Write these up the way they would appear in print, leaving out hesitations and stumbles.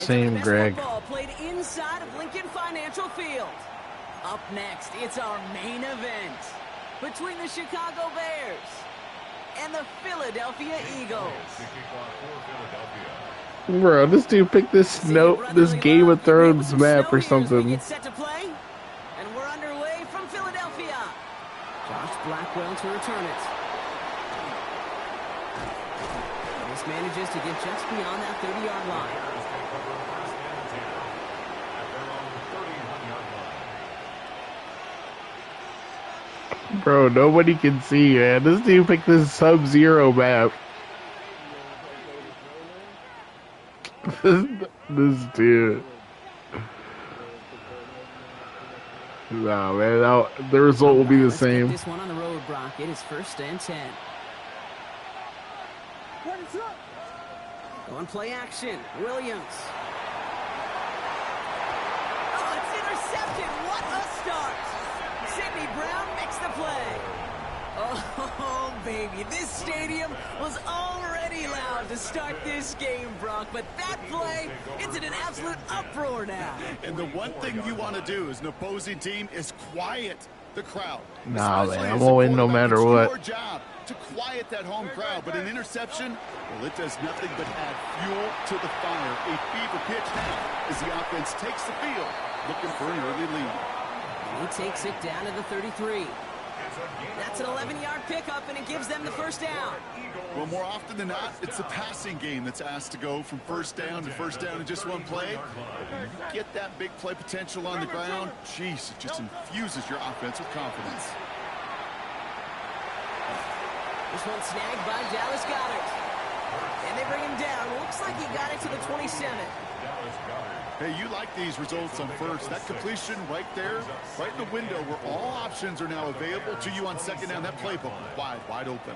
Same, Greg. Football played inside of Lincoln Financial Field. Up next, it's our main event between the Chicago Bears and the Philadelphia Eagles. Bro, this dude picked this Game of Thrones map or something. Get set to play, and we're underway from Philadelphia. Josh Blackwell to return it. This manages to get just beyond that 30-yard line. Bro, nobody can see, man. This dude picked this Sub-Zero map. This dude. Nah, man, the result will be the same. This one on the road, Brock. It is 1st and 10. Go and play action. Williams. Oh, it's intercepted. What a start. Sidney Brown makes the play. Oh, baby. This stadium was already loud to start this game, Brock. But that play, it's in an absolute uproar now. And the one thing you want to do as an opposing team is quiet the crowd. Nah, man. I'm going to win no matter what. It's your job to quiet that home crowd. But an interception, well, it does nothing but add fuel to the fire. A fever pitch now as the offense takes the field, looking for an early lead. He takes it down to the 33. That's an 11-yard pickup, and it gives them the first down. Well, more often than not, it's the passing game that's asked to go from first down in just one play. But when you get that big play potential on the ground, jeez, it just infuses your offense with confidence. This one snagged by Dallas Goedert. And they bring him down. Looks like he got it to the 27. Hey, you like these results on first. That completion right there, right in the window where all options are now available to you on second down. That playbook wide open.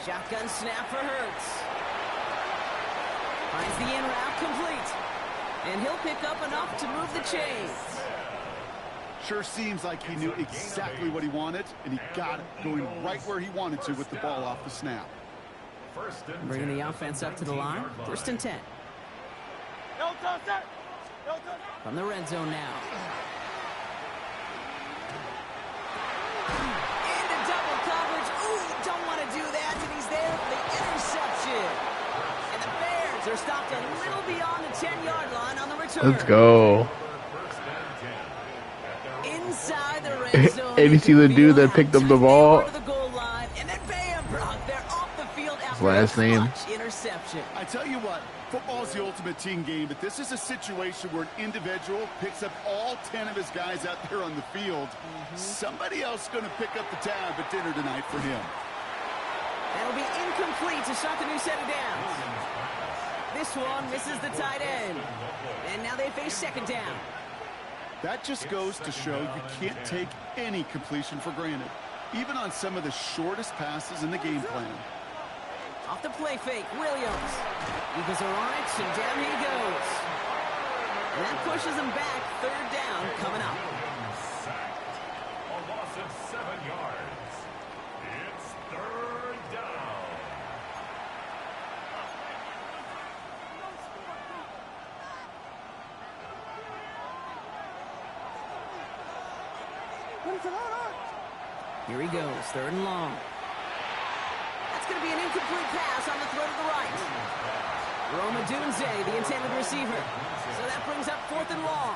Shotgun snap for Hurts. Finds the in route complete. And he'll pick up enough to move the chains. Sure seems like he knew exactly what he wanted, and he got it going right where he wanted to with the ball off the snap. Bringing the offense up to the line. 1st and 10. From the red zone now. Into double coverage. Ooh, don't want to do that. And he's there for the interception. And the Bears are stopped a little beyond the 10-yard line on the return. Let's go. Inside the red zone. And you see the dude that picked up the ball? His last name. Interception. I tell you what, football is the ultimate team game, but this is a situation where an individual picks up all 10 of his guys out there on the field. Somebody else is going to pick up the tab at dinner tonight for him. That'll be incomplete to start the new set of downs. This one misses the tight end. And now they face second down. That just goes to show you can't take any completion for granted, even on some of the shortest passes in the game plan. Off the play fake, Williams. Eagles are on it, and down he goes. And that pushes him back. 3rd down coming up. A loss of 7 yards. It's 3rd down. Here he goes, 3rd and long. That's going to be an incomplete pass on the throw to the right. Roma Dunze, the intended receiver. So that brings up 4th and long.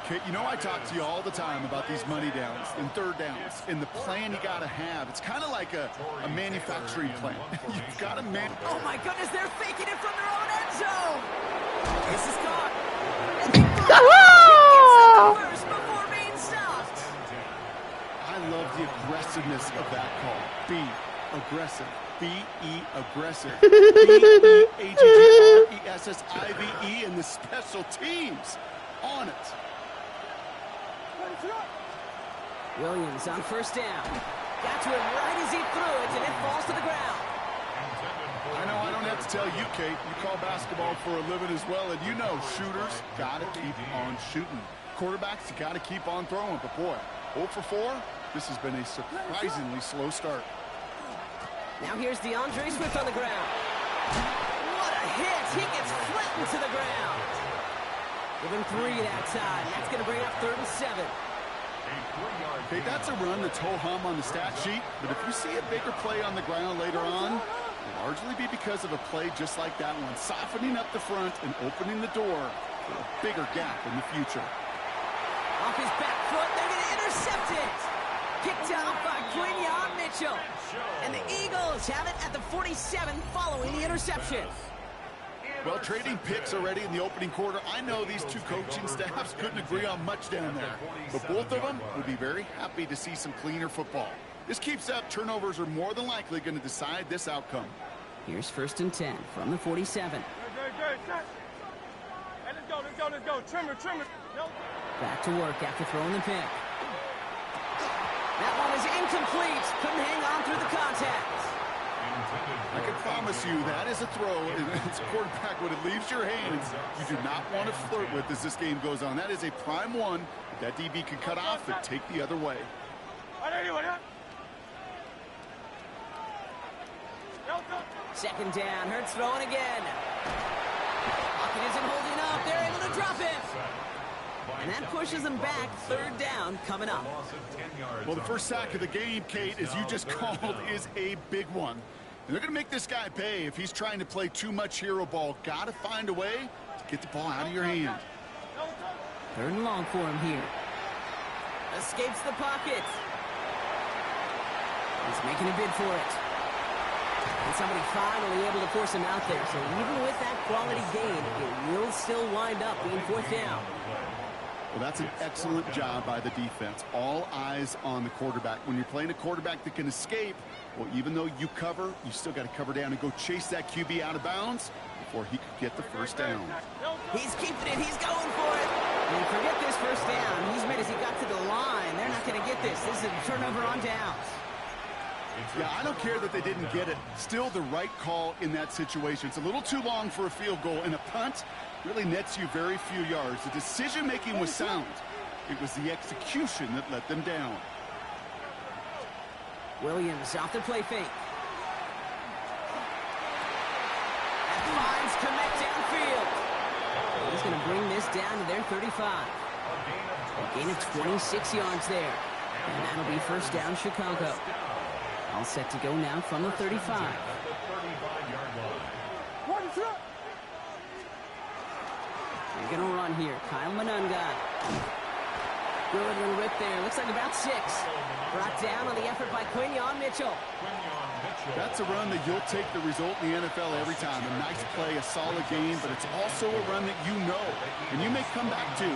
Okay, you know I talk to you all the time about these money downs and 3rd downs and the plan you got to have. It's kind of like a manufacturing plan. You've got to Oh, my goodness, they're faking it from their own end zone. This is caught. And they first before being stopped. I love the aggressiveness of that call. Be aggressive. B-E aggressive. B-E-A-G-G-R-E-S-S-I-V-E and the special teams on it. Williams on 1st down. Got to it right as he threw it, and it falls to the ground. I know I don't have to tell you, Kate. You call basketball for a living as well, and you know shooters got to keep on shooting. Quarterbacks, you got to keep on throwing. But, boy, 0 for 4, this has been a surprisingly slow start. Now here's DeAndre Swift on the ground. What a hit. He gets flattened to the ground. Give him 3 that time. That's going to bring up 3rd and 7. Okay, that's a run that's ho-hum on the stat sheet, but if you see a bigger play on the ground later on, it'll largely be because of a play just like that one, softening up the front and opening the door for a bigger gap in the future. Off his back foot, they're going to intercept it. Picked off by Quinyon Mitchell. And the Eagles have it at the 47 following the interception. Well, trading picks already in the opening quarter. I know these two coaching staffs couldn't agree on much down there, but both of them will be very happy to see some cleaner football. This keeps up. Turnovers are more than likely going to decide this outcome. Here's 1st and 10 from the 47. Hey, let's go. Trimmer. Back to work after throwing the pick. That one is incomplete. Couldn't hang on through the contact. I can promise you that is a throw, and it's a quarterback when it leaves your hands. You do not want to flirt with as this game goes on. That is a prime one that DB can cut off and take the other way. 2nd down. Hurts throwing again. Pocket isn't holding up. They're able to drop it. And that pushes them back. 3rd down coming up. Well, the first sack of the game, Kate, as you just called, is a big one. And they're going to make this guy pay if he's trying to play too much hero ball. Got to find a way to get the ball out of your hand. 3rd and long for him here. Escapes the pocket. He's making a bid for it. And somebody finally able to force him out there. So even with that quality gain, it will still wind up being 4th down. Well, that's an excellent job by the defense. All eyes on the quarterback. When you're playing a quarterback that can escape, well, even though you cover, you still got to cover down and go chase that QB out of bounds before he could get the 1st down. He's keeping it. He's going for it. And forget this 1st down. He's made as he got to the line. They're not going to get this. This is a turnover on downs. Yeah, I don't care that they didn't get it. Still the right call in that situation. It's a little too long for a field goal, and a punt really nets you very few yards. The decision-making was sound. It was the execution that let them down. Williams off the play fake. And finds Komet downfield. He's going to bring this down to their 35. A gain of 26 yards there. And that'll be 1st down Chicago. All set to go now from the 35. They're going to run here. Kyle Manunga. Good little rip there. Looks like about 6. Brought down on the effort by Quinyon Mitchell. That's a run that you'll take the result in the NFL every time. A nice play, a solid game, but it's also a run that you know and you may come back to,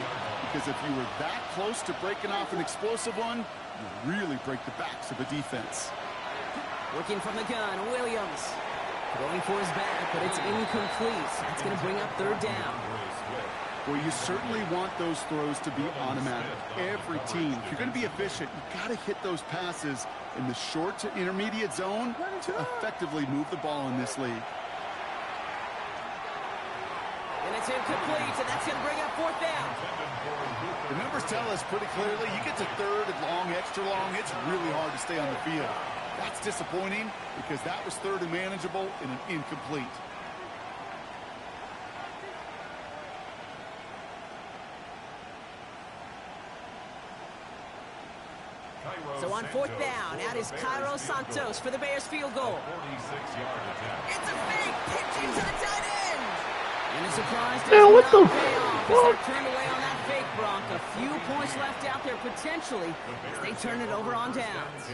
because if you were that close to breaking off an explosive one, you really break the backs of a defense. Working from the gun, Williams. Going for his back, but it's incomplete. That's going to bring up 3rd down. Well, you certainly want those throws to be automatic. Every team, if you're going to be efficient, you got to hit those passes in the short to intermediate zone to effectively move the ball in this league. And it's incomplete, and that's going to bring up 4th down. The numbers tell us pretty clearly, you get to 3rd and long, extra long, it's really hard to stay on the field. That's disappointing because that was 3rd and manageable and an incomplete. So on 4th down, out is Cairo Santos for the Bears field goal. It's a fake, pitching to the tight end. And a surprise does what not the pay off as they're turned away on that fake, Bronk. A few points left out there potentially as they turn it over on downs.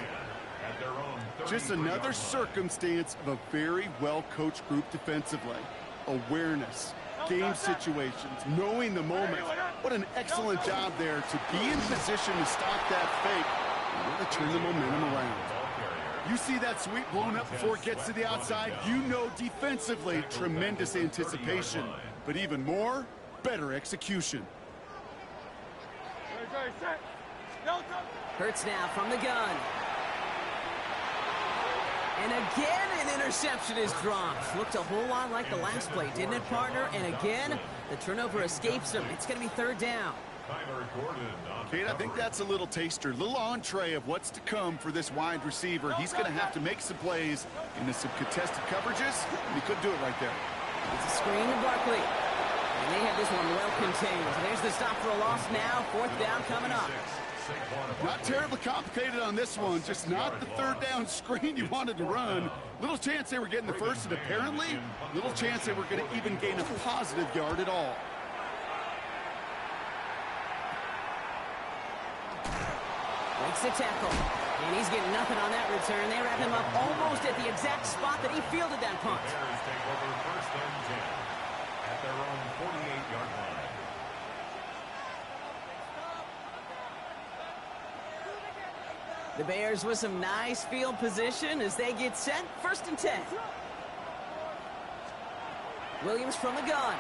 Just another circumstance of a very well-coached group defensively. Awareness, game situations, knowing the moment. What an excellent job there to be in position to stop that fake and really turn the momentum around. You see that sweep blown up before it gets to the outside, you know defensively, tremendous anticipation. But even more, better execution. Hurts now from the gun. And again, an interception is dropped. Looked a whole lot like the last play, didn't it, partner? And again, the turnover escapes him. It's going to be 3rd down. Kate, I think that's a little taster, a little entree of what's to come for this wide receiver. He's going to have to make some plays into some contested coverages, and he couldn't do it right there. It's a screen to Barkley. And they have this one well contained. There's the stop for a loss now. 4th down coming up. Not terribly complicated on this one, just not the 3rd down screen you wanted to run. Little chance they were getting the first, and apparently, little chance they were going to even gain a positive yard at all. Breaks the tackle, and he's getting nothing on that return. They wrap him up almost at the exact spot that he fielded that punt. Bears take over 1st and 10 at their own 48-yard line. The Bears with some nice field position as they get set. 1st and 10. Williams from the gun.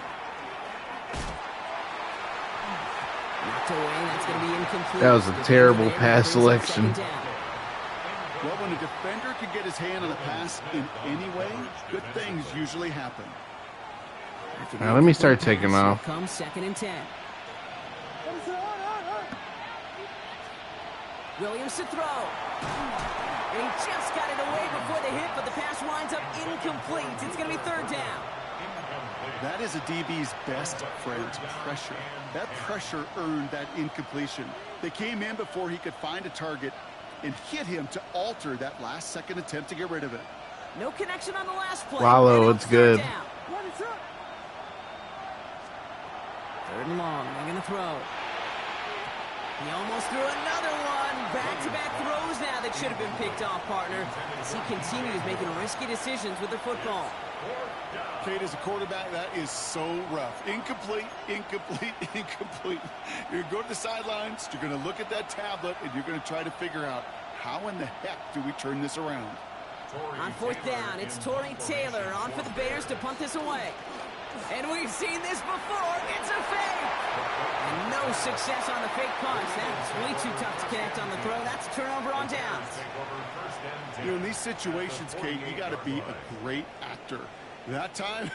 Knocked away. That's going to be incomplete. That was a terrible pass selection. Well, when a defender can get his hand on a pass in any way, good things usually happen. Now, let me start taking off. Comes 2nd and 10. Williams to throw. And he just got it away before the hit, but the pass winds up incomplete. It's going to be 3rd down. That is a DB's best friend, pressure. That pressure earned that incompletion. They came in before he could find a target and hit him to alter that last-second attempt to get rid of it. No connection on the last play. Wallow, it's good. 3rd and long. They're going to throw. He almost threw another one. Back-to-back throws now that should have been picked off, partner, as he continues making risky decisions with the football. Kate, as a quarterback, that is so rough. Incomplete, incomplete, incomplete. You're going to go to the sidelines, you're going to look at that tablet, and you're going to try to figure out how in the heck do we turn this around. On 4th down, it's Torrey Taylor on for the Bears to punt this away. And we've seen this before. It's a fake. And no success on the fake punch. That's way too tough to connect on the throw. That's a turnover on downs. You know, in these situations, Kate, you got to be a great actor. That time,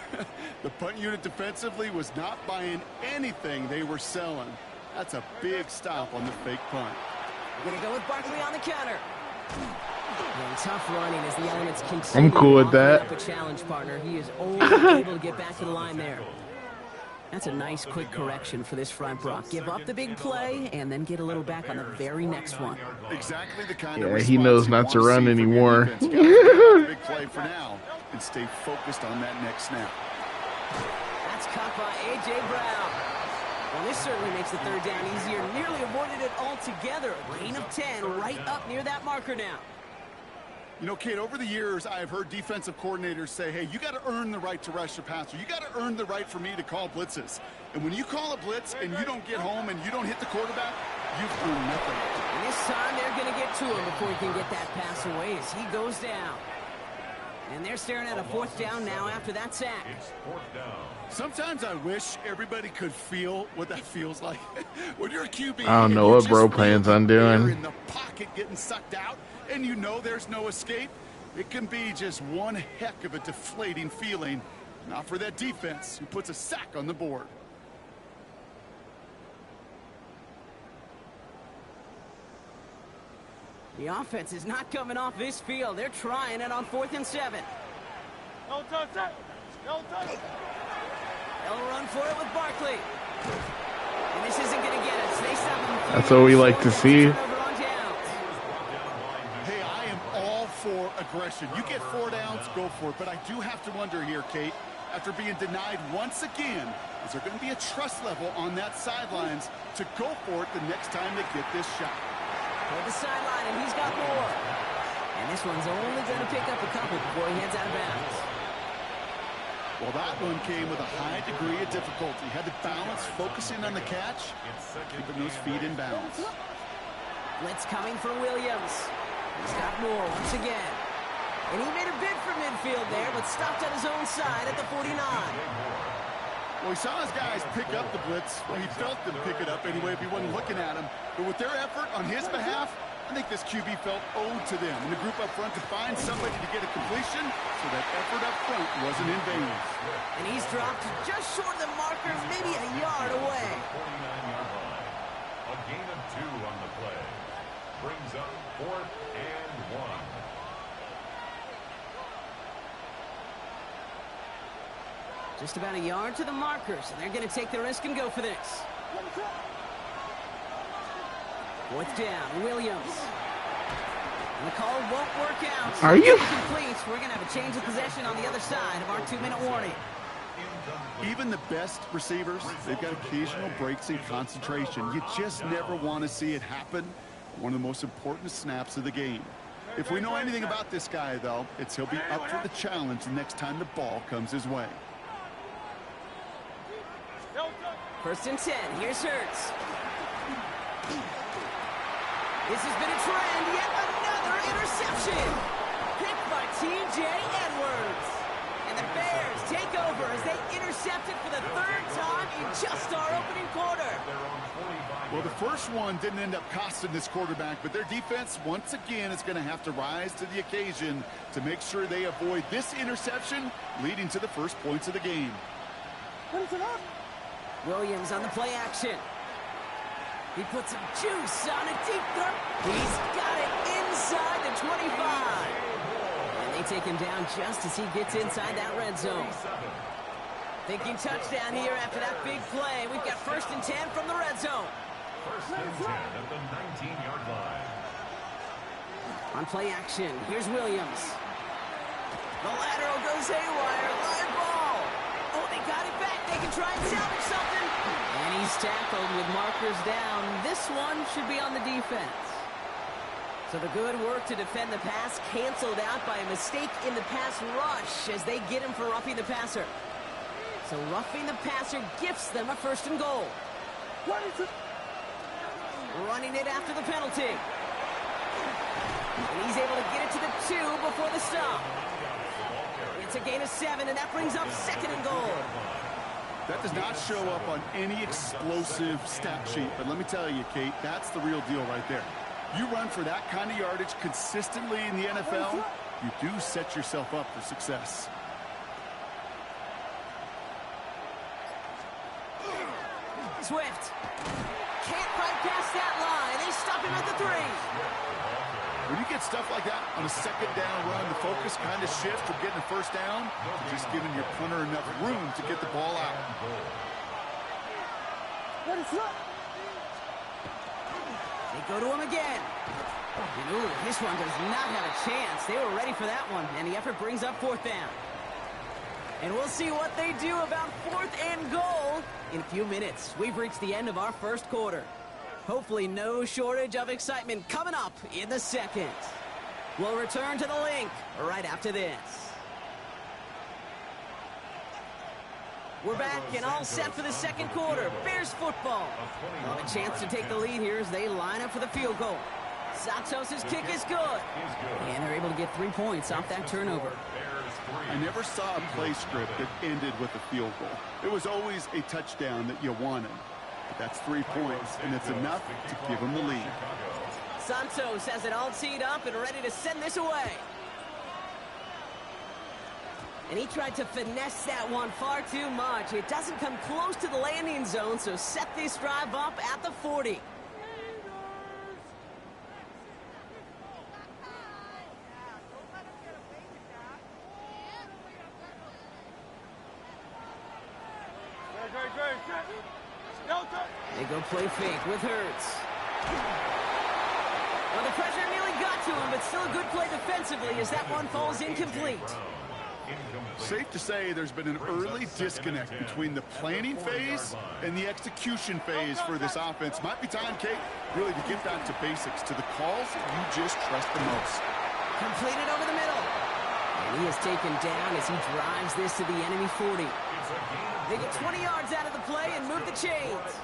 the punt unit defensively was not buying anything they were selling. That's a big stop on the fake punt. We're going to go with Barkley on the counter. And tough running as the elements continue. I'm cool with that. Up a challenge partner. He is always able to get back to the line there. That's a nice quick correction for this front block. Give up the big play and then get a little back on the very next one. Exactly the kind of Yeah, he knows not to run anymore. Big play for now and stay focused on that next snap. That's caught by A.J. Brown. Well, this certainly makes the 3rd down easier. Nearly avoided it altogether. Gain of 10 right up near that marker now. You know, Kate, over the years, I've heard defensive coordinators say, hey, you got to earn the right to rush the passer. You got to earn the right for me to call blitzes. And when you call a blitz and you don't get home and you don't hit the quarterback, you've earned nothing. And this time, they're going to get to him before he can get that pass away as he goes down. And they're staring at a 4th down now after that sack. Sometimes I wish everybody could feel what that feels like. When you're a QB, I don't know what bro plans on doing. in the pocket getting sucked out, and you know there's no escape. It can be just one heck of a deflating feeling. Not for that defense who puts a sack on the board. The offense is not coming off this field. They're trying it on 4th and 7. No touch that. No touch. They'll run for it with Barkley. And this isn't going to get us. They stop him. That's what we like to see. Hey, I am all for aggression. You get 4 downs, go for it. But I do have to wonder here, Kate, after being denied once again, is there going to be a trust level on that sidelines to go for it the next time they get this shot? Toward the sideline, and he's got more. And this one's only going to pick up a couple before he heads out of bounds. Well, that one came with a high degree of difficulty. Had to balance, focusing on the catch, keeping those feet in bounds. Blitz coming for Williams. He's got more once again. And he made a bid for midfield there, but stopped on his own side at the 49. Well, he saw his guys pick up the blitz. Well, he felt them pick it up anyway if he wasn't looking at him. But with their effort on his behalf, I think this QB felt owed to them and the group up front to find somebody to get a completion so that effort up front wasn't in vain. And he's dropped just short of the marker, maybe a yard away. 49-yard line. A gain of 2 on the play. Brings up 4th and 1. Just about a yard to the markers, and they're going to take the risk and go for this. 4th down, Williams. And the call won't work out. So Are you? Incomplete. We're going to have a change of possession on the other side of our 2-minute warning. Even the best receivers, they've got occasional breaks in concentration. You just never want to see it happen. One of the most important snaps of the game. If we know anything about this guy, though, it's he'll be up for the challenge the next time the ball comes his way. 1st and 10. Here's Hurts. This has been a trend. Yet another interception. Picked by T.J. Edwards. And the Bears take over as they intercept it for the 3rd time in just our opening quarter. Well, the first one didn't end up costing this quarterback, but their defense, once again, is going to have to rise to the occasion to make sure they avoid this interception, leading to the first points of the game. Williams on the play action. He puts some juice on a deep throw. He's got it inside the 25. And they take him down just as he gets inside that red zone. Thinking touchdown here after that big play. We've got 1st and 10 from the red zone. 1st and 10 at the 19-yard line. On play action, here's Williams. The lateral goes haywire. Live ball. Oh, they got it back. They can try and salvage something. And he's tackled with markers down. This one should be on the defense. So the good work to defend the pass canceled out by a mistake in the pass rush as they get him for roughing the passer. So roughing the passer gifts them a 1st and goal. Running it after the penalty. And he's able to get it to the 2 before the stop. It's a gain of 7, and that brings up 2nd and goal. That does not show up on any explosive stat sheet, but let me tell you, Kate, that's the real deal right there. You run for that kind of yardage consistently in the NFL, you do set yourself up for success. Swift. Can't bypass that line. They stop him at the 3. When you get stuff like that on a 2nd down run, the focus kind of shifts from getting a 1st down to just giving your punter enough room to get the ball out. They go to him again. And ooh, this one does not have a chance. They were ready for that one, and the effort brings up 4th down. And we'll see what they do about 4th and goal in a few minutes. We've reached the end of our 1st quarter. Hopefully no shortage of excitement coming up in the 2nd. We'll return to the link right after this. We're back and all set for the 2nd quarter. Bears football. They'll have a chance to take the lead here as they line up for the field goal. Santos' kick is good. And they're able to get 3 points off that turnover. I never saw a play script that ended with a field goal. It was always a touchdown that you wanted. But that's 3 points, and it's enough to give them the lead. Santos has it all teed up and ready to send this away. And he tried to finesse that one far too much. It doesn't come close to the landing zone, so set this drive up at the 40. They go play fake with Hurts. Well, the pressure nearly got to him, but still a good play defensively as that one falls incomplete. Safe to say there's been an early disconnect between the planning phase and the execution phase for this offense. Might be time, Kate, really to get back to basics, to the calls you just trust the most. Completed over the middle. And he is taken down as he drives this to the enemy 40. They get 20 yards out of the play and move the chains.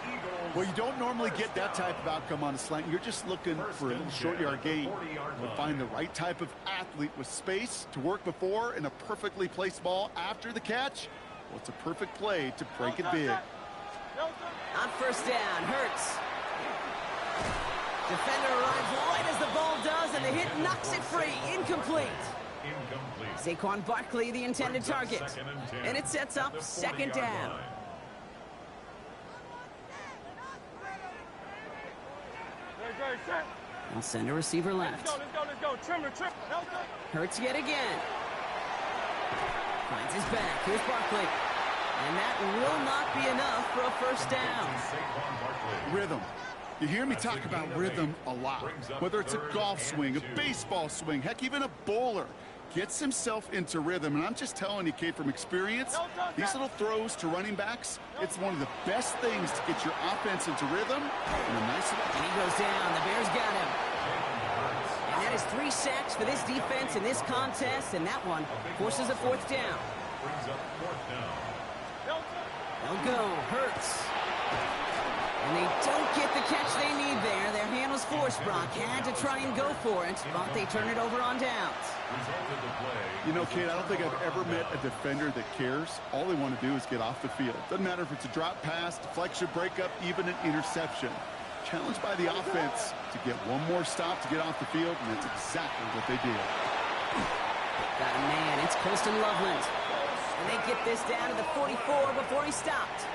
Well, you don't normally get that type of outcome on a slant. You're just looking for a little short yard gain. But find the right type of athlete with space to work before and a perfectly placed ball after the catch. Well, it's a perfect play to break it big. On 1st down, Hurts. Defender arrives right as the ball does, and the hit knocks it free. Incomplete. Saquon Barkley, the intended target. And it sets up 2nd down. They'll send a receiver left. Let's go. Trim. Hurts yet again. Finds his back. Here's Barkley. And that will not be enough for a first down. Rhythm. You hear me talk about rhythm a lot. Whether it's a golf swing, a baseball swing, heck, even a bowler gets himself into rhythm. And I'm just telling you, Kate, from experience, these little throws to running backs, it's one of the best things to get your offense into rhythm. And a nice little... And he goes down. The Bears got him. And that is 3 sacks for this defense in this contest. And that one forces a fourth down. They'll go. Hurts. And they don't get the catch they need there. Their hand was forced. Brock had to try and go for it, but they turn it over on downs. You know, Kate, I don't think I've ever met a defender that cares. All they want to do is get off the field. Doesn't matter if it's a drop pass, deflection, breakup, even an interception. Challenged by the offense to get one more stop to get off the field, and that's exactly what they did. Got a man. It's Colston Loveland. And they get this down to the 44 before he stopped.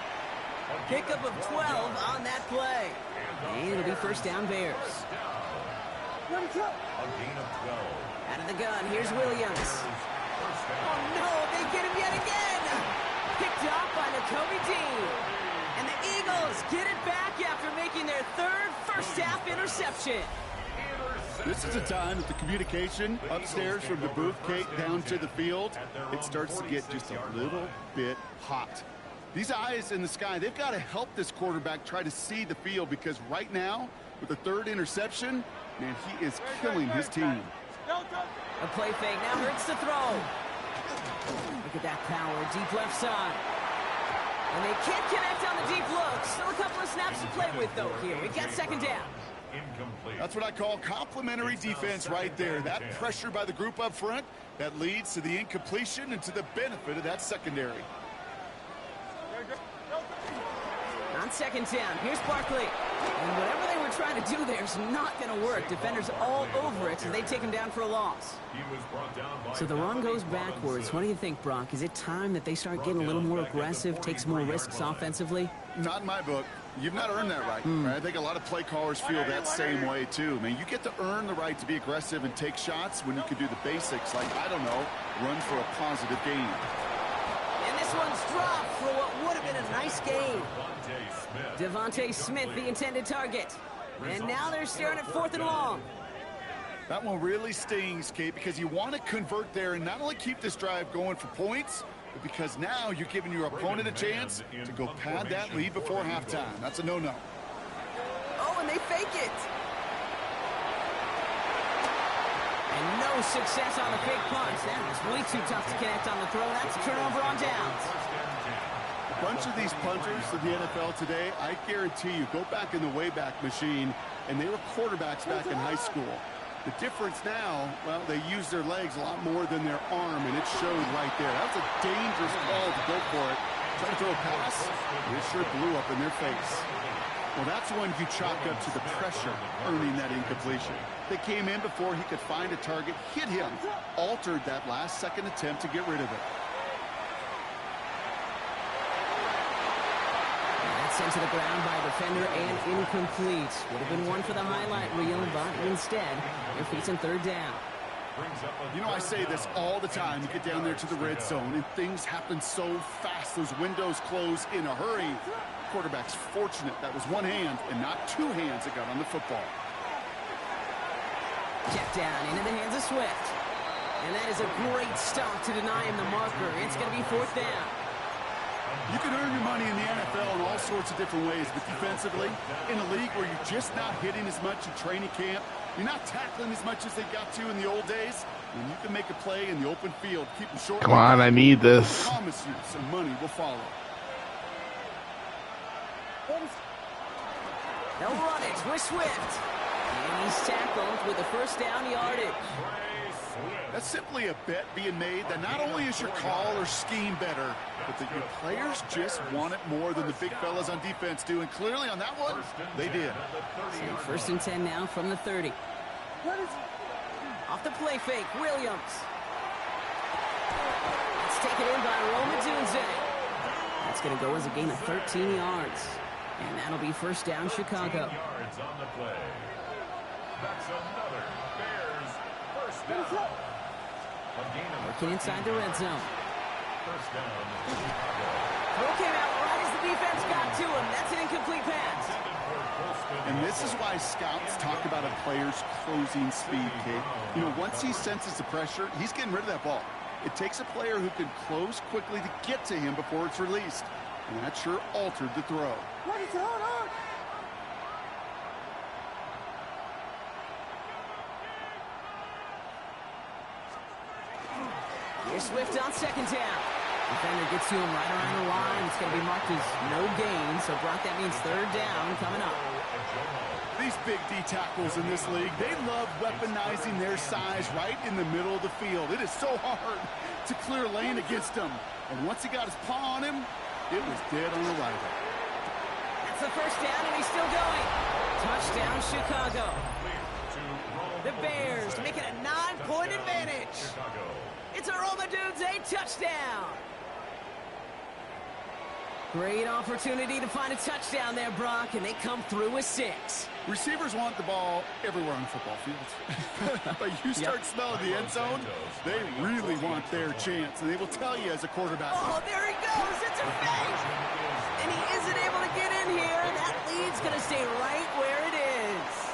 Pickup of 12 on that play. And it'll be first down Bears. A gain of 12. Out of the gun, here's Williams. Oh no, they get him yet again. Picked off by Nakobe Dean. And the Eagles get it back after making their third first half interception. This is a time that the communication upstairs from the booth, Kate, down to the field, it starts to get just a little bit hot. These eyes in the sky, they've got to help this quarterback try to see the field, because right now, with the third interception, man, he is killing his team. A play fake, now Hurts to throw. Look at that power, deep left side. And they can't connect on the deep look. Still a couple of snaps to play with, though, here. We got second down. That's what I call complimentary defense right there. That pressure by the group up front, that leads to the incompletion and to the benefit of that secondary. On second down, here's Barkley. And whatever they were trying to do there is not going to work. Defenders all over it, so they take him down for a loss. So the run goes backwards. What do you think, Brock? Is it time that they start getting a little more aggressive, take some more risks offensively? Not in my book. You've not earned that right. I think a lot of play callers feel that same way, too. Man, you get to earn the right to be aggressive and take shots when you can do the basics, like, I don't know, run for a positive gain. And this one's dropped for what would have been a nice gain. Devontae Smith, the intended target. And now they're staring at 4th and long. That one really stings, Kate, because you want to convert there and not only keep this drive going for points, but because now you're giving your opponent a chance to go pad that lead before halftime. That's a no-no. Oh, and they fake it. And no success on the fake punch. That was way too tough to connect on the throw. That's a turnover on downs. A bunch of these punters in the NFL today, I guarantee you, go back in the Wayback Machine, and they were quarterbacks back in high school. The difference now, well, they use their legs a lot more than their arm, and it showed right there. That was a dangerous call to go for it. Try to throw a pass, and it sure blew up in their face. Well, that's one you chalk up to the pressure earning that incompletion. They came in before he could find a target, hit him, altered that last-second attempt to get rid of it. Sent to the ground by a defender and incomplete. Would have been one for the highlight reel, but instead, they're facing third down. You know, I say this all the time. You get down there to the red zone, and things happen so fast. Those windows close in a hurry. Quarterback's fortunate that was one hand and not two hands that got on the football. Check down into the hands of Swift. And that is a great stop to deny him the marker. It's going to be 4th down. You can earn your money in the NFL in all sorts of different ways, but defensively, in a league where you're just not hitting as much in training camp, you're not tackling as much as they got to in the old days, when you can make a play in the open field, keep them short. Come on, I need this. I promise you, some money will follow. They'll run it with Swift. And he's tackled with the first down yardage. That's simply a bet being made that not only is your call or scheme better, but that your players just want it more than the big fellas on defense do. And clearly on that one, they did. So 1st and 10 now from the 30. Off the play fake, Williams. It's taken in by Roma Dunze. That's going to go as a gain of 13 yards. And that'll be first down, Chicago. Yards on the play. That's another Bears first down. Working inside the red zone. first down for Chicago. Throw came out right as the defense got to him. That's an incomplete pass. And this is why scouts talk about a player's closing speed, Kate. You know, once he senses the pressure, he's getting rid of that ball. It takes a player who can close quickly to get to him before it's released. And that sure altered the throw. What is going on? Here's Swift on second down. Defender gets to him right around the line. It's going to be marked as no gain. So, Brock, that means third down coming up. These big D tackles in this league, they love weaponizing their size right in the middle of the field. It is so hard to clear lane against him. And once he got his paw on him, it was dead on arrival. That's the first down, and he's still going. Touchdown, Chicago. The Bears make it a 9-point advantage. It's a Roll the Dudes, a touchdown. Great opportunity to find a touchdown there, Brock, and they come through with 6. Receivers want the ball everywhere on football fields. But you start smelling the end zone, they really want their chance, and they will tell you as a quarterback. Oh, there he goes. It's a fake. And he isn't able to get in here, and that lead's going to stay right where it is.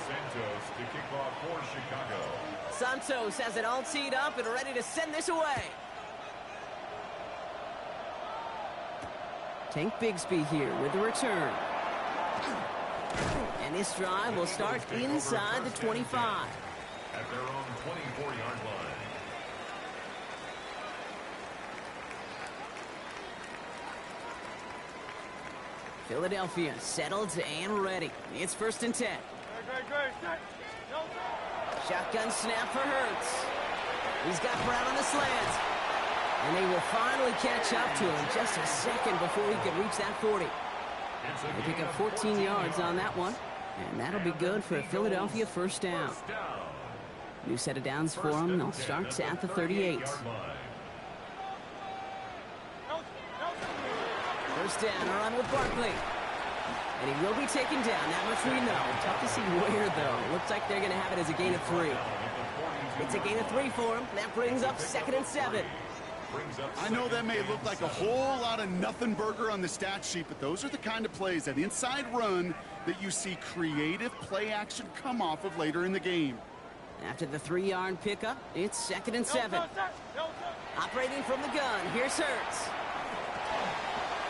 Santos to kick off for Chicago. Santos has it all teed up and ready to send this away. Tank Bigsby here with the return. And this drive will start inside the 25. At their own 24-yard line. Philadelphia settled and ready. It's 1st and 10. Great. Shotgun snap for Hurts. He's got Brown on the slant. And they will finally catch up to him just a second before he can reach that 40. They pick up 14 yards on that one. And that'll be good for a Philadelphia first down. New set of downs for them. They'll start at the 38. First down, a run with Barkley. And he will be taken down. That much we know. Tough to see where, though. Looks like they're going to have it as a gain of 3. It's a gain of 3 for him. That brings up 2nd and 7. I know that may look like a whole lot of nothing burger on the stat sheet, but those are the kind of plays, that inside run, that you see creative play action come off of later in the game. After the 3-yard pickup, it's 2nd and 7. Operating from the gun, here's Hurts.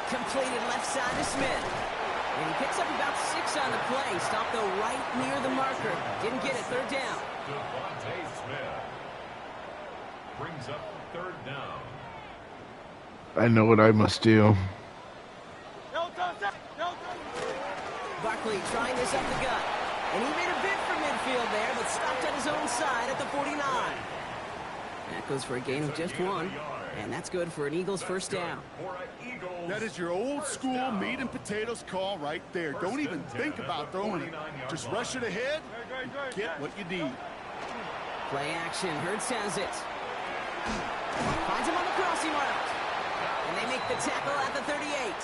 Completed left side to Smith. And he picks up about 6 on the play. Stopped though right near the marker. Didn't get it, 3rd down. Devontae Smith brings up 3rd down. I know what I must do. Barkley trying this up the gut. And he made a bid for midfield there, but stopped at his own side at the 49. That goes for a gain of just 1. And that's good for an Eagles first down. That is your old school meat and potatoes call right there. Don't even think about throwing it. Just rush it ahead and get what you need. Play action. Hurts has it. Finds him on the crossing route. And they make the tackle at the 38.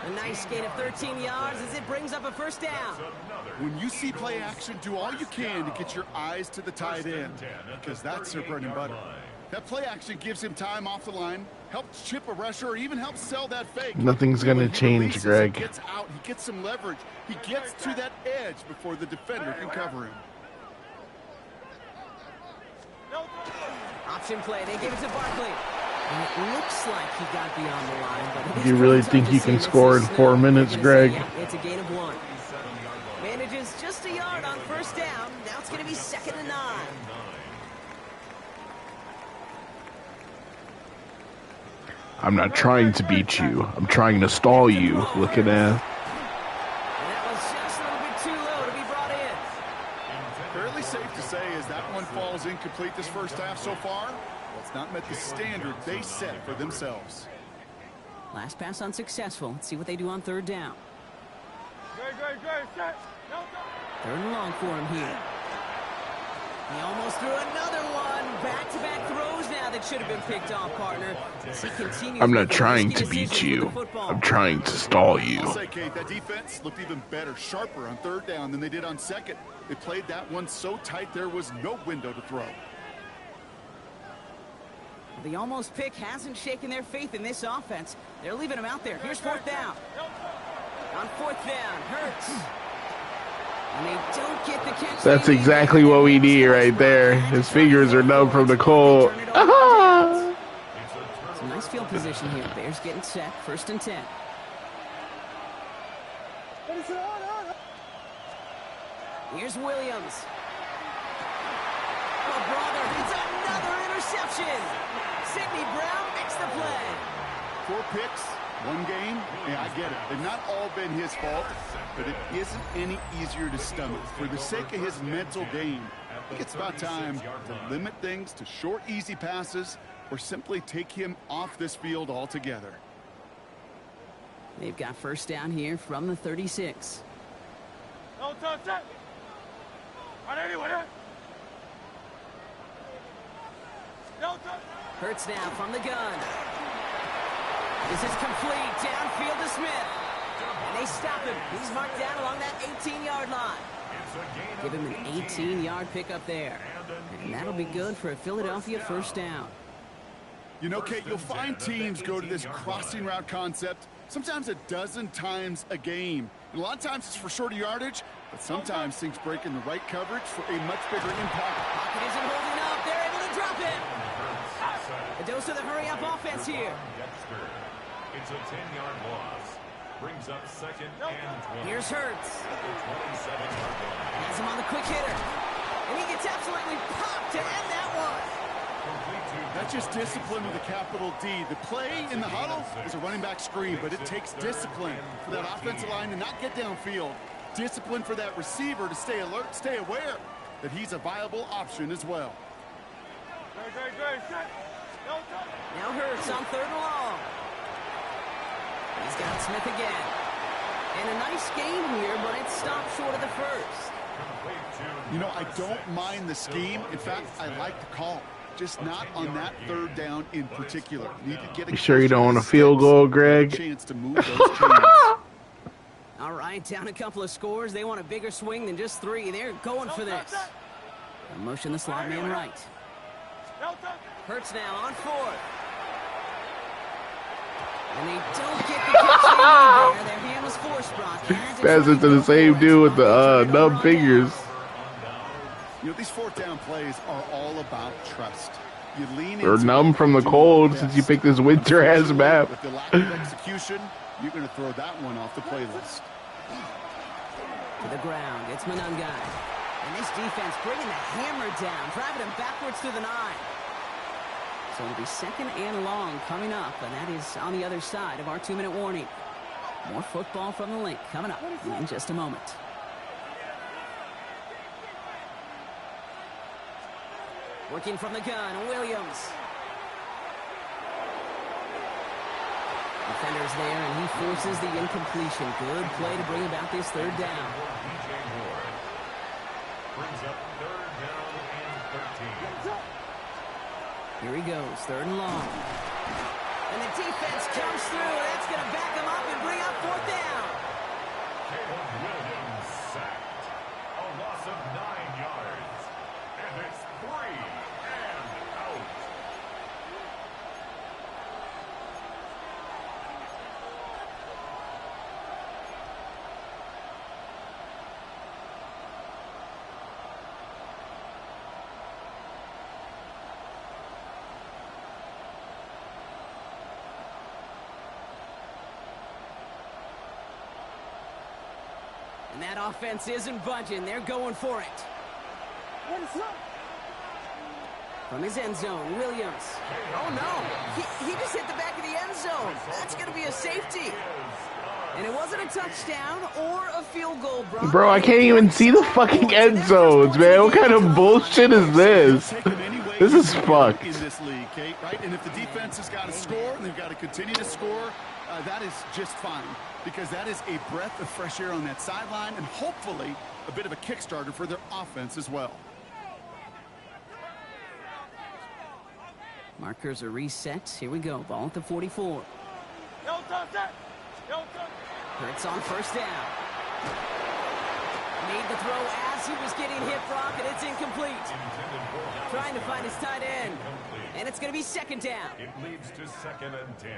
A nice gain of 13 yards as it brings up a first down. When you see play action, do all you can to get your eyes to the tight end, because that's their bread and butter. That play action gives him time off the line, helps chip a rusher, or even helps sell that fake. Nothing's going to change, Greg. He gets out, he gets some leverage. He gets to that edge before the defender can cover him. Option play, they give it to Barkley. And it looks like he got beyond the line, but Do you really think you can score in 4 minutes, Greg? It's a gain of 1. Manages just a yard on first down. Now it's going to be 2nd and 9. I'm not trying to beat you. I'm trying to stall you. Look at that. And that was just a little bit too low to be brought in. Fairly safe to say, as that one falls incomplete this first half so far, it's not met the standard they set for themselves. Last pass unsuccessful. Let's see what they do on 3rd down. Set. 3rd and long for him here. He almost threw another one. Back-to-back throws now that should have been picked off, partner. As he continues I'm not with the trying risky to beat decisions you. with the football. I'm trying to stall you. I'll say, Kate, that defense looked even better, sharper on 3rd down than they did on 2nd. They played that one so tight there was no window to throw. The almost pick hasn't shaken their faith in this offense. They're leaving him out there. Here's fourth down. On fourth down, Hurts. And they don't get the catch. That's exactly what we need right there. His fingers are numb from the cold. Some nice field position here. Bears getting set. 1st and 10. Here's Williams. Oh, brother, it's another interception. Sidney Brown makes the play. 4 picks, 1 game. Yeah, I get it. They've not all been his fault, but it isn't any easier to stomach. For the sake of his mental game, I think it's about time to limit things to short, easy passes or simply take him off this field altogether. They've got 1st down here from the 36. No touch it. On anyone. No touch. Hurts now from the gun. This is complete. Downfield to Smith. And they stop him. He's marked down along that 18-yard line. Give him an 18-yard pickup there. And that'll be good for a Philadelphia 1st down. You know, Kate, you'll find teams go to this crossing route concept sometimes a dozen times a game. And a lot of times it's for shorter yardage, but sometimes things break in the right coverage for a much bigger impact. Pocket isn't holding up. They're able to drop it. A dose of the hurry-up offense here. It's a 10-yard loss. Brings up 2nd and 20. Here's Hurts. 27-yard line. Has him on the quick hitter. And he gets absolutely popped to end that one. That's just discipline with a capital D. The play in the huddle is a running back screen, but it takes discipline for that offensive line to not get downfield. Discipline for that receiver to stay alert, stay aware that he's a viable option as well. Great. No touch. Now Hurts on 3rd and long. He's got Smith again. And a nice game here, but it stopped short of the 1st. You know, I don't mind the scheme. In fact, I like the call. Just not on that 3rd down in particular. Need to get a You sure you don't want a field goal, Greg? Chance to move those chains. All right, down a couple of scores. They want a bigger swing than just 3. They're going for this. They'll motion the slot man right. No touch. Hurts now on 4th. And they don't get the catch they need there. Their hand was forced, Brock. Pass it to the same dude with the numb fingers. You know, these 4th down plays are all about trust. You lean They're into numb it, from the do cold your since you best. picked this winter-ass map. With the lack of execution, you're going to throw that one off the playlist. To the ground. It's Manungai. And this defense bringing the hammer down, driving him backwards through the 9. So it'll be 2nd and long coming up, and that is on the other side of our 2-minute warning. More football from the link coming up in just a moment. Working from the gun, Williams. Defender's there, and he forces the incompletion. Good play to bring about this 3rd down. Brings up 3rd down and 13. Here he goes, 3rd and long. And the defense comes through. That's going to back him up and bring up 4th down. Caleb Williams sacked. A loss of 9 yards. And it's 3 and out. And that offense isn't budging. They're going for it. From his end zone, Williams. Oh, no. He just hit the back of the end zone. That's going to be a safety. And it wasn't a touchdown or a field goal, bro. Bro, I can't even see the fucking end zones, man. What kind of bullshit is this? This is fucked. In this league, Kate, right? And if the defense has got to score and they've got to continue to score, that is just fine, because that is a breath of fresh air on that sideline and hopefully a bit of a kickstarter for their offense as well. Markers are reset. Here we go. Ball at the 44. No touch it. No touch. Hurts on 1st down. Made the throw as he was getting hit, Brock, and it's incomplete. Trying to find his tight end. And it's going to be second down. It leads to 2nd and 10.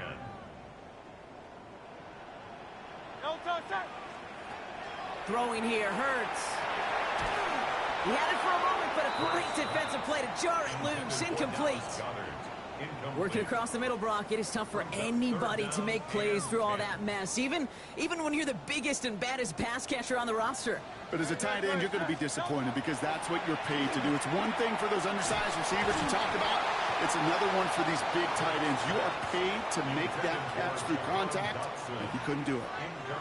No touch, set. Throwing here hurts. He had it for a moment, but a great defensive play to jar it loose. Incomplete. Working across the middle, Brock, it is tough for anybody to make plays through all that mess, even when you're the biggest and baddest pass catcher on the roster. But as a tight end, you're going to be disappointed because that's what you're paid to do. It's one thing for those undersized receivers you talked about. It's another one for these big tight ends. You are paid to make that catch through contact, and you couldn't do it.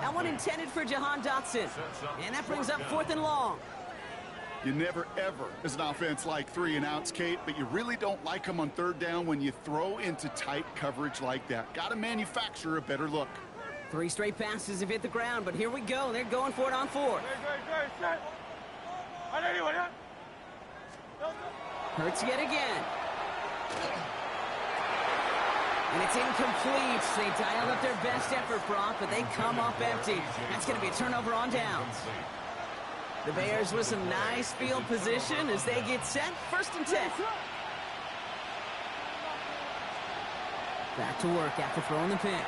That one intended for Jahan Dotson, and that brings up 4th and long. You never, ever, as an offense, like 3 and outs, Kate, but you really don't like them on 3rd down when you throw into tight coverage like that. Got to manufacture a better look. 3 straight passes have hit the ground, but here we go. They're going for it on 4th. Great, set. On anyone, yeah? No touch. Hurts yet again. And it's incomplete. They dialed up their best effort, Brock, but they come up empty. That's going to be a turnover on downs. The Bears with some nice field position as they get set. 1st and 10. Back to work after throwing the pick.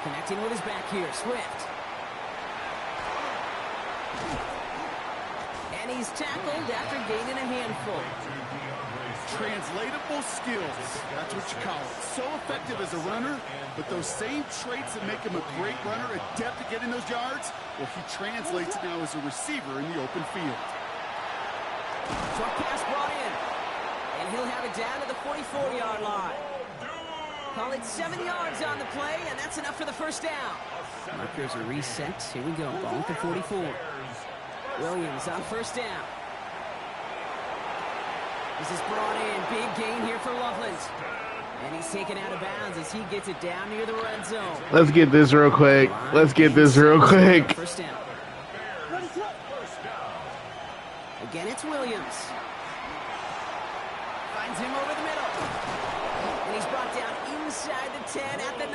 Connecting with his back here, Swift. And he's tackled after gaining a handful. Translatable skills. That's what you call it. So effective as a runner, but those same traits that make him a great runner, adept at getting those yards, well, he translates it now as a receiver in the open field. Short pass brought in. And he'll have it down to the 44-yard line. Call it 7 yards on the play, and that's enough for the 1st down. Markers are reset. Here we go. Ball at the 44. Williams on 1st down. This is brought in. Big gain here for Loveland. And he's taken out of bounds as he gets it down near the red zone. Let's get this real quick. Let's get this real quick. 1st down. Again, it's Williams. Finds him over the middle. And he's brought down inside the 10 at the 9.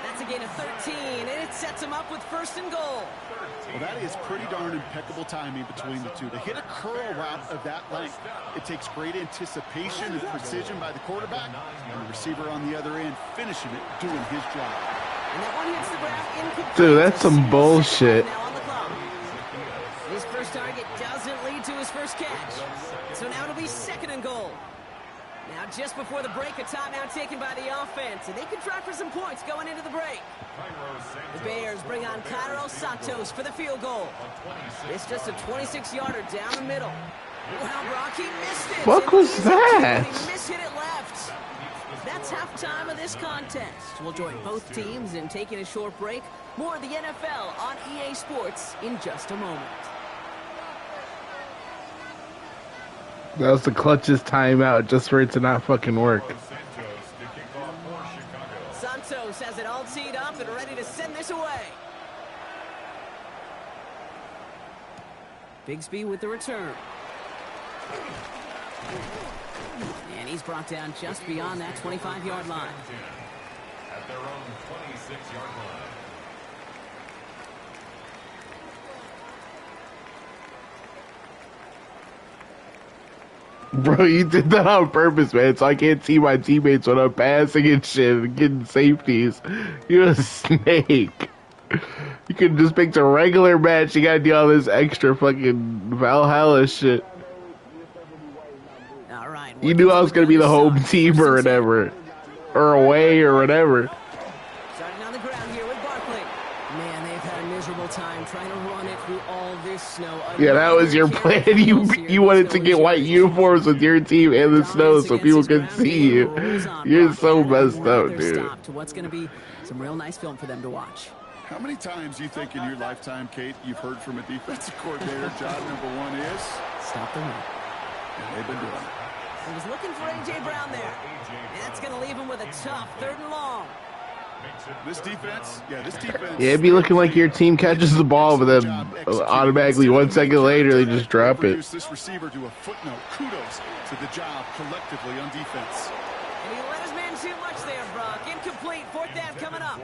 That's a gain of 13, and it sets him up with 1st and goal. Well, that is pretty darn impeccable timing between the two. To hit a curl route of that length, it takes great anticipation and precision by the quarterback, and the receiver on the other end finishing it, doing his job. And that one hits the ground incomplete. Dude, that's some bullshit. Now on the clock. His first target doesn't lead to his first catch. So now it'll be 2nd and goal. Now just before the break, a timeout taken by the offense, and they can try for some points going into the break. The Bears bring on Cairo Santos for the field goal. It's just a 26-yarder down the middle. Wow, Brock, he missed it. What was that? He mishit it left. That's halftime of this contest. We'll join both teams in taking a short break. More of the NFL on EA Sports in just a moment. That was the clutchest timeout just for it to not fucking work. Santos has it all teed up and ready to send this away. Bigsby with the return. And he's brought down just beyond that 25-yard line. At their own 26-yard line. Bro, you did that on purpose, man, so I can't see my teammates when I'm passing and shit and getting safeties. You're a snake. You could just pick a regular match. You gotta do all this extra fucking Valhalla shit. All right, You knew I was gonna be the home team or whatever. Or away or whatever. Starting on the ground here with Barkley. Man, they've had a miserable time trying to run it through all this snow. Yeah, that was your plan. You wanted to get white uniforms with your team and the snow so people could see you. You're so messed up, dude. To what's going to be some real nice film for them to watch. How many times do you think in your lifetime, Kate, you've heard from a defensive coordinator, job number 1 is? Stop the run. And they've been doing it. He was looking for A.J. Brown there. And that's going to leave him with a tough 3rd and long. This defense. Yeah, it'd be looking like your team catches the ball, but then automatically 1 second later they just drop it. This receiver to a footnote. Kudos to the job collectively on defense. And he let his man too much there, Brock. Incomplete fourth down coming up.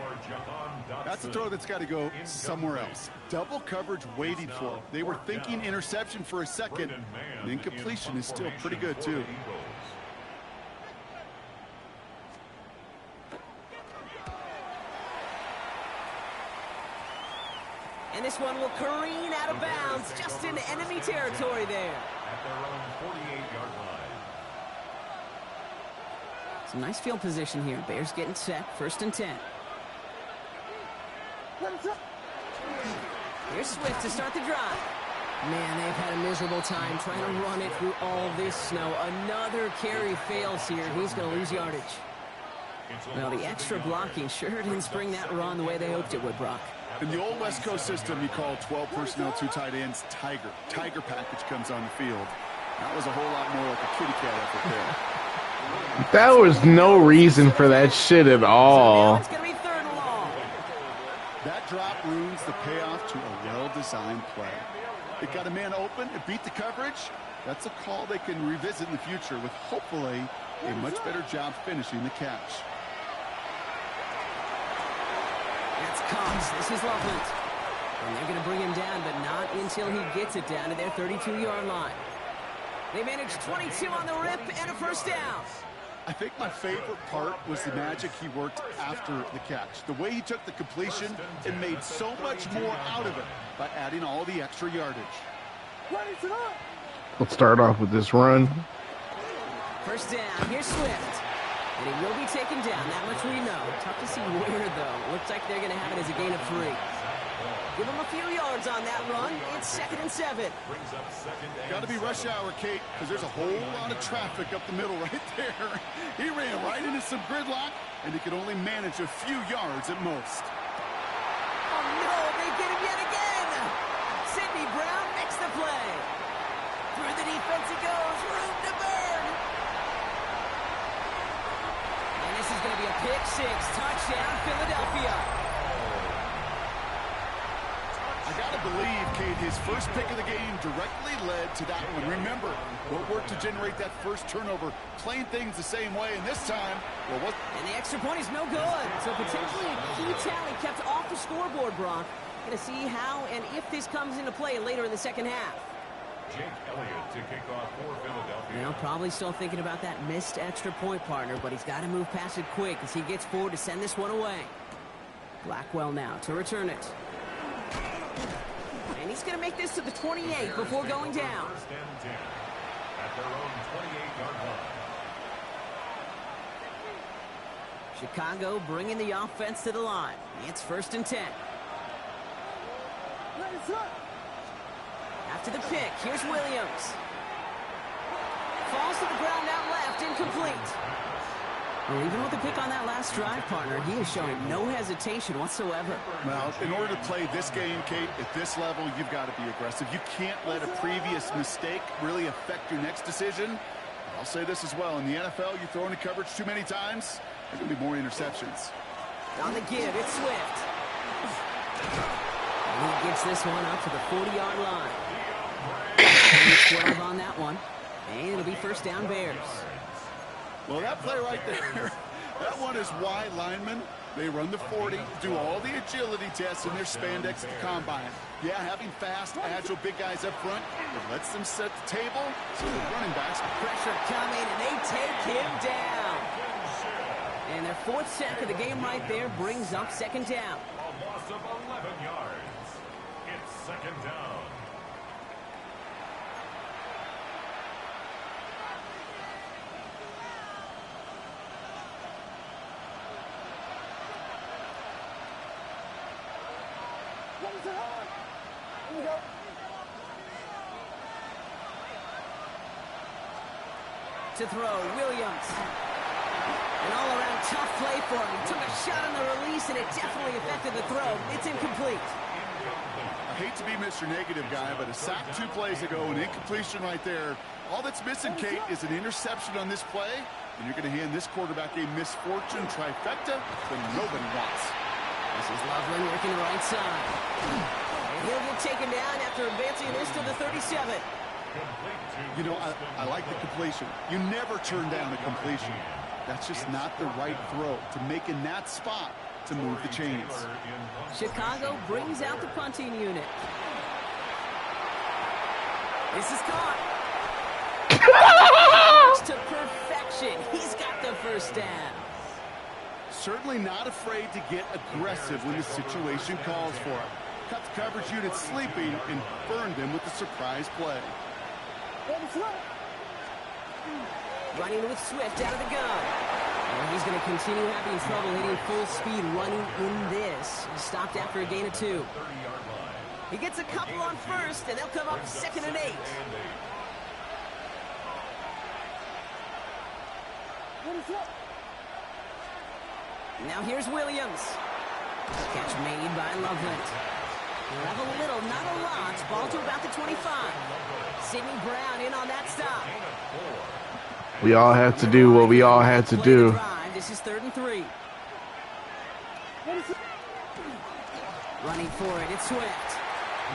That's a throw that's got to go somewhere else. Double coverage waiting for it. They were thinking interception for a second. And incompletion is still pretty good, too. And this one will careen out of bounds just into enemy territory there. At their own 48-yard line. Some nice field position here. Bears getting set. 1st and 10. Here's Swift to start the drive. Man, they've had a miserable time trying to run it through all this snow. Another carry fails here. He's going to lose yardage. Well, the extra blocking sure didn't spring that run the way they hoped it would, Brock. In the old West Coast system, you call 12 personnel, 2 tight ends, Tiger. Tiger package comes on the field. That was a whole lot more like a kitty cat effort there. That was no reason for that shit at all. It's going to be 3rd and long. That drop ruins the payoff to a well-designed play. It got a man open, it beat the coverage. That's a call they can revisit in the future with hopefully a much better job finishing the catch. That's Cox. This is Loveland. And they're going to bring him down, but not until he gets it down to their 32-yard line. They managed 22 on the rip and a 1st down. I think my favorite part was the magic he worked after the catch. The way he took the completion and made so much more out of it by adding all the extra yardage. Let's start off with this run. 1st down. Here's Swift. And he will be taken down. That much we know. Tough to see where, though. Looks like they're going to have it as a gain of 3. Give him a few yards on that run. It's 2nd and 7. Got to be rush hour, Kate, because there's a whole lot of traffic up the middle right there. He ran right into some gridlock, and he could only manage a few yards at most. Oh, no, they get him yet again. Sidney Brown makes the play. Through the defense he goes. Room to burn. And this is going to be a pick 6. Touchdown, Philadelphia. I got to believe, Kate, his first pick of the game directly led to that one. Remember, what worked to generate that first turnover, playing things the same way, and this time, well, what? And the extra point is no good. So potentially a key tally kept off the scoreboard, Brock. Going to see how and if this comes into play later in the 2nd half. Jake Elliott to kick off for Philadelphia. Well, probably still thinking about that missed extra point, partner, but he's got to move past it quick as he gets forward to send this one away. Blackwell now to return it. And he's going to make this to the 28 before going down. 1st and 10 at their own 28-yard line. Chicago bringing the offense to the line. It's 1st and 10. After the pick, here's Williams. Falls to the ground out left, incomplete. Well, even with the pick on that last drive, partner, he is showing no hesitation whatsoever. Well, in order to play this game, Kate, at this level, you've got to be aggressive. You can't let a previous mistake really affect your next decision. I'll say this as well. In the NFL, you throw into coverage too many times, there's going to be more interceptions. On the give, it's Swift. And he gets this one up to the 40-yard line. 12 on that one. And it'll be 1st down Bears. Well, that play right there, that one is why linemen, they run the 40, do all the agility tests in their spandex at the combine. Yeah, having fast, agile, big guys up front, it lets them set the table so the running backs. Pressure coming, and they take him down. And their 4th sack of the game right there brings up 2nd down. A loss of 11 yards. It's 2nd down. To throw, Williams. An all-around tough play for him. He took a shot on the release, and it definitely affected the throw. It's incomplete. I hate to be Mr. Negative guy, but a sack 2 plays ago, an incompletion right there. All that's missing, Kate, is an interception on this play, and you're going to hand this quarterback a misfortune trifecta that nobody wants. This is Loveland working the right side. And he'll get taken down after advancing this to the 37. You know, I like the completion. You never turn down a completion. That's just not the right throw to make in that spot to move the chains. Chicago brings out the punting unit. This is caught. To perfection. He's got the first down. Certainly not afraid to get aggressive when the situation calls for it. Cut the coverage unit sleeping and burned them with the surprise play. Running with Swift out of the gun. Well, he's going to continue having trouble hitting full speed running in this. He stopped after a gain of 2. He gets a couple on first, and they'll come up 2nd and 8. Now here's Williams. Catch made by Loveland. He'll have a little, not a lot. Ball to about the 25. Sidney Brown in on that stop. We all had to do what we all had to do. This is 3rd and 3. Running for it, it's Swift.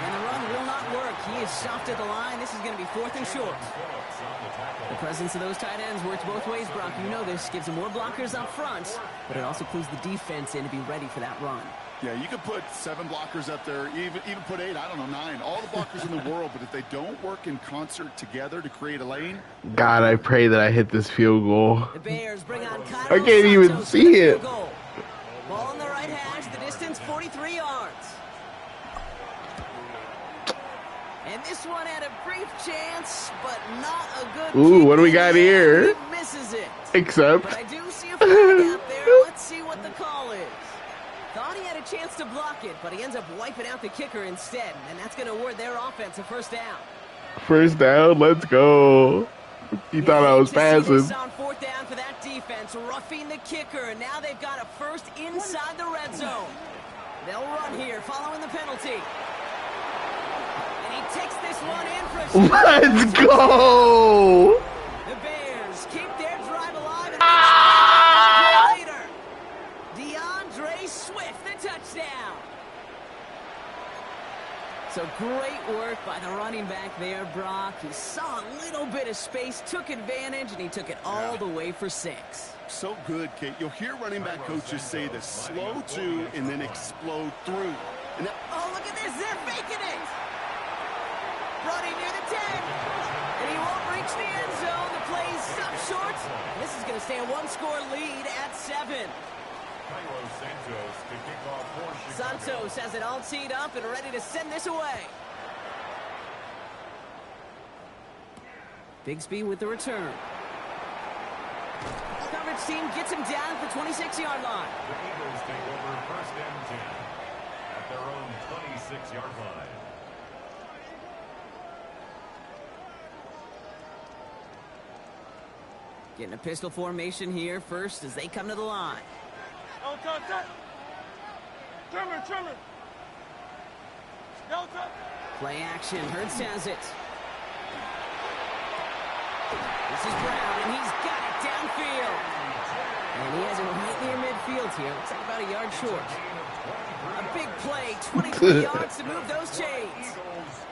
And the run will not work. He is stopped at the line. This is going to be 4th and short. The presence of those tight ends works both ways, Brock. You know this. Gives them more blockers up front, but it also clues the defense in to be ready for that run. Yeah, you could put 7 blockers up there, even put 8, I don't know, 9. All the blockers in the world, but if they don't work in concert together to create a lane. God, I pray that I hit this field goal. The Bears bring on Kyle I can't even Santos see it. Ball on the right hash, the distance 43 yards. And this one had a brief chance, but not a good Ooh, kick. what do we got here? He misses it. Except. But I do see a flag out there. Let's see what the call is. Thought he had a chance to block it, but he ends up wiping out the kicker instead. And that's going to award their offense a first down. First down, let's go. He thought I was passing. On 4th down for that defense, roughing the kicker. Now they've got a first inside the red zone. They'll run here following the penalty. And he takes this one in for a Let's go! The Bears keep their drive alive and later. DeAndre Swift, the touchdown. So great work by the running back there, Brock. He saw a little bit of space, took advantage, and he took it all the way for 6. So good, Kate. You'll hear running back coaches say the slow to and then explode through. And oh, look at this. They're faking it. Running near the 10. And he won't reach the end zone. The play's stopped short. And this is going to stay a 1-score lead at 7. Santos has it all teed up and ready to send this away. Bigsby with the return. Coverage team gets him down at the 26-yard line. The Eagles take over 1st and 10 at their own 26-yard line. Getting a pistol formation here first as they come to the line. Trimmer. Play action. Hurts has it. This is Brown, and he's got it downfield. And he has it right near midfield here. Looks like about a yard short. A big play, 23 yards to move those chains.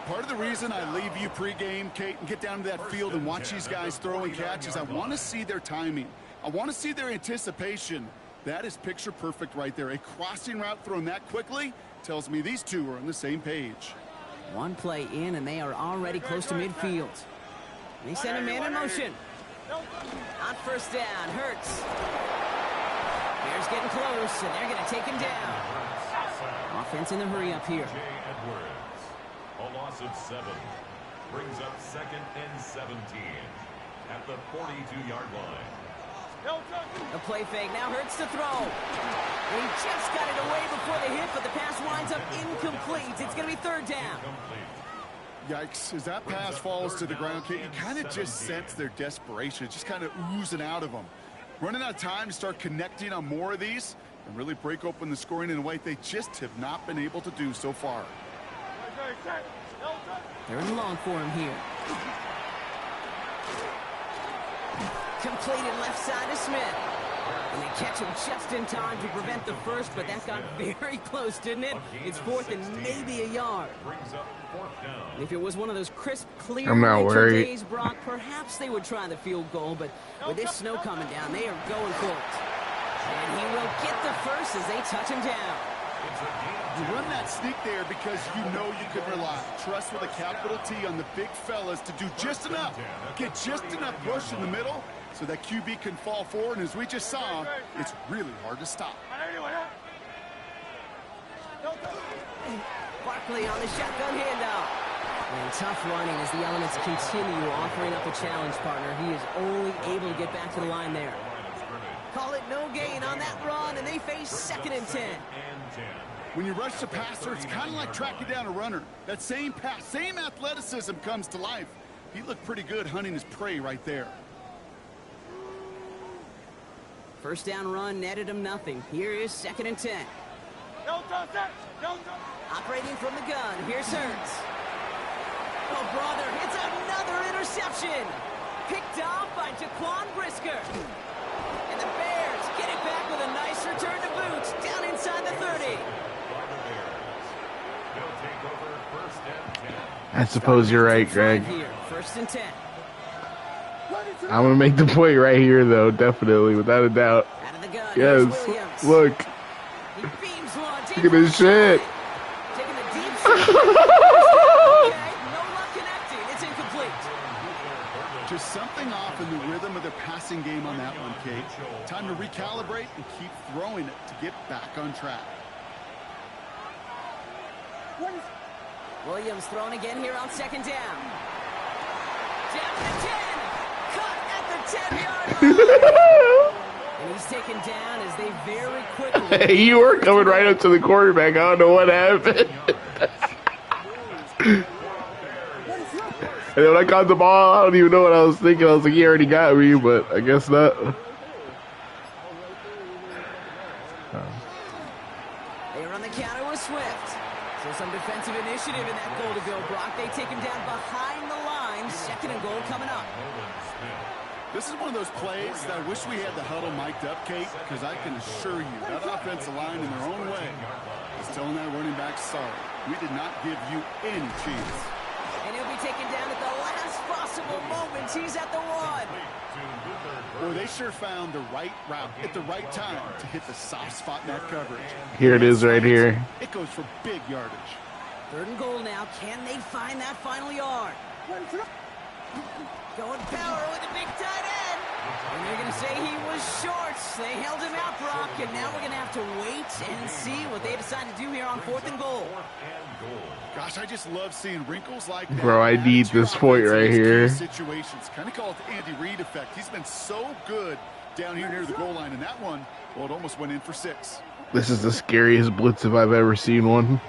part of the reason I leave you pregame, Kate, and get down to that field and watch these guys throw and catch is I want to see their timing. I want to see their anticipation. That is picture perfect right there. A crossing route thrown that quickly tells me these two are on the same page. One play in, and they are already close to midfield. They send a man in motion. On first down, Hurts. Bears getting close, and they're going to take him down. Offense in the hurry up here. A loss of 7 brings up 2nd and 17 at the 42-yard line. A play fake, now Hurts to throw. He just got it away before the hit, but the pass winds up incomplete. It's going to be third down. Yikes, as that pass falls to the ground, Kate, you kind of just sense their desperation. It's just kind of oozing out of them. Running out of time to start connecting on more of these and really break open the scoring in a way they just have not been able to do so far. They're in long for him here. Completed left side to Smith. And they catch him just in time to prevent the first, but that got very close, didn't it? It's 4th and maybe a yard. If it was one of those crisp, clear I'm not winter worried. days, Brock, perhaps they would try the field goal, but with this snow coming down, they are going for it. And he will get the first as they touch him down. You run that sneak there because you know you can rely. Trust with a capital T on the big fellas to do just enough. Get just enough push in the middle so that QB can fall forward. And as we just saw, it's really hard to stop. Barkley on the shotgun handoff. And tough running as the elements continue offering up a challenge, partner. He is only able to get back to the line there. Call it no gain on that run, and they face 2nd and 10. When you rush the passer, it's kind of like tracking down a runner. That same pass, same athleticism comes to life. He looked pretty good hunting his prey right there. First down run netted him nothing. Here is 2nd and 10. Operating from the gun, here's Hurts. Oh, brother, it's another interception. Picked off by Jaquan Brisker. And the Bears get it back with a nice return to boots down inside the 30. I suppose you're right, Greg. Here, 1st and 10. I'm gonna make the point right here, though, definitely, without a doubt. Out of the gun, Yes, here's Williams. look, He beams one. look at this shit. Taking the deep shot. Okay, no luck connecting. It's incomplete. Just something off in the rhythm of their passing game on that one, Kate. Time to recalibrate and keep throwing it to get back on track. Williams thrown again here on 2nd down. Down to 10. Cut at the 10-yard line. And he's taken down as they very quickly... Hey, you were coming right up to the quarterback. I don't know what happened. And then when I caught the ball, I don't even know what I was thinking. I was like, he already got me, but I guess not. They run the counter with Swift. So some defensive initiative in that goal to go, Brock. They take him down behind the line. 2nd and goal coming up. This is one of those plays that I wish we had the huddle mic'd up, Kate, because I can assure you that offensive line in their own way is telling that running back, sorry, we did not give you any chance. And he'll be taken down at the last possible moment. He's at the 1. Boy, they sure found the right route at the right time to hit the soft spot in that coverage. Here it is right here. It goes for big yardage. 3rd and goal now. Can they find that final yard? Going power with a big tight end. And they're going to say he was short. They held him out, Brock, and now we're going to have to wait and see what they decide to do here on 4th and goal. Gosh, I just love seeing wrinkles like that. Bro, I need this point right here. Situations, kind of call it the Andy Reid effect. He's been so good down here near the goal line, and that one, well, it almost went in for 6. This is the scariest blitz if I've ever seen one.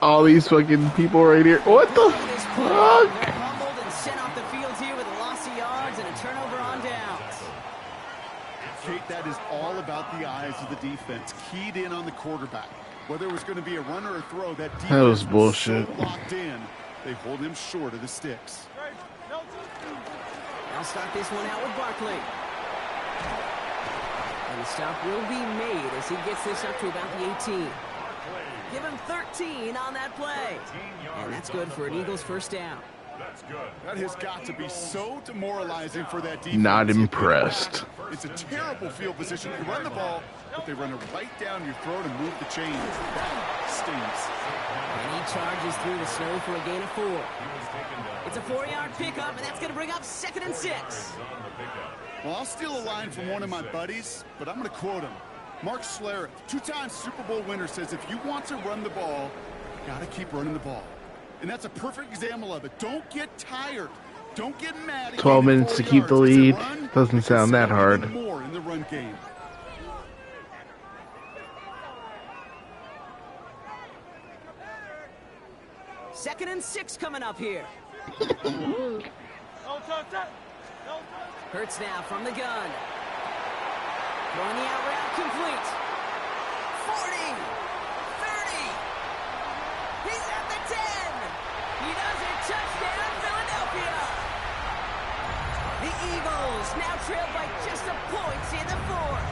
All these fucking people right here. What the fuck? They're humbled and sent off the field here with a loss of yards and a turnover on downs. Kate, that is all about the eyes of the defense. Keyed in on the quarterback. Whether it was going to be a run or a throw, that defense was bullshit. so locked in. They hold him short of the sticks. I'll start this one out with Barkley. And the stop will be made as he gets this up to about the 18. Give him 13 on that play. And that's good for an Eagles first down. That's good. That has got to be so demoralizing for that defense. Not impressed. It's a terrible field position. You run the ball, but they run it right down your throat and move the chains. That stings. And he charges through the snow for a gain of 4. It's a 4-yard pickup, and that's going to bring up 2nd and 6. Well, I'll steal a line from one of my buddies, but I'm going to quote him. Mark Schlereth, 2-time Super Bowl winner, says if you want to run the ball, you got to keep running the ball. And that's a perfect example of it. Don't get tired. Don't get mad. 12 minutes to keep the lead. Doesn't sound that hard. More in the run game. Second and 6 coming up here. Hurts now from the gun. Throwing the out route complete. 40, 30. He's at the 10. He does it. Touchdown, Philadelphia. The Eagles now trail by just a point in the fourth.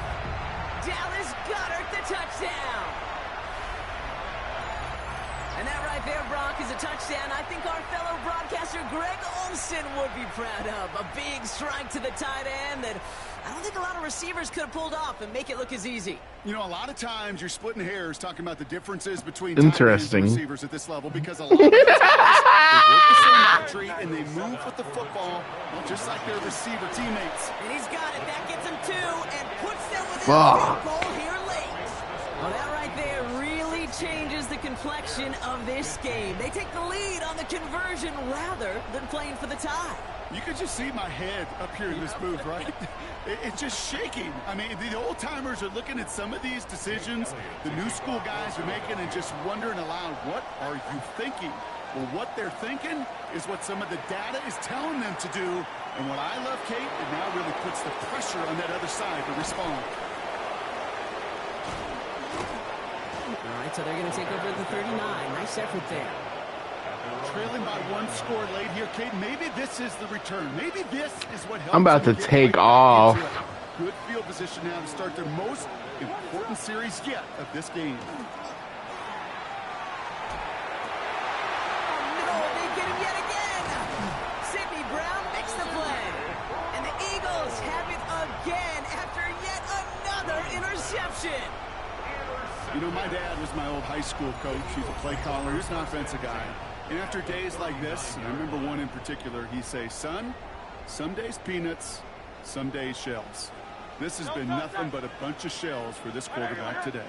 Dallas Goedert the touchdown. And that right there, Brock, is a touchdown I think our fellow broadcaster Greg Olsen would be proud of. A big strike to the tight end that I don't think a lot of receivers could have pulled off and make it look as easy. You know, a lot of times you're splitting hairs talking about the differences between Interesting. tight ends and receivers at this level because a lot of these guys, they work the same entry and they move with the football, well, just like their receiver teammates. And he's got it. That gets him two and puts them within Fuck. a goal here late. Well, that right there really changes the complexion of this game. They take the lead on the conversion rather than playing for the tie. You could just see my head up here in this booth, right? It's just shaking. I mean, the old-timers are looking at some of these decisions the new school guys are making and just wondering aloud, what are you thinking? Well, what they're thinking is what some of the data is telling them to do. And what I love, Kate, it now really puts the pressure on that other side to respond. All right, so they're going to take over the 39. Nice effort there. Trailing by one score late here, Kate. Maybe this is the return. Maybe this is what helps. I'm about to them get take right off. into it. Good field position now to start their most important series yet of this game. Oh, no, they get him yet again. Sidney Brown makes the play. And the Eagles have it again after yet another interception. You know, my dad was my old high school coach. He's a play caller. He's an offensive guy. And after days like this, and I remember one in particular, he'd say, son, some days peanuts, some days shells. This has been nothing but a bunch of shells for this quarterback today.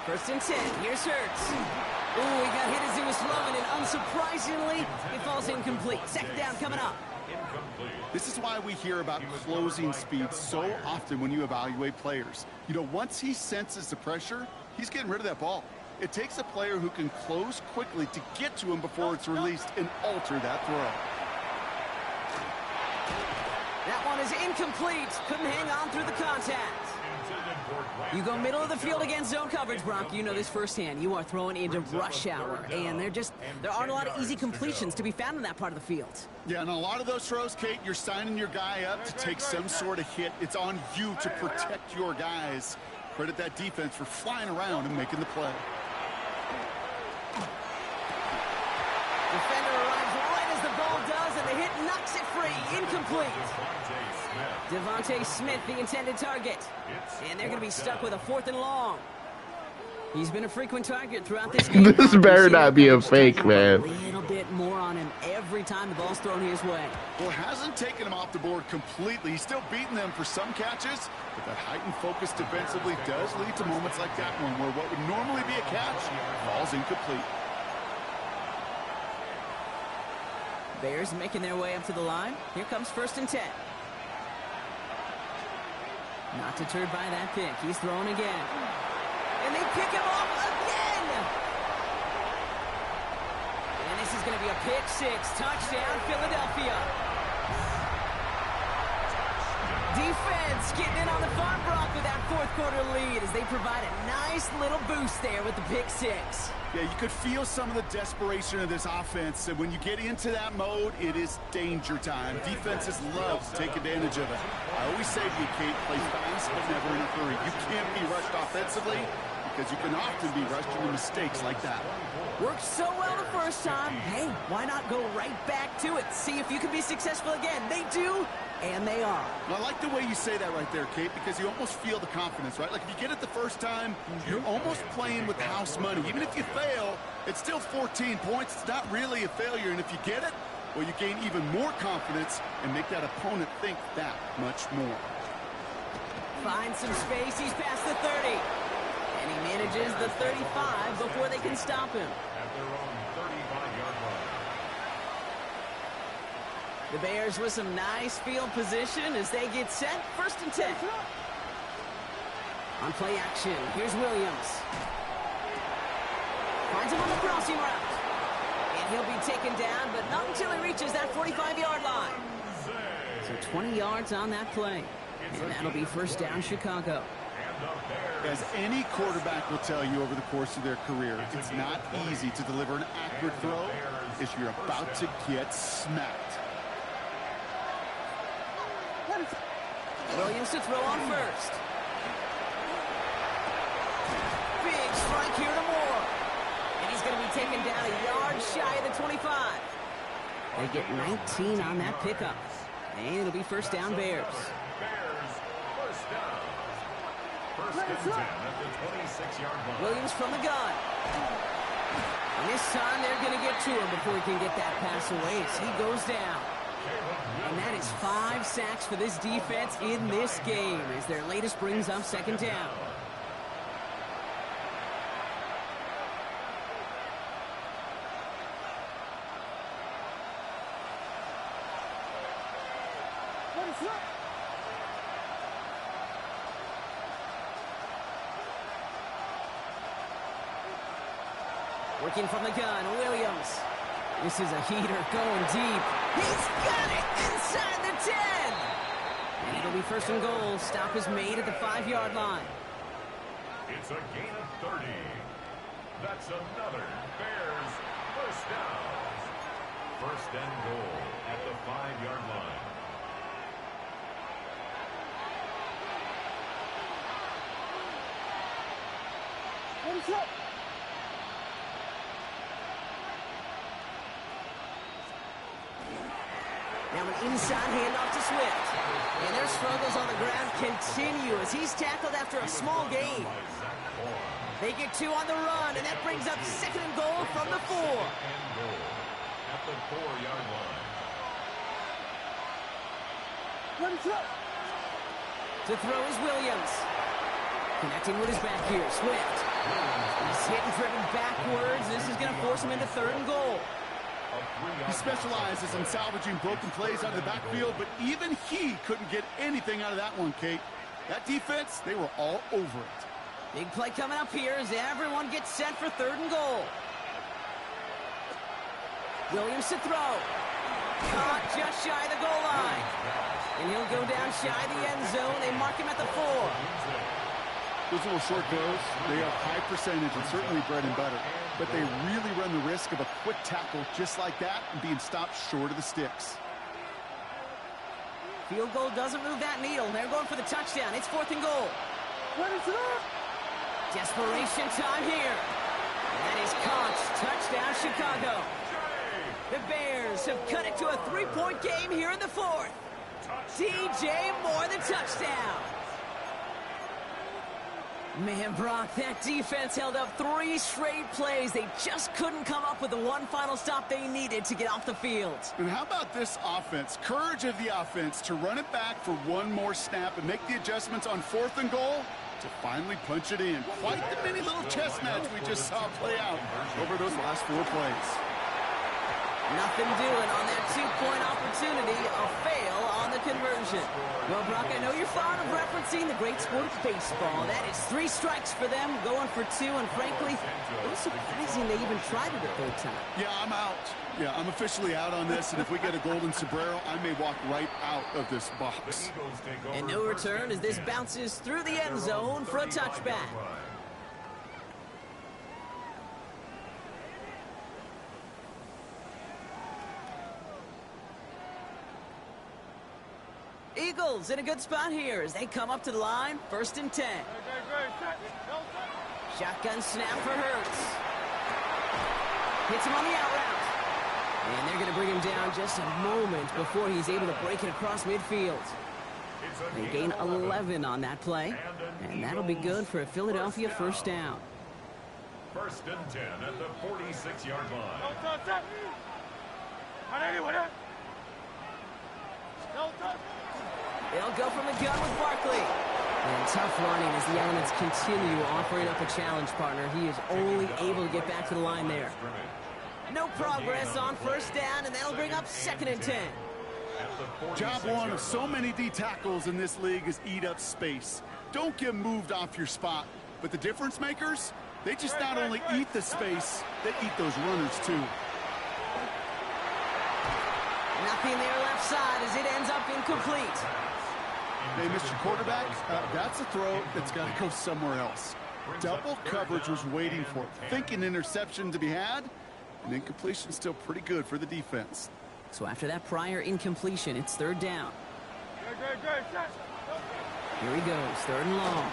First and 10. Here's Hurts. Ooh, he got hit as he was throwing, and unsurprisingly, it falls incomplete. Second down coming up. This is why we hear about closing speed so often when you evaluate players. You know, once he senses the pressure, he's getting rid of that ball. It takes a player who can close quickly to get to him before it's released and alter that throw. That one is incomplete. Couldn't hang on through the contact. You go middle of the field against zone coverage, Brock. You know this firsthand. You are throwing into rush hour, and there aren't a lot of easy completions to be found in that part of the field. Yeah, and a lot of those throws, Kate, you're signing your guy up to take some sort of hit. It's on you to protect your guys. Credit that defense for flying around and making the play. Defender arrives right as the ball does, and the hit knocks it free. Incomplete. Devontae Smith, the intended target. And they're going to be stuck with a 4th and long. He's been a frequent target throughout this game. This better not be a fake, man. A little bit more on him every time the ball's thrown his way. Well, it hasn't taken him off the board completely. He's still beating them for some catches, but that heightened focus defensively does lead to moments like that one where what would normally be a catch falls incomplete. Bears making their way up to the line. Here comes 1st and 10. Not deterred by that pick. He's throwing again. And they pick him off again! And this is going to be a pick 6. Touchdown, Philadelphia. Defense getting in on the farm, Brock, with that 4th quarter lead as they provide a nice little boost there with the pick 6. Yeah, you could feel some of the desperation of this offense. And when you get into that mode, it is danger time. Defenses love to take advantage of it. I always say to you, Kate, play fast but never in a hurry. You can't be rushed offensively because you can often be rushed into mistakes like that. Worked so well the first time. Hey, why not go right back to it? See if you can be successful again. They do, and they are. Well, I like the way you say that right there, Kate, because you almost feel the confidence, right? Like if you get it the first time, you're almost playing with house money. Even if you fail, it's still 14 points. It's not really a failure. And if you get it, well, you gain even more confidence and make that opponent think that much more. Finds some space. He's past the 30. And he manages the 35 before they can stop him. At their own 35-yard line. The Bears with some nice field position as they get set. 1st and 10. On play action, here's Williams. Finds him on the crossing route. And he'll be taken down, but not until he reaches that 45-yard line. So 20 yards on that play. And that'll be 1st down, Chicago. As any quarterback will tell you over the course of their career, it's not easy to deliver an accurate throw if you're about to get smacked. Williams to throw on first. Big strike here to Moore. And he's going to be taken down a yard shy of the 25. They get 19 on that pickup. And it'll be first down Bears. Bears, first down. First and 10 at the 26-yard line. Williams from the gun. And this time they're going to get to him before he can get that pass away as he goes down. And that is 5 sacks for this defense in this game as their latest brings up second down. Working from the gun, Williams. This is a heater going deep. He's got it inside the 10. And it'll be first and goal. Stop is made at the 5-yard line. It's a gain of 30. That's another Bears first down. First and goal at the 5-yard line. Now an inside handoff to Swift. And their struggles on the ground continue as he's tackled after a small gain. They get 2 on the run, and that brings up second and goal from the 4. And goal at the 4-yard line. To throw is Williams. Connecting with his back here, Swift. He's hit and driven backwards. This is going to force him into third and goal. He specializes in salvaging broken plays out of the backfield, but even he couldn't get anything out of that one, Kate. That defense, they were all over it. Big play coming up here as everyone gets set for third and goal. Williams to throw. Caught just shy of the goal line. And he'll go down shy of the end zone. They mark him at the 4. Those little short goals, they are high percentage and certainly bread and butter. But they really run the risk of a quick tackle just like that and being stopped short of the sticks. Field goal doesn't move that needle. They're going for the touchdown. It's fourth and goal. Desperation time here. That is caught. Touchdown, Chicago. The Bears have cut it to a 3-point game here in the 4th. DJ Moore, the touchdown. Man, Brock, that defense held up 3 straight plays. They just couldn't come up with the one final stop they needed to get off the field. And how about this offense? Courage of the offense to run it back for one more snap and make the adjustments on fourth and goal to finally punch it in. Quite the mini little chess match we just saw play out over those last 4 plays. Nothing doing on that 2-point opportunity. A fail on the conversion. Well, Brock, I know you're fond of referencing the great sport of baseball. That is 3 strikes for them, going for 2, and frankly, it was surprising they even tried it a 3rd time. Yeah, I'm out. Yeah, I'm officially out on this, and if we get a golden sombrero, I may walk right out of this box. And no return as this bounces through the end zone for a touchback. Eagles in a good spot here as they come up to the line, 1st and 10. Shotgun snap for Hurts. Hits him on the out route. And they're going to bring him down just a moment before he's able to break it across midfield. They gain 11 on that play, and that'll be good for a Philadelphia first down. 1st and 10 at the 46-yard line. They'll go from the gun with Barkley. And tough running as the elements continue offering up a challenge partner. He is only able to get back to the line there. No progress on 1st down, and that'll bring up 2nd and 10. Job one of so many D tackles in this league is eat up space. Don't get moved off your spot. But the difference makers, they just not only eat the space, they eat those runners too. Nothing there left side as it ends up incomplete. Hey, Mr. Quarterback, that's a throw that's got to go somewhere else. Double coverage was waiting for it. Thinking interception to be had, and incompletion still pretty good for the defense. So after that prior incompletion, it's 3rd down. Here he goes, 3rd and long.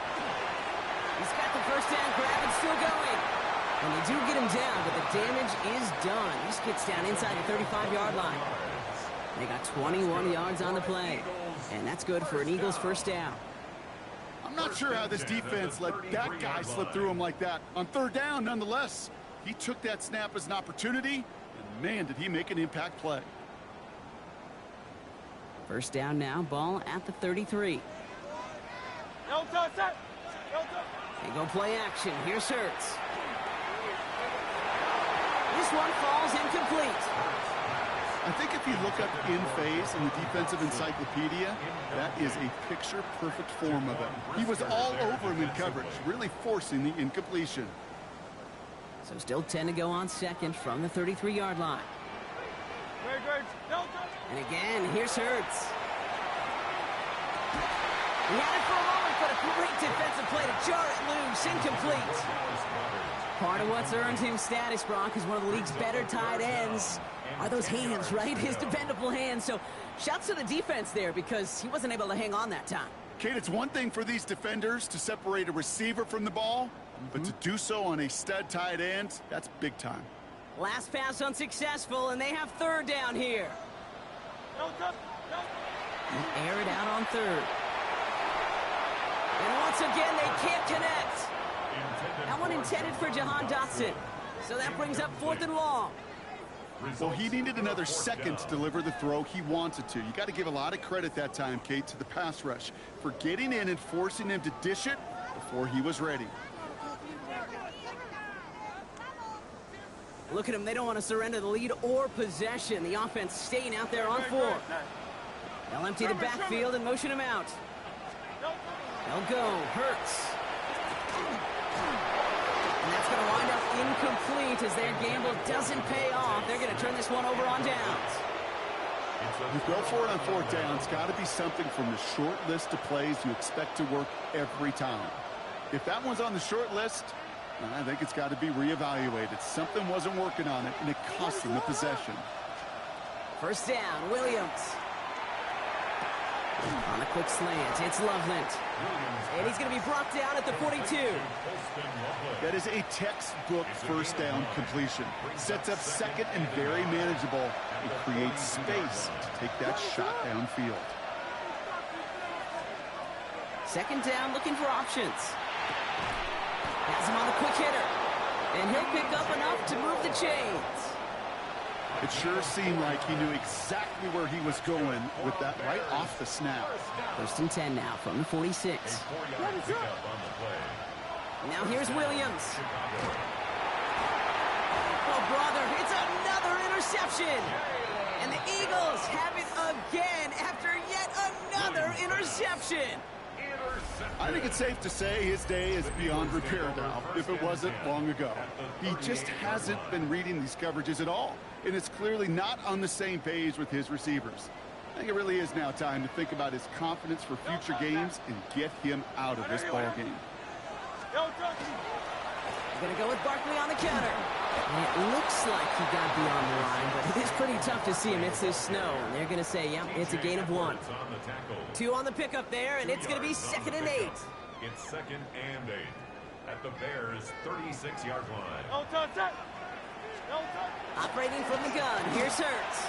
He's got the first down grab and still going. And they do get him down, but the damage is done. He just gets down inside the 35-yard line. They got 21 yards on the play. And that's good for an Eagles first down. I'm not sure how this defense let that guy slip through him like that. On 3rd down, nonetheless, he took that snap as an opportunity, and man, did he make an impact play. First down now, ball at the 33. They go play action. Here's Hurts. This one falls incomplete. I think if you look up in phase in the defensive encyclopedia, that is a picture-perfect form of it. He was all over him in coverage, really forcing the incompletion. So still 10 to go on second from the 33-yard line. And again, here's Hurts. He had it for a moment, but a great defensive play to jar it loose, incomplete. Part of what's earned him status, Brock, is one of the league's better tight ends. Are those hands, right? His dependable hands. So shouts to the defense there because he wasn't able to hang on that time. Kate, it's one thing for these defenders to separate a receiver from the ball, but to do so on a stud tight end, that's big time. Last pass unsuccessful, and they have 3rd down here. And air it out on 3rd. And once again, they can't connect. That one intended for Jahan Dotson. So that brings up 4th and long. Well, he needed another second to deliver the throw he wanted to. You got to give a lot of credit that time, Kate, to the pass rush for getting in and forcing him to dish it before he was ready. Look at them. They don't want to surrender the lead or possession. The offense staying out there on 4. They'll empty the backfield and motion him out. They'll go. Hurts. And that's going to wind up incomplete as their gamble doesn't pay off. They're going to turn this one over on downs. You go for it on 4th down. It's got to be something from the short list of plays you expect to work every time. If that one's on the short list, I think it's got to be reevaluated. Something wasn't working on it, and it cost them the possession. First down, Williams. On a quick slant, it's Loveland. And he's going to be brought down at the 42. That is a textbook first down completion. Sets up second and very manageable. It creates space to take that shot downfield. Second down, looking for options. Has him on the quick hitter. And he'll pick up enough to move the chains. It sure seemed like he knew exactly where he was going with that right off the snap. 1st and 10 now from the 46. Now here's Williams. Oh, brother, it's another interception. And the Eagles have it again after yet another interception. I think it's safe to say his day is beyond repair now, if it wasn't long ago. He just hasn't been reading these coverages at all, and it's clearly not on the same page with his receivers. I think it really is now time to think about his confidence for future games and get him out of this ball game. We're going to go with Barkley on the counter. And it looks like he got beyond the line, but it is pretty tough to see amidst this snow. And they're going to say, yep, it's a gain of 1. 2 on the pickup there, and it's going to be 2nd and 8. It's 2nd and 8 at the Bears' 36-yard line. Operating from the gun, here's Hurts.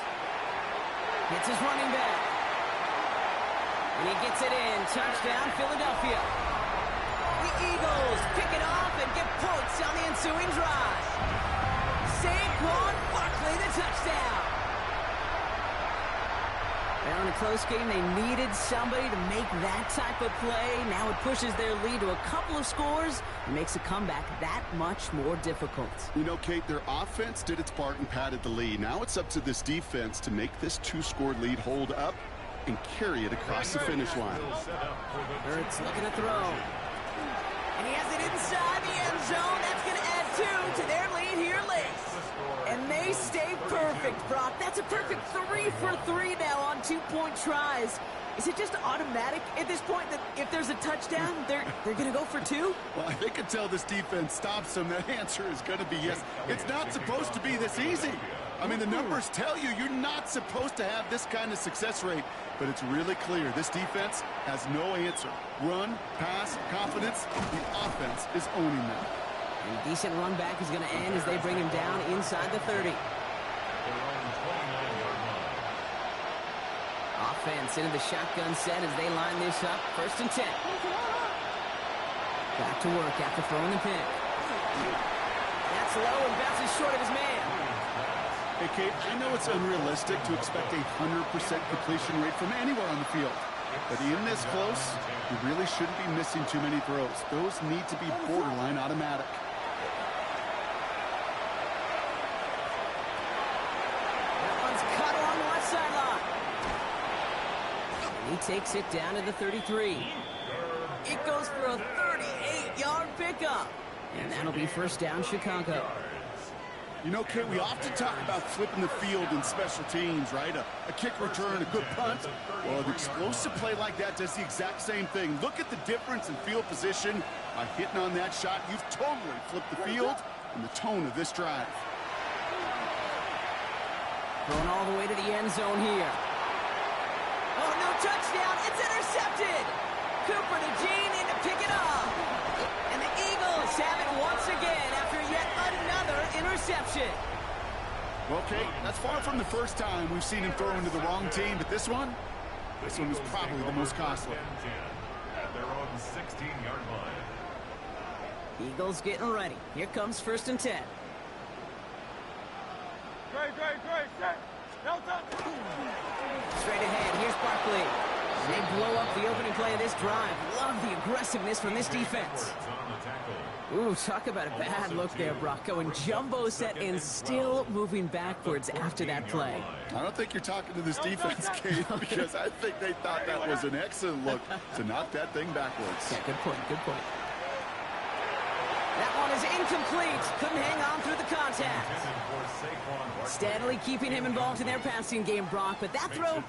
Hits his running back. And he gets it in. Touchdown, Philadelphia. The Eagles pick it off and get points on the ensuing drive. Saquon Barkley, the touchdown. Well, in a close game, they needed somebody to make that type of play. Now it pushes their lead to a couple of scores and makes a comeback that much more difficult. You know, Kate, their offense did its part and padded the lead. Now it's up to this defense to make this 2-score lead hold up and carry it across the finish line. Hurts looking to throw. And he has it inside the end zone. That's going to add 2 to their lead here late. And they stay perfect, Brock. That's a perfect 3 for 3 now on 2-point tries. Is it just automatic at this point that if there's a touchdown, they're going to go for 2? Well, I think until this defense stops them, that answer is going to be yes. It's not supposed to be this easy. I mean, the numbers tell you you're not supposed to have this kind of success rate. but it's really clear this defense has no answer. Run, pass, confidence, the offense is owning them. And a decent run back is going to end as they bring him down inside the 30. Offense into the shotgun set as they line this up. 1st and 10. Back to work after throwing the pick. That's low and bounces short of his man. Hey, Kate, I know it's unrealistic to expect a 100% completion rate from anywhere on the field. But in this close, you really shouldn't be missing too many throws. Those need to be borderline automatic. That one's cut along the left sideline. He takes it down to the 33. It goes for a 38-yard pickup. And that'll be 1st down, Chicago. You know, Kate, we often talk about flipping the field in special teams, right? A kick return, a good punt. Well, an explosive play like that does the exact same thing. Look at the difference in field position. By hitting on that shot, you've totally flipped the field and the tone of this drive. Thrown all the way to the end zone here. Oh, no touchdown. It's intercepted. Cooper to Gene in to pick it up. And the Eagles have it once again after yet another interception. Well, Kate, that's far from the first time we've seen him throw into the wrong team, but this one was probably the most costly. At their own 16-yard line. Eagles getting ready. Here comes 1st and 10. Great, set. Delta. Straight ahead, here's Barkley. They blow up the opening play of this drive. Love the aggressiveness from this defense. Ooh, talk about a bad look there, Brock. Going jumbo set and still moving backwards after that play. I don't think you're talking to this defense, Kate, because I think they thought that was an excellent look to knock that thing backwards. Yeah, good point, good point. That one is incomplete. Couldn't hang on through the contact. Steadily keeping him involved in their passing game, Brock, but that throw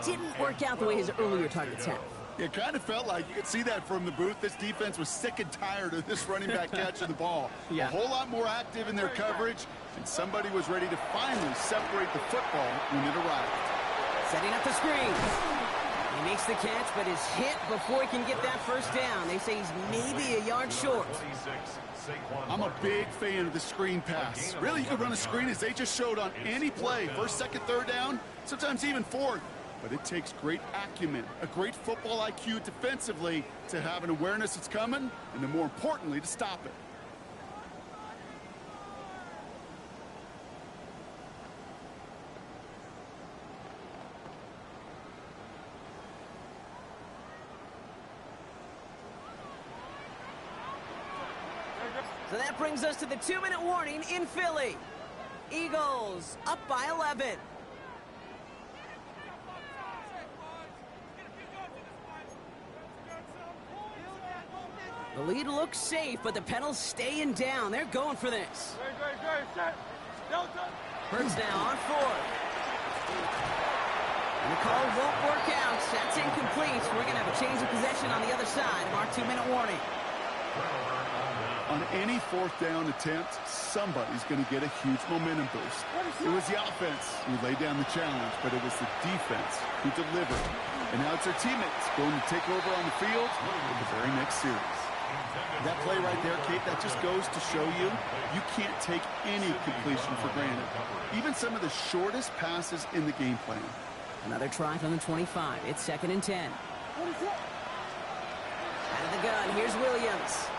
didn't work out the way his earlier targets have. It kind of felt like you could see that from the booth. This defense was sick and tired of this running back catching the ball. Yeah. A whole lot more active in their coverage, and somebody was ready to finally separate the football when it arrived. Setting up the screen. He makes the catch, but is hit before he can get that 1st down. They say he's maybe a yard short. I'm a big fan of the screen pass. Really, you can run a screen as they just showed on any play. 1st, 2nd, 3rd down, sometimes even 4th. But it takes great acumen, a great football IQ defensively to have an awareness it's coming, and then more importantly, to stop it. So that brings us to the 2-minute warning in Philly. Eagles up by 11. The lead looks safe, but the Pedals staying down. They're going for this. Great, set. Delta. Hurts now on 4th. And the call won't work out. That's incomplete. We're going to have a change of possession on the other side of our 2-minute warning. On any 4th down attempt, somebody's going to get a huge momentum boost. It was the offense who laid down the challenge, but it was the defense who delivered. And now it's their teammates going to take over on the field in the very next series. That play right there, Kate, that just goes to show you, you can't take any completion for granted. Even some of the shortest passes in the game plan. Another try from the 25. It's 2nd and 10. Out of the gun, here's Williams.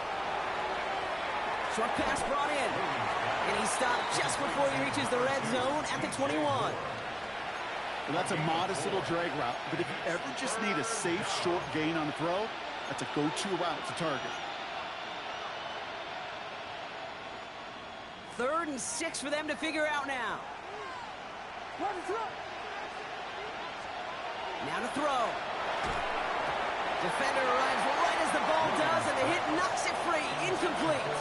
Short pass brought in. And he stopped just before he reaches the red zone at the 21. Well, that's a modest little drag route, but if you ever just need a safe, short gain on a throw, that's a go-to route to target. 3rd and 6 for them to figure out now. Now to throw. Defender arrives right as the ball does, and the hit knocks it free. Incomplete.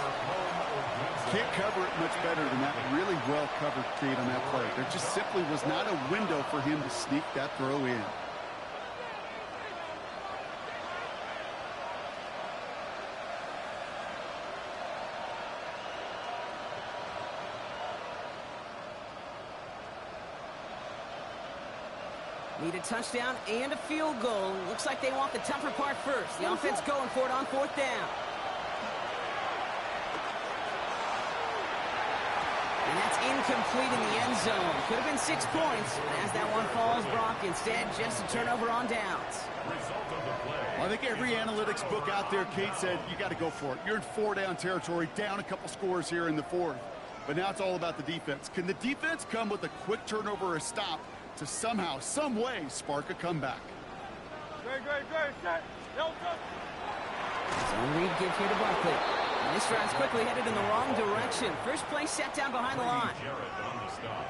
Can't cover it much better than that. Really well covered, Kate, on that play. There just simply was not a window for him to sneak that throw in. Need a touchdown and a field goal. Looks like they want the tougher part first. The offense going for it on 4th down. And that's incomplete in the end zone. Could have been 6 points, but as that one falls, Brock, instead just a turnover on downs. Well, I think every analytics book out there, Kate, said you got to go for it. You're in 4-down territory, down a couple scores here in the 4th. But now it's all about the defense. Can the defense come with a quick turnover or a stop to somehow, some way, spark a comeback? Great, set. No, go. Zone read give here to Barkley. And this drive's quickly headed in the wrong direction. First play set down behind the line.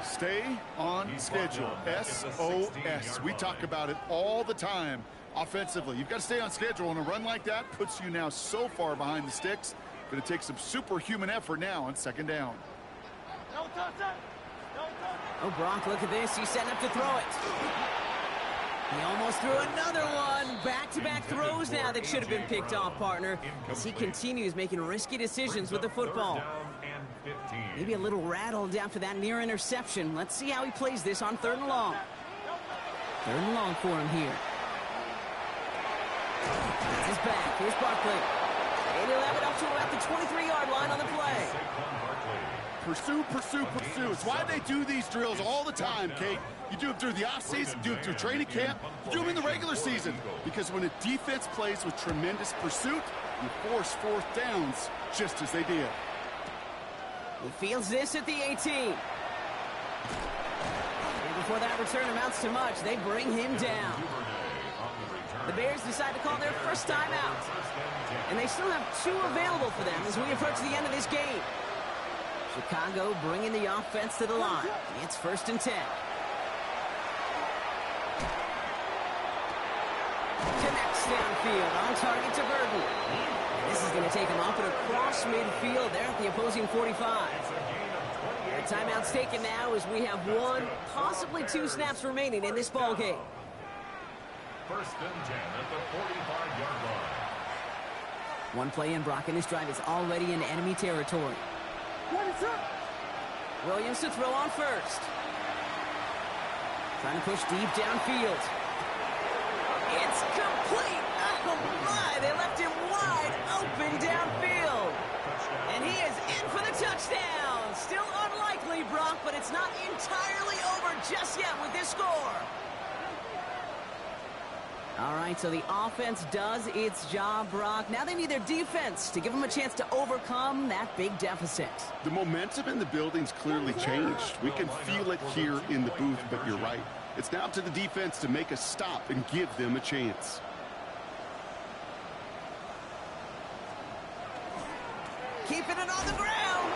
Stay on schedule. SOS. We talk about it all the time offensively. You've got to stay on schedule, and a run like that puts you now so far behind the sticks. Going to take some superhuman effort now on 2nd down. No touch, no touch. Oh, Brock, look at this. He's setting up to throw it. He almost threw another one. Back-to-back throws now that should have been picked off, partner, as he continues making risky decisions with the football. Maybe a little rattled after that near interception. Let's see how he plays this on 3rd and long. 3rd and long for him here. That's his back. Here's Barkley. And he'll have it up to him at the 23-yard line on the play. Pursue, pursue, pursue. It's why they do these drills all the time, Kate. You do them through the offseason, do them through training camp, you do them in the regular season. Because when a defense plays with tremendous pursuit, you force 4th downs just as they did. He fields this at the 18. And before that return amounts to much, they bring him down. The Bears decide to call their first timeout. And they still have 2 available for them as we approach the end of this game. Chicago bringing the offense to the line. It's 1st and 10. Connects downfield, on target to Burton. And this is going to take him off and across midfield there at the opposing 45. The timeout's taken now as we have 1, possibly 2 snaps remaining in this ball game. 1st and 10 at the 45-yard line. 1 play in, Brock, and this drive is already in enemy territory. Williams to throw on 1st. Trying to push deep downfield. It's complete. Oh, my. They left him wide open downfield. And he is in for the touchdown. Still unlikely, Brock, but it's not entirely over just yet with this score. All right, so the offense does its job, Brock. Now they need their defense to give them a chance to overcome that big deficit. The momentum in the building's clearly changed. We can feel it here in the booth, but you're right. It's now up to the defense to make a stop and give them a chance. Keeping it on the ground.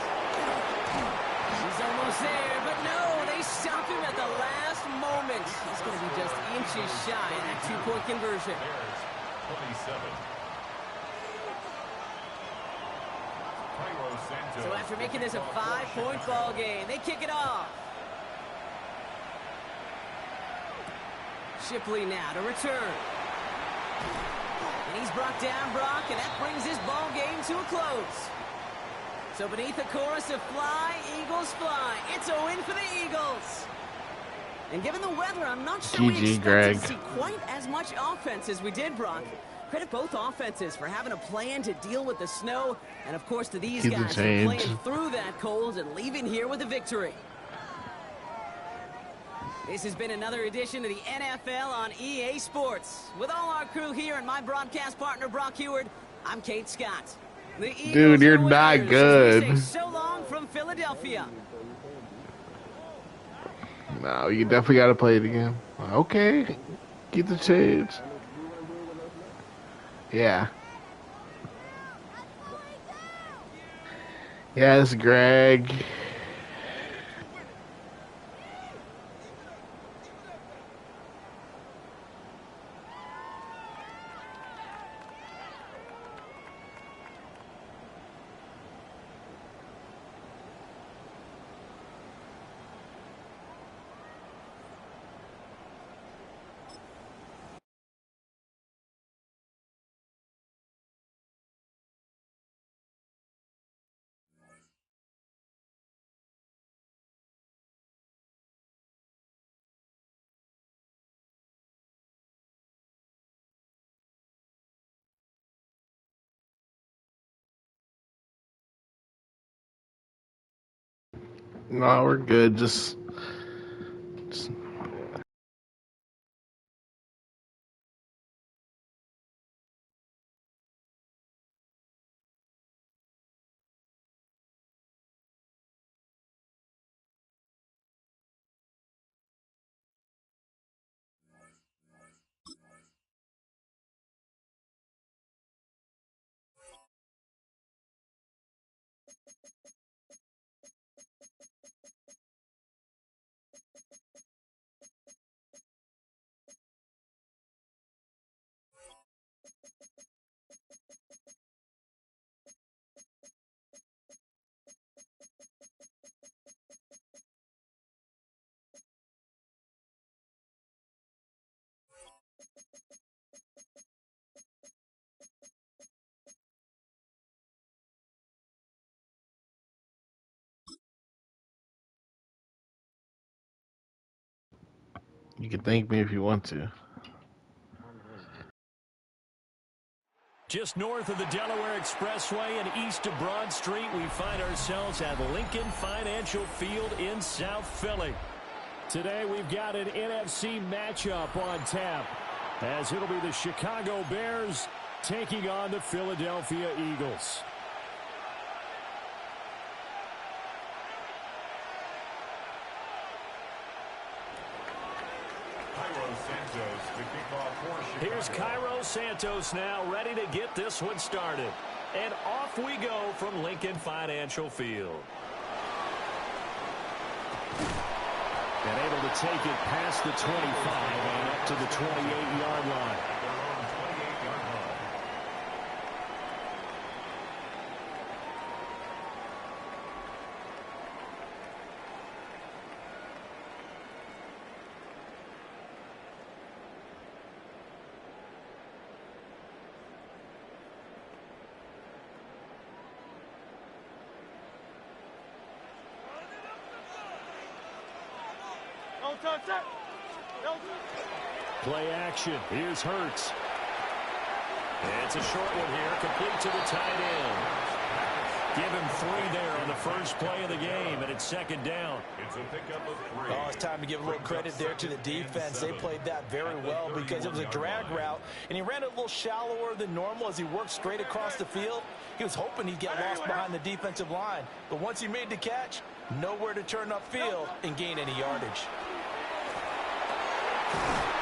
He's almost there, but no, they stop him at the last moment. He's going to be just inches shy in that 2-point conversion. 27. So after making this a 5-point ball game, they kick it off. Shipley now to return. And he's brought down, Brock, and that brings this ball game to a close. So beneath a chorus of fly, Eagles fly. It's a win for the Eagles. And given the weather, I'm not sure we GG, expected Greg. to see quite as much offense as we did, Brock. Credit both offenses for having a plan to deal with the snow, and of course to these Keep the guys for change. playing through that cold and leaving here with a victory. This has been another edition of the NFL on EA Sports. With all our crew here and my broadcast partner, Brock Heward, I'm Kate Scott. The Eagles Dude, you're are not winners, good. as we say so long from Philadelphia. No, you definitely got to play it again. Okay. Get the change. Yeah. Yes, Greg. No, we're good. Just you can thank me if you want to. Just north of the Delaware Expressway and east of Broad Street, we find ourselves at Lincoln Financial Field in South Philly. Today we've got an NFC matchup on tap, as it'll be the Chicago Bears taking on the Philadelphia Eagles. Here's Cairo Santos now, ready to get this one started. And off we go from Lincoln Financial Field. And able to take it past the 25 and up to the 28-yard line. Don't touch it. Don't touch it. Play action. Here's Hurts. It's a short one here, complete to the tight end. Give him 3 there on the first play of the game, and it's second down. It's a pickup of 3. Oh, it's time to give a little credit there to the defense. They played that very well because it was a drag route, and he ran it a little shallower than normal as he worked straight across the field. He was hoping he'd get lost behind the defensive line, but once he made the catch, nowhere to turn upfield and gain any yardage.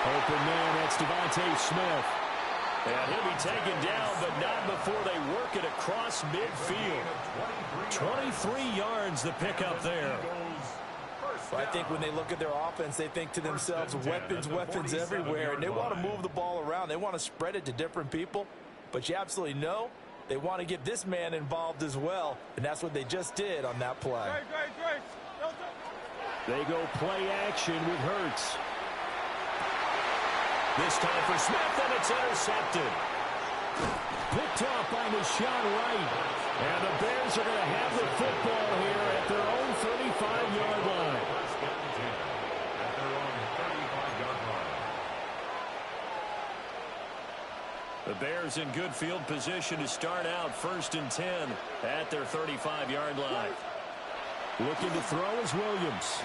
Open man, that's Devontae Smith. And he'll be taken down, but not before they work it across midfield. 23 yards the pickup there. Well, I think when they look at their offense, they think to themselves, weapons, weapons everywhere, and they want to move the ball around. They want to spread it to different people, but you absolutely know they want to get this man involved as well, and that's what they just did on that play. They go play action with Hurts. This time for Smith, and it's intercepted. Picked off by Deshaun Wright. And the Bears are going to have the football here at their own 35-yard line. At their own 35-yard line. The Bears in good field position to start out 1st and 10 at their 35-yard line. Looking to throw is Williams.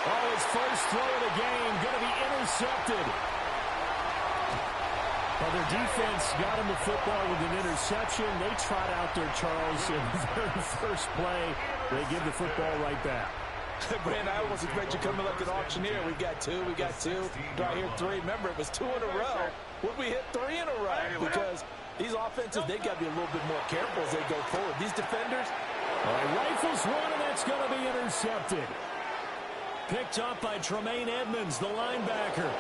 Oh, his first throw of the game going to be intercepted. Well, their defense got him the football with an interception. They trot out there, Charles, in the very first play. They give the football right back. Man, I almost expect you coming like an auctioneer. We got two. Do I hear 3? Remember, it was 2 in a row. Would we hit 3 in a row? Because these offenses, they got to be a little bit more careful as they go forward. These defenders. All right, rifles one, and that's going to be intercepted. Picked up by Tremaine Edmonds, the linebacker.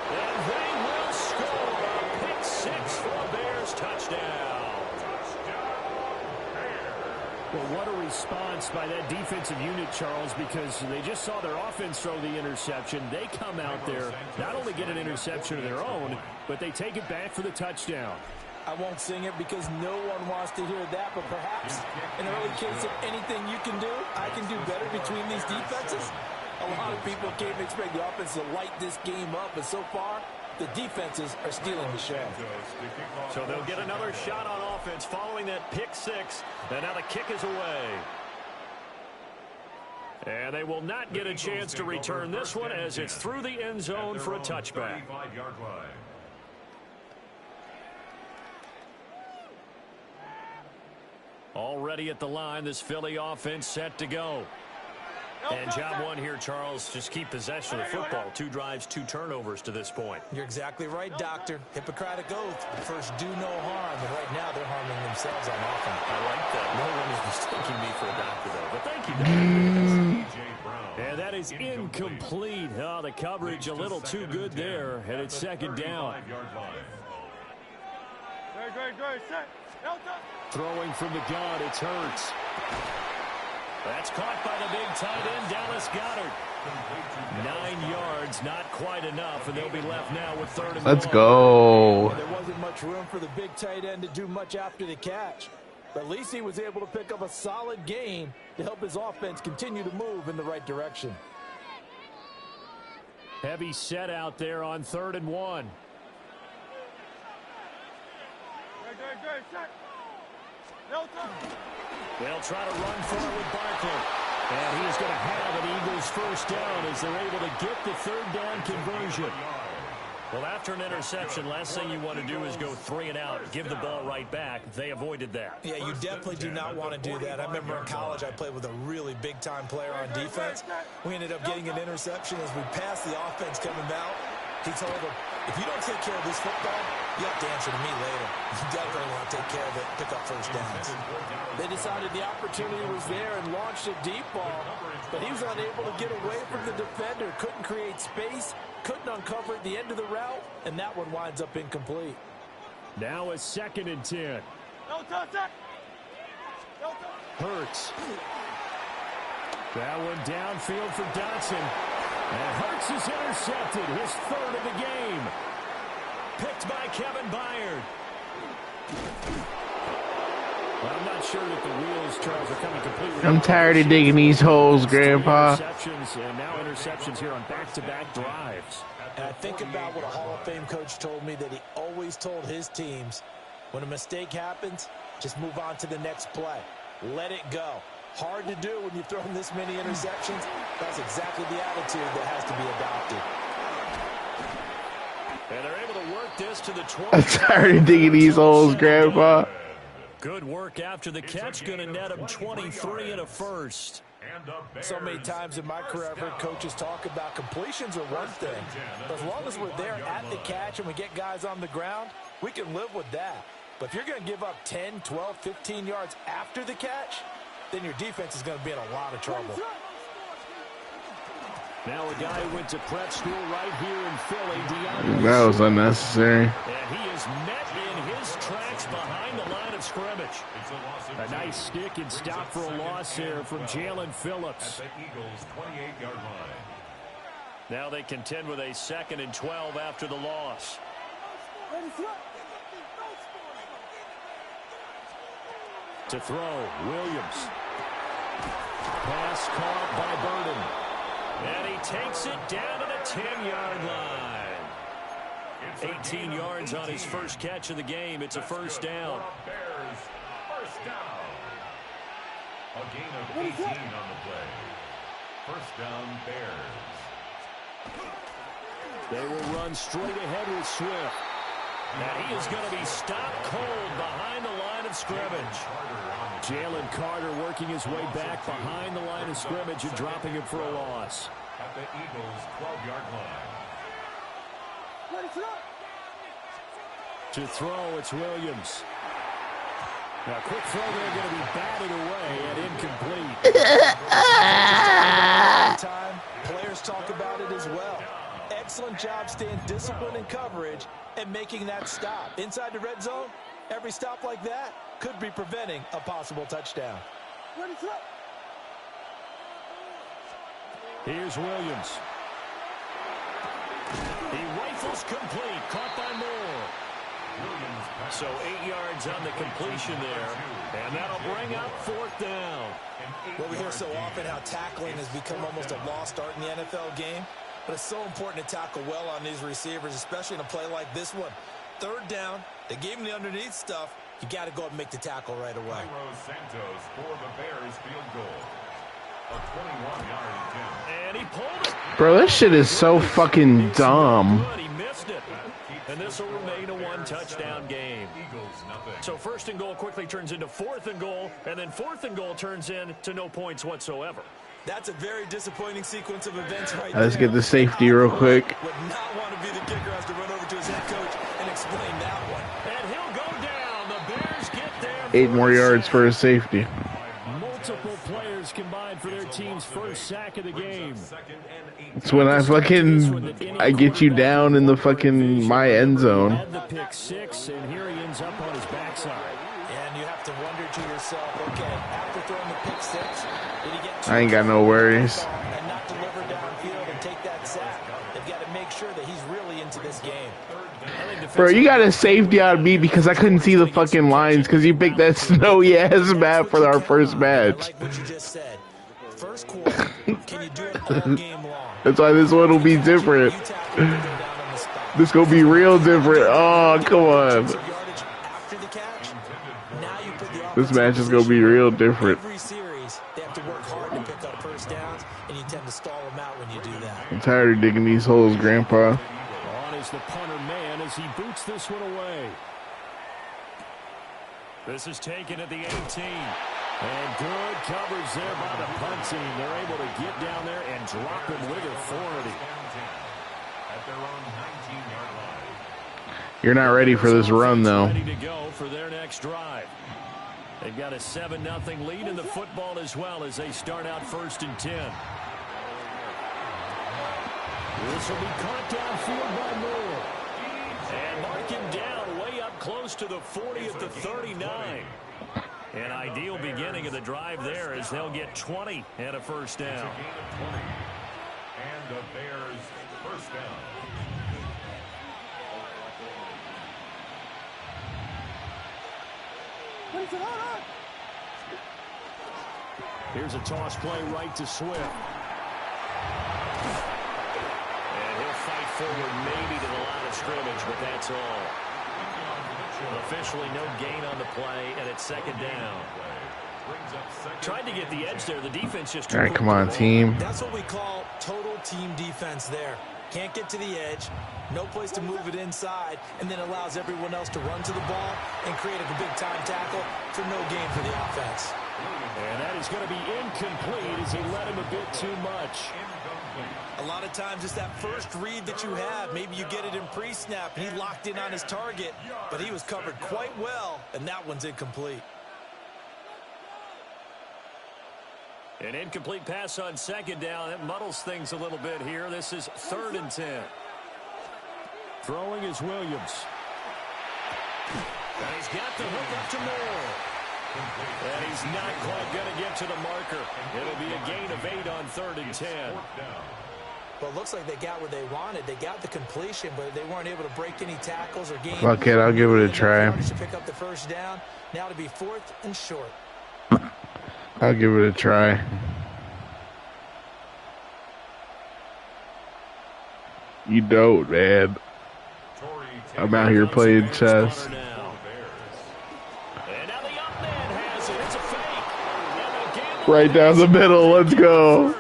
And they will score a pick 6 for a Bears touchdown. Well, what a response by that defensive unit, Charles, because they just saw their offense throw the interception. They come out there, not only get an interception of their own, but they take it back for the touchdown. I won't sing it because no one wants to hear that, but perhaps in the early case of anything you can do, I can do better between these defenses. A lot of people came to expect the offense to light this game up, but so far, the defenses are stealing the show. So they'll get another shot on offense following that pick six. And now the kick is away. And they will not get a chance to return this one as it's through the end zone for a touchback. Already at the line, this Philly offense set to go. And job one here, Charles, just keep possession of the football. 2 drives, 2 turnovers to this point. You're exactly right, Doctor. Hippocratic oath. First, do no harm. And right now, they're harming themselves on offense. I like that. No one is mistaking me for a doctor, though. But thank you, Doctor. And that is incomplete. Oh, the coverage a little too good there. And it's second down. Throwing from the gun, it's Hurts. That's caught by the big tight end, Dallas Goedert. 9 yards, not quite enough, and they'll be left now with 3rd and 1. Let's go. There wasn't much room for the big tight end to do much after the catch. But at least he was able to pick up a solid gain to help his offense continue to move in the right direction. Heavy set out there on 3rd and 1. They'll try to run forward with Barkley. And he's going to have an Eagles first down as they're able to get the 3rd down conversion. Well, after an interception, last thing you want to do is go 3 and out, give the ball right back. They avoided that. Yeah, you definitely do not want to do that. I remember in college I played with a really big-time player on defense. We ended up getting an interception as we passed the offense coming out. He told him, if you don't take care of this football, you have to answer to me later. You definitely want to take care of it, pick up first downs. They decided the opportunity was there and launched a deep ball, but he was unable to get away from the defender, couldn't create space, couldn't uncover at the end of the route, and that one winds up incomplete. Now a 2nd and 10. Hurts. That one downfield for Dotson. And Hurts is intercepted, his 3rd of the game. Picked by Kevin Byard. Well, I'm not sure that the wheels, Charles, are coming completely. I'm tired of digging these holes, Grandpa. Interceptions, and now interceptions here on back-to-back drives. And I think about what a Hall of Fame coach told me, that he always told his teams, when a mistake happens, just move on to the next play. Let it go. Hard to do when you've thrown this many interceptions. That's exactly the attitude that has to be adopted. And they're able to work this to the 20. I'm tired of digging these holes, Grandpa. Good work after the catch. Going to net him 23 and a first. So many times in my career, I've heard coaches talk about completions are one thing. But as long as we're there at the catch and we get guys on the ground, we can live with that. But if you're going to give up 10, 12, 15 yards after the catch, then your defense is going to be in a lot of trouble. Now a guy who went to prep school right here in Philly. That was unnecessary. And he is met in his tracks behind the line of scrimmage. A nice stick and stop for a loss there from Jalen Phillips. Now they contend with a 2nd and 12 after the loss. To throw, Williams. Pass caught by Burden. And he takes it down to the 10-yard line. 18 yards on his first catch of the game. It's a first down. Bears, first down. A gain of 18 on the play. First down, Bears. They will run straight ahead with Swift. And he is going to be stopped cold behind the line of scrimmage. Jalen Carter working his way back behind the line of scrimmage and dropping him for a loss. At the Eagles' 12-yard line. To throw, it's Williams. Now, quick throw there, going to be batted away and incomplete. Time, players talk about it as well. Excellent job staying disciplined in coverage and making that stop. Inside the red zone, every stop like that could be preventing a possible touchdown. Here's Williams. He rifles complete, caught by Moore. Williams So 8 yards on the completion there, and that'll bring up 4th down. Well, we hear so often how tackling has become almost a lost art in the NFL game, but it's so important to tackle well on these receivers, especially in a play like this one. 3rd down, they gave him the underneath stuff. You got to go up and make the tackle right away. Santos for the Bears field goal. A 21-yard attempt. And he pulled it. Bro, this shit is so fucking dumb. He missed it. And this will remain a 1-touchdown game. So 1st and goal quickly turns into 4th and goal, and then 4th and goal turns into no points whatsoever. That's a very disappointing sequence of events right there. Let's get the safety real quick. Would not want to be the kicker, has to run over to his head coach and explain that one. And he'll go down. The Bears get there. 8 more yards for a safety. Multiple players combined for their team's first sack of the game. It's when I get you down in the fucking my end zone. Had the pick 6, and here he ends up on his backside. And you have to wonder to yourself, okay, after throwing the pick 6, did he get I ain't got no worries. and not deliver downfield and take that sack? They've got to make sure that he's really into this game. Bro, you got a safety on me because I couldn't see the fucking lines because you picked that snowy ass map for our first match. I like what you just said. First quarter, can you do it all game long? That's why this one will be different. You tackle and go down on the spot. This gonna be real different. Oh, come on. Yardage after the catch. Now you put the This match is gonna be real different. Every series, they have to work hard to pick up first downs, and you tend to stall them out when you do that. I'm tired of digging these holes, Grandpa. On is the punter man as he boots this one away. This is taken at the 18. And good coverage there by the punt team. They're able to get down there and drop him with authority. At their own 19-yard line. You're not ready for this run, though. Ready to go for their next drive. They've got a 7-0 lead in the football as well as they start out 1st and 10. This will be caught downfield by Moore. And mark him down way up close to the 40 at the 39. An ideal beginning of the drive there as they'll get 20 and a first down. It's a gain of 20. And the Bears first down. Here's a toss play right to Swift. And he'll fight forward maybe to the line of scrimmage, but that's all. Officially no gain on the play, and it's 2nd down. Tried to get the edge there. The defense just... All right, come on, team. That's what we call total team defense there. Can't get to the edge, no place to move it inside, and then allows everyone else to run to the ball and create a big-time tackle for no gain for the offense. And that is going to be incomplete as he let him a bit too much. A lot of times it's that first read that you have. Maybe you get it in pre-snap, and he locked in on his target, but he was covered quite well, and that one's incomplete. An incomplete pass on 2nd down. That muddles things a little bit here. This is 3rd and 10. Throwing is Williams. And he's got the hook up to Moore. And he's not quite going to get to the marker. It'll be a gain of 8 on 3rd and 10. Well, it looks like they got what they wanted. They got the completion, but they weren't able to break any tackles or gain. Fuck it, I'll give it a try. To pick up the first down. Now to be 4th and short. I'll give it a try. You don't, man. I'm out here playing chess. Right down the middle, let's go.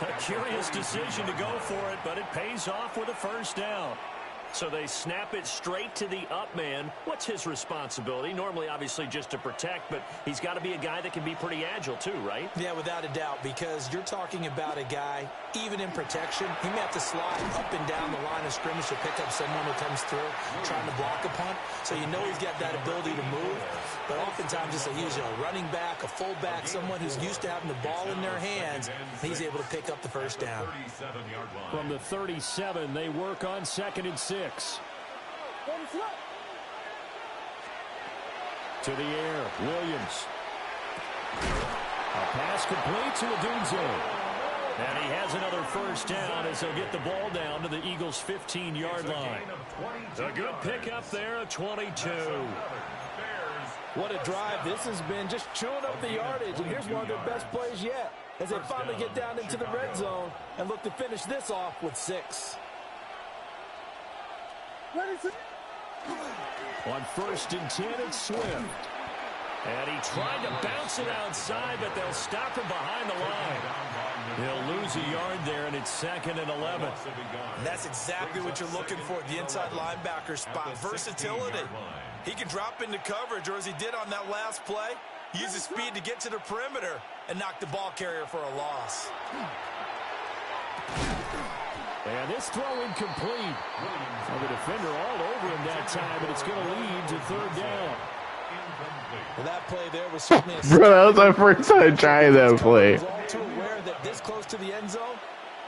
A curious decision to go for it, but it pays off with a first down. So they snap it straight to the up man. What's his responsibility? Normally, obviously, just to protect, but he's got to be a guy that can be pretty agile too, right? Yeah, without a doubt, because you're talking about a guy, even in protection, he may have to slide up and down the line of scrimmage to pick up someone who comes through trying to block a punt. So you know he's got that ability to move. But oftentimes it's usually a running back, a fullback, someone who's used to having the ball in their hands. He's able to pick up the first down. From the 37, they work on 2nd and 6. To the air, Williams. A pass complete to Adunze. And he has another first down as he'll get the ball down to the Eagles' 15-yard line. A good pickup there, a 22. What a drive this has been, just chewing up the yardage. And here's one of their best plays yet as they finally get down into the red zone and look to finish this off with 6. On 1st and 10, it's Swift. And he tried to bounce it outside, but they'll stop him behind the line. He'll lose a yard there, and it's 2nd and 11. And that's exactly what you're looking for, the inside linebacker spot. Versatility. He can drop into coverage, or as he did on that last play, use his speed to get to the perimeter and knock the ball carrier for a loss. And this throw incomplete. Well, the defender all over him that time, but it's going to lead to 3rd down. Well, that play there was certainly a Bro, that was my first time trying that play. He's all too aware that this close to the end zone,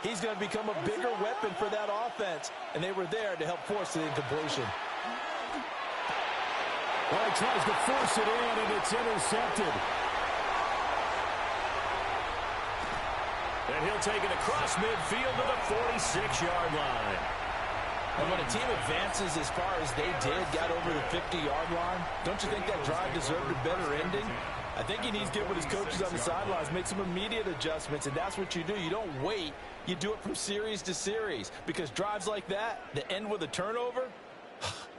he's going to become a bigger weapon for that offense, and they were there to help force the incompletion. Well, he tries to force it in, and it's intercepted. And he'll take it across midfield to the 46-yard line. And when a team advances as far as they did, got over the 50-yard line, don't you think that drive deserved a better ending? I think he needs to get with his coaches on the sidelines, make some immediate adjustments, and that's what you do. You don't wait. You do it from series to series, because drives like that end with a turnover,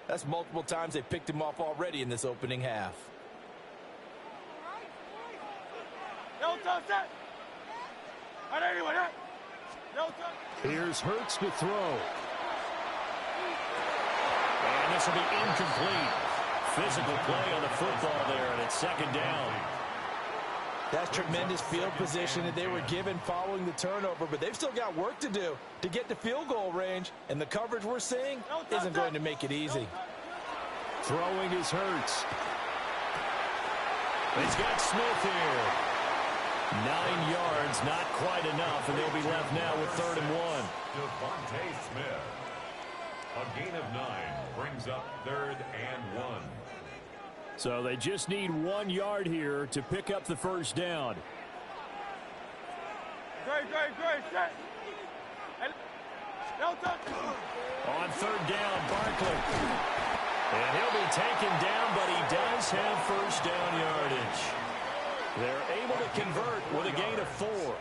that's multiple times they picked him off already in this opening half. Here's Hurts to throw. And this will be incomplete. Physical play on the football there, and it's 2nd down. That's tremendous field position that they were given following the turnover, but they've still got work to do to get to field goal range, and the coverage we're seeing isn't going to make it easy. Throwing is Hurts. He's got Smith here. 9 yards, not quite enough, and they'll be left now with 3rd and 1. Devontae Smith. A gain of 9 brings up 3rd and 1. So they just need 1 yard here to pick up the first down. On 3rd down, Barkley. And he'll be taken down, but he does have first down yardage. They're able to convert with a gain of 4.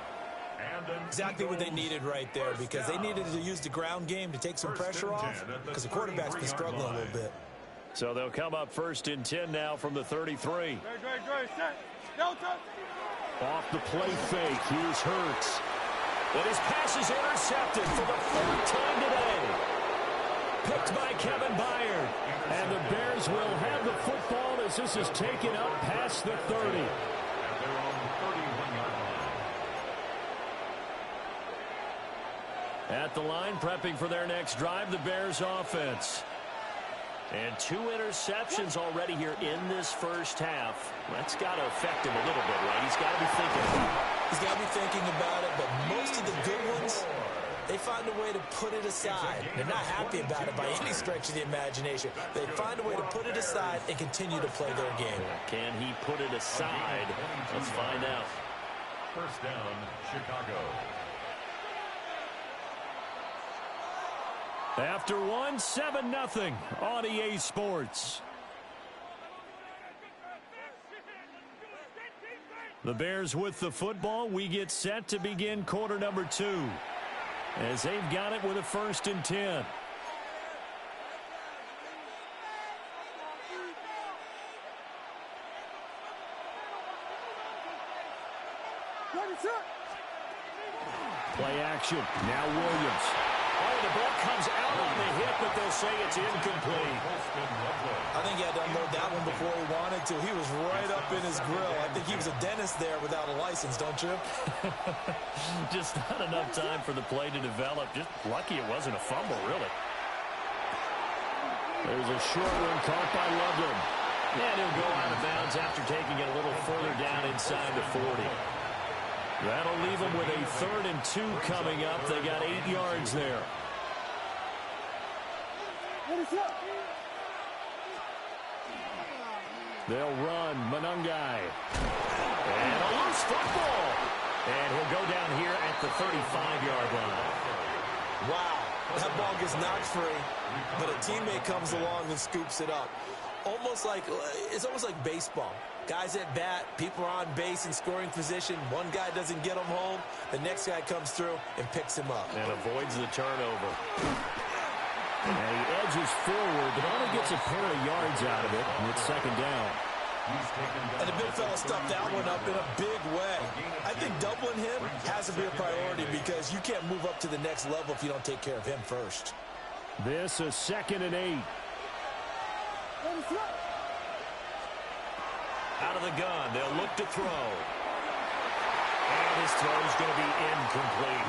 Exactly what they needed right there, because they needed to use the ground game to take some pressure off, because the quarterback's been struggling a little bit. So they'll come up 1st and 10 now from the 33. Off the play fake, here's Hurts. But his pass is intercepted for the 4th time today. Picked by Kevin Byard. And the Bears will have the football as this is taken up past the 30. At the line, prepping for their next drive, the Bears offense. And 2 interceptions already here in this first half. That's got to affect him a little bit, right? He's got to be thinking about it. He's got to be thinking about it, but most of the good ones, they find a way to put it aside. They're not happy about it by any stretch of the imagination. They find a way to put it aside and continue to play their game. Can he put it aside? Let's find out. First down, Chicago. After 1, 7-0 on EA Sports. The Bears with the football. We get set to begin quarter number 2. As they've got it with a 1st and 10. Play action. Now Williams. Oh, the ball comes out on the hit, but they'll say it's incomplete. I think he had to unload that one before he wanted to. He was right up in his grill. I think he was a dentist there without a license, don't you? Just not enough time for the play to develop. Just lucky it wasn't a fumble, really. There's a short one caught by Loveland. And he'll go out of bounds after taking it a little further down inside the 40. That'll leave them with a 3rd and 2 coming up. They got 8 yards there. They'll run. Manungai. And a loose football. And he'll go down here at the 35-yard line. Wow, that ball gets knocked free, but a teammate comes along and scoops it up. It's almost like baseball. Guys at bat, people are on base in scoring position. One guy doesn't get him home. The next guy comes through and picks him up. And avoids the turnover. And he edges forward, but only gets a pair of yards out of it. And it's second down. And the big fella stuffed that one up in a big way. I think doubling him has to be a priority because you can't move up to the next level if you don't take care of him first. This is 2nd and 8. Out of the gun, they'll look to throw. And his throw is going to be incomplete.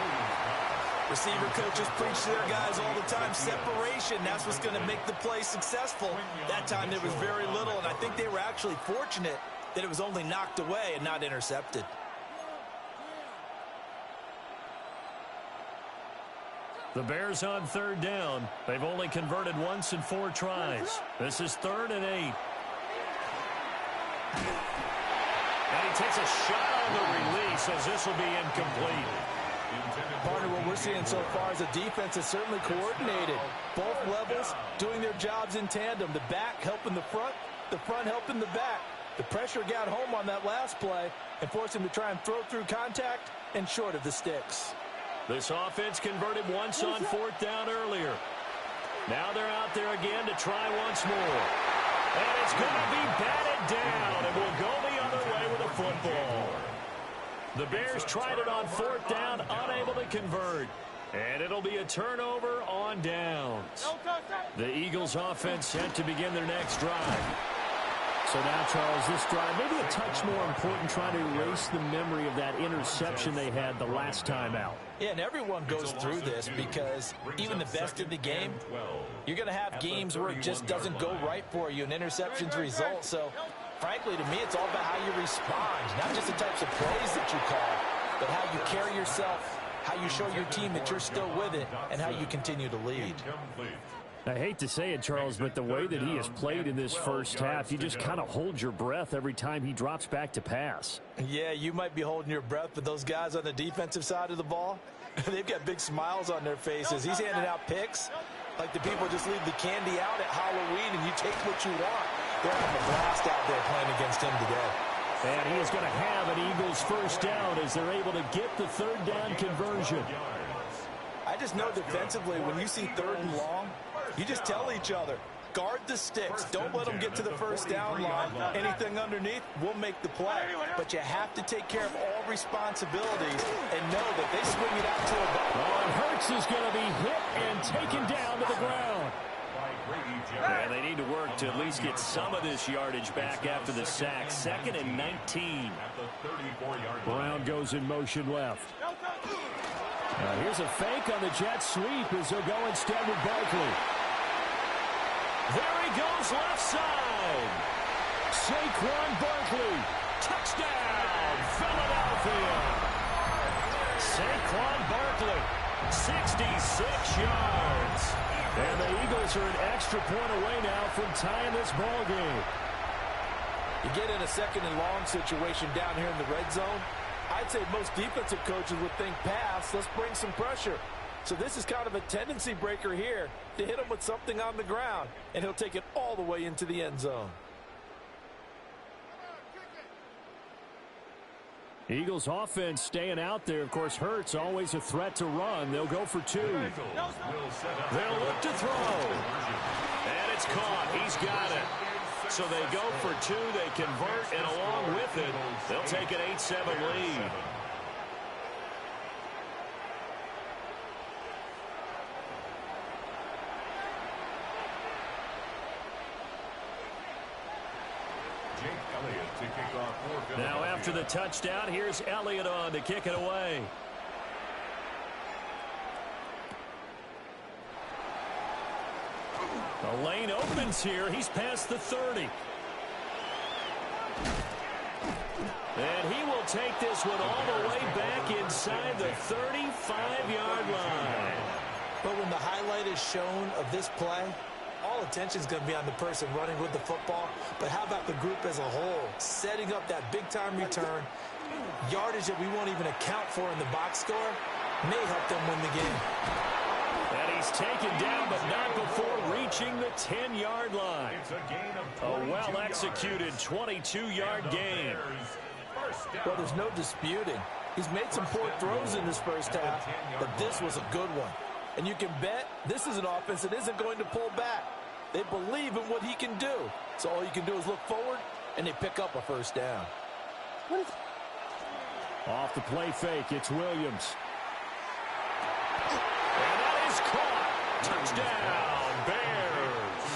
Receiver coaches preach to their guys all the time. Separation, that's what's going to make the play successful. That time there was very little, and I think they were actually fortunate that it was only knocked away and not intercepted. The Bears on 3rd down. They've only converted once in 4 tries. This is 3rd and 8. And he takes a shot on the release as this will be incomplete. Partner, what we're seeing so far is the defense is certainly coordinated. Both levels doing their jobs in tandem. The back helping the front helping the back. The pressure got home on that last play and forced him to try and throw through contact and short of the sticks. This offense converted once on 4th down earlier. Now they're out there again to try once more. And it's going to be batted down, and we'll go the other way with a football. The Bears tried it on 4th down, unable to convert. And it'll be a turnover on downs. The Eagles offense set to begin their next drive. So now, Charles, this drive, maybe a touch more important, trying to erase the memory of that interception they had the last time out. Yeah, and everyone goes through this because even the best in the game, you're going to have games where it just doesn't go right for you, and interceptions result. So, frankly, to me, it's all about how you respond, not just the types of plays that you call, but how you carry yourself, how you show your team that you're still with it, and how you continue to lead. I hate to say it, Charles, but the way that he has played in this first half, you just kind of hold your breath every time he drops back to pass. Yeah, you might be holding your breath, but those guys on the defensive side of the ball, they've got big smiles on their faces. He's handing out picks like the people just leave the candy out at Halloween and you take what you want. They're having a blast out there playing against him today. And he is going to have an Eagles first down as they're able to get the 3rd down conversion. I just know defensively, when you see 3rd and long, you just tell each other, guard the sticks. Don't let them get to the first down line. Anything underneath will make the play. But you have to take care of all responsibilities and know that they swing it out to a ball. And Hurts is going to be hit and taken down to the ground. And they need to work to at least get some of this yardage back after the sack. 2nd and 19. Brown goes in motion left. Here's a fake on the jet sweep as he'll go instead with Barkley. There he goes left side. Saquon Barkley. Touchdown, Philadelphia. Saquon Barkley, 66 yards. And the Eagles are an extra point away now from tying this ball game. You get in a 2nd and long situation down here in the red zone, I'd say most defensive coaches would think pass, let's bring some pressure. So this is kind of a tendency breaker here to hit him with something on the ground, and he'll take it all the way into the end zone. Eagles offense staying out there. Of course, Hurts always a threat to run. They'll go for 2. They'll look to throw. And it's caught. He's got it. So they go for 2. They convert, and along with it, they'll take an 8-7 lead. Now after the touchdown, here's Elliott on to kick it away. The lane opens here. He's past the 30. And he will take this one all the way back inside the 35-yard line. But when the highlight is shown of this play, all all attention is going to be on the person running with the football, but how about the group as a whole? Setting up that big-time return, yardage that we won't even account for in the box score, may help them win the game. And he's taken down, but not before reaching the 10-yard line. A well-executed 22-yard gain. Well, there's no disputing. He's made some poor throws in this first half, but this was a good one. And you can bet this is an offense that isn't going to pull back. They believe in what he can do. So all you can do is look forward, and they pick up a first down. Off the play fake, it's Williams. And that is caught. Touchdown, Bears.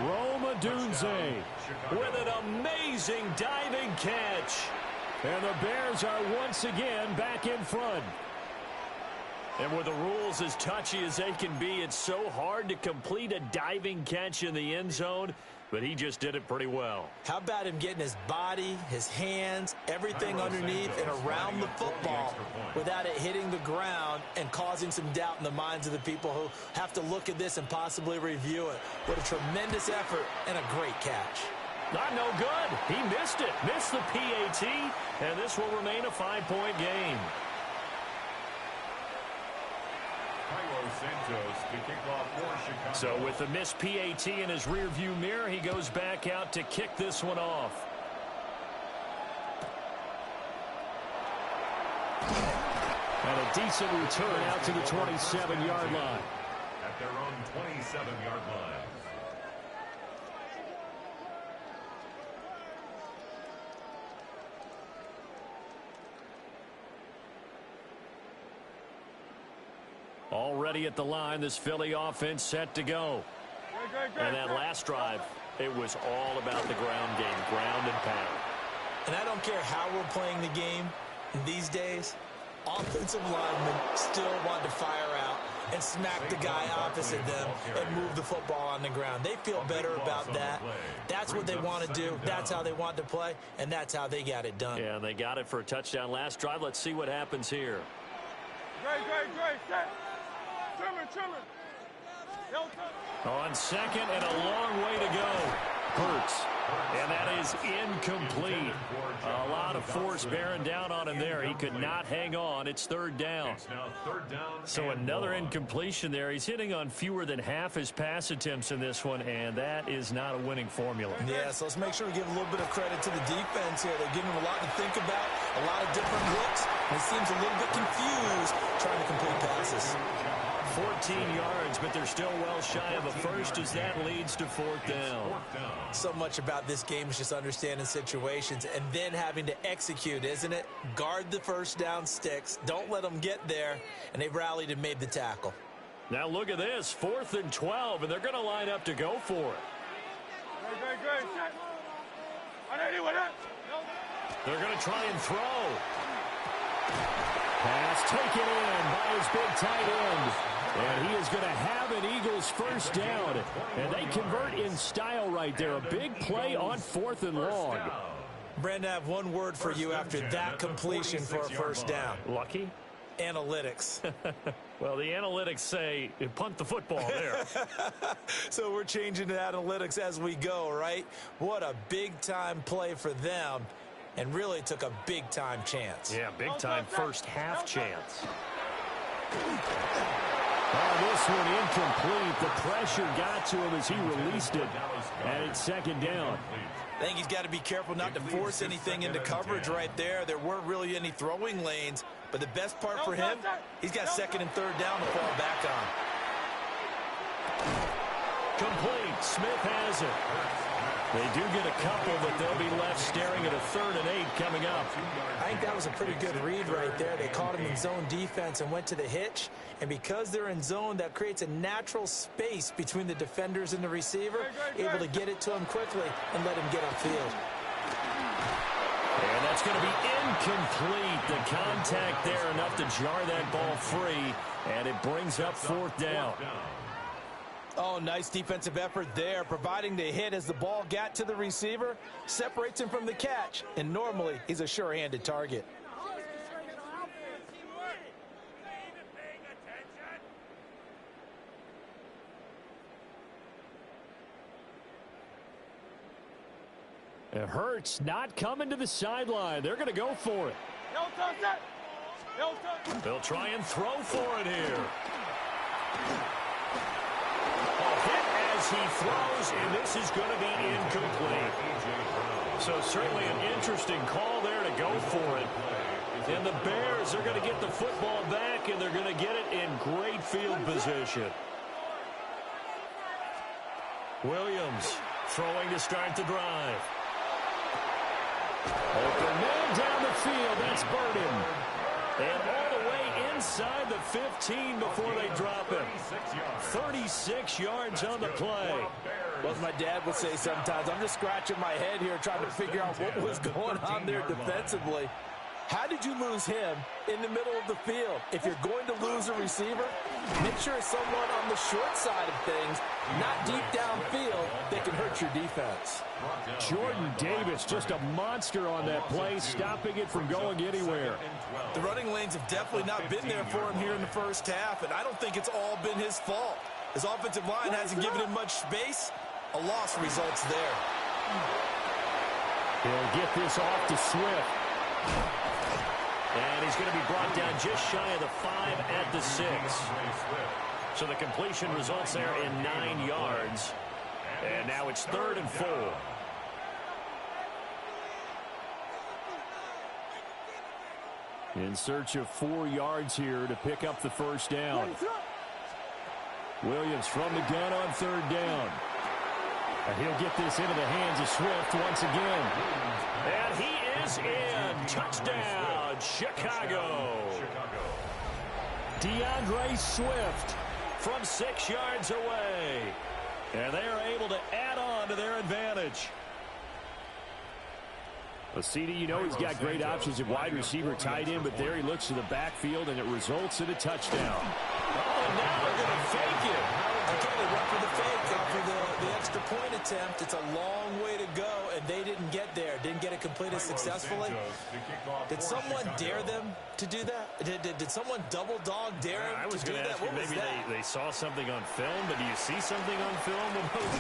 Rome Odunze with an amazing diving catch. And the Bears are once again back in front. And with the rules as touchy as they can be, it's so hard to complete a diving catch in the end zone, but he just did it pretty well. How about him getting his body, his hands, everything underneath and around the football without it hitting the ground and causing some doubt in the minds of the people who have to look at this and possibly review it. What a tremendous effort and a great catch. Not no good. He missed it. Missed the PAT, and this will remain a 5-point game. So with the missed PAT in his rearview mirror, he goes back out to kick this one off. And a decent return out to the 27-yard line. At their own 27-yard line. Already at the line, this Philly offense set to go. And that last drive, it was all about the ground game, ground and pound. And I don't care how we're playing the game these days, offensive linemen still want to fire out and smack the guy opposite them and move the football on the ground. They feel better about that. That's what they want to do. That's how they want to play, and that's how they got it done. Yeah, and they got it for a touchdown last drive. Let's see what happens here. Great, set. Trimmer. On second and a long way to go. Hurts. And that is incomplete. A lot of force bearing down on him there. He could not hang on. It's third down. So another incompletion there. He's hitting on fewer than half his pass attempts in this one, and that is not a winning formula. Yeah, so let's make sure we give a little bit of credit to the defense here. They're giving him a lot to think about, a lot of different looks, and he seems a little bit confused trying to complete passes. 14 yards, but they're still well shy of a first as that leads to fourth down. So much about this game is just understanding situations and then having to execute, isn't it? Guard the first down sticks. Don't let them get there. And they rallied and made the tackle. Now look at this. 4th and 12, and they're going to line up to go for it. Great. They're going to try and throw. Pass taken in by his big tight end. And he is going to have an Eagles first down. And they convert in style right there. A big play on 4th and long. Brandon, I have one word for you after that completion for a first down. Lucky? Analytics. Well, the analytics say punt the football there. So we're changing to analytics as we go, right? What a big-time play for them. And really took a big-time chance. Yeah, big-time first half chance. This one incomplete. The pressure got to him as he released it. And it's second down. I think he's got to be careful not to force anything into coverage right there. There weren't really any throwing lanes. But the best part for him, he's got second and third down to fall back on. Complete. Smith has it. They do get a couple, but they'll be left staring at a 3rd and 8 coming up. I think that was a pretty good read right there. They caught him in zone defense and went to the hitch. And because they're in zone, that creates a natural space between the defenders and the receiver, able to get it to him quickly and let him get upfield. And that's going to be incomplete. The contact there enough to jar that ball free, and it brings up 4th down. Oh, nice defensive effort there, providing the hit as the ball got to the receiver, separates him from the catch, and normally he's a sure-handed target. It hurts not coming to the sideline. They're going to go for it. They'll try and throw for it here. A hit as he throws, and this is going to be incomplete. So certainly an interesting call there to go for it. And the Bears are going to get the football back, and they're going to get it in great field position. Williams throwing to start the drive. Open man down the field. That's Burden. And all the way inside the 15 before they drop him. 36 yards on the play. Well, as my dad would say sometimes, I'm just scratching my head here trying to figure out what was going on there defensively. How did you lose him in the middle of the field? If you're going to lose a receiver, make sure it's someone on the short side of things, not deep downfield, that can hurt your defense. Jordan Davis, just a monster on that play, stopping it from going anywhere. The running lanes have definitely not been there for him here in the first half, and I don't think it's all been his fault. His offensive line hasn't given him much space. A loss results there. He'll get this off to Swift. And he's going to be brought down just shy of the 5 at the 6. So the completion results there in 9 yards. And now it's 3rd and 4. In search of 4 yards here to pick up the first down. Williams from the gun on 3rd down. And he'll get this into the hands of Swift once again. And he is in. Touchdown, Chicago. DeAndre Swift from 6 yards away. And they are able to add on to their advantage. Well, CD, you know he's got great options at wide receiver, tight end, but there he looks to the backfield, and it results in a touchdown. Oh, now they're going to fake it. Okay, they went for the fake after the extra point attempt. It's a long way to go, and they didn't get there. Didn't get it completed successfully. Did someone dare them to do that? Did someone double dog dare them to do that? What was that? They saw something on film, but do you see something on film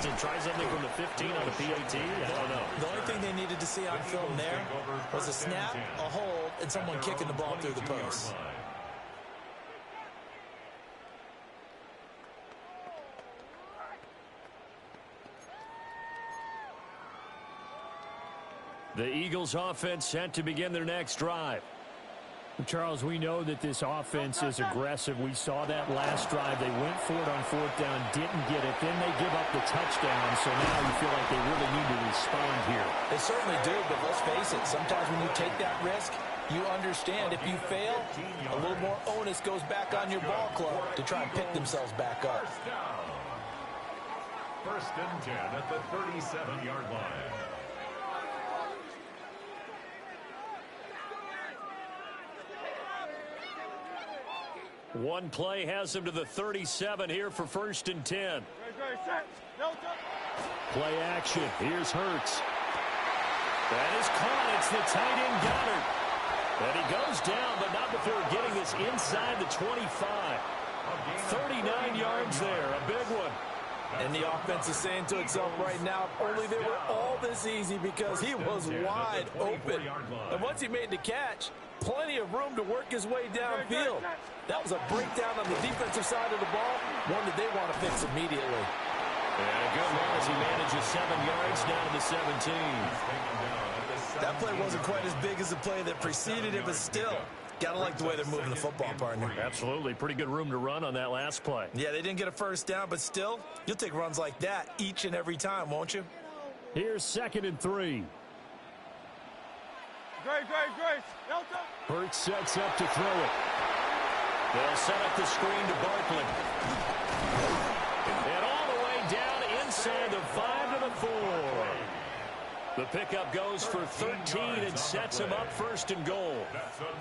to try something from the 15 on a PAT? I don't know. The only thing they needed to see on film there was a snap, a hold, and someone kicking the ball through the post. The Eagles offense set to begin their next drive. Charles, we know that this offense is aggressive. We saw that last drive. They went for it on 4th down, didn't get it. Then they give up the touchdown, so now you feel like they really need to respond here. They certainly do, but let's face it. Sometimes when you take that risk, you understand if you fail, a little more onus goes back on your ball club to try and pick themselves back up. First and 10 at the 37-yard line. One play has him to the 37 here for 1st and 10. Play action. Here's Hurts. That is caught. It's the tight end Goddard. And he goes down, but not before getting this inside the 25. 39 yards there. A big one. And the offense is saying to itself right now, if only they were all this easy, because he was wide open. And once he made the catch, plenty of room to work his way downfield. That was a breakdown on the defensive side of the ball, one that they want to fix immediately. And a good run as he manages 7 yards down to the 17. That play wasn't quite as big as the play that preceded it, but still, got to like the way they're moving the football, partner. Absolutely. Pretty good room to run on that last play. Yeah, they didn't get a first down, but still, you'll take runs like that each and every time, won't you? Here's 2nd and 3. Grace. Hurts sets up to throw it. They'll set up the screen to Barkley. And all the way down inside the 5 to the 4. The pickup goes for 13 and sets him up 1st and goal.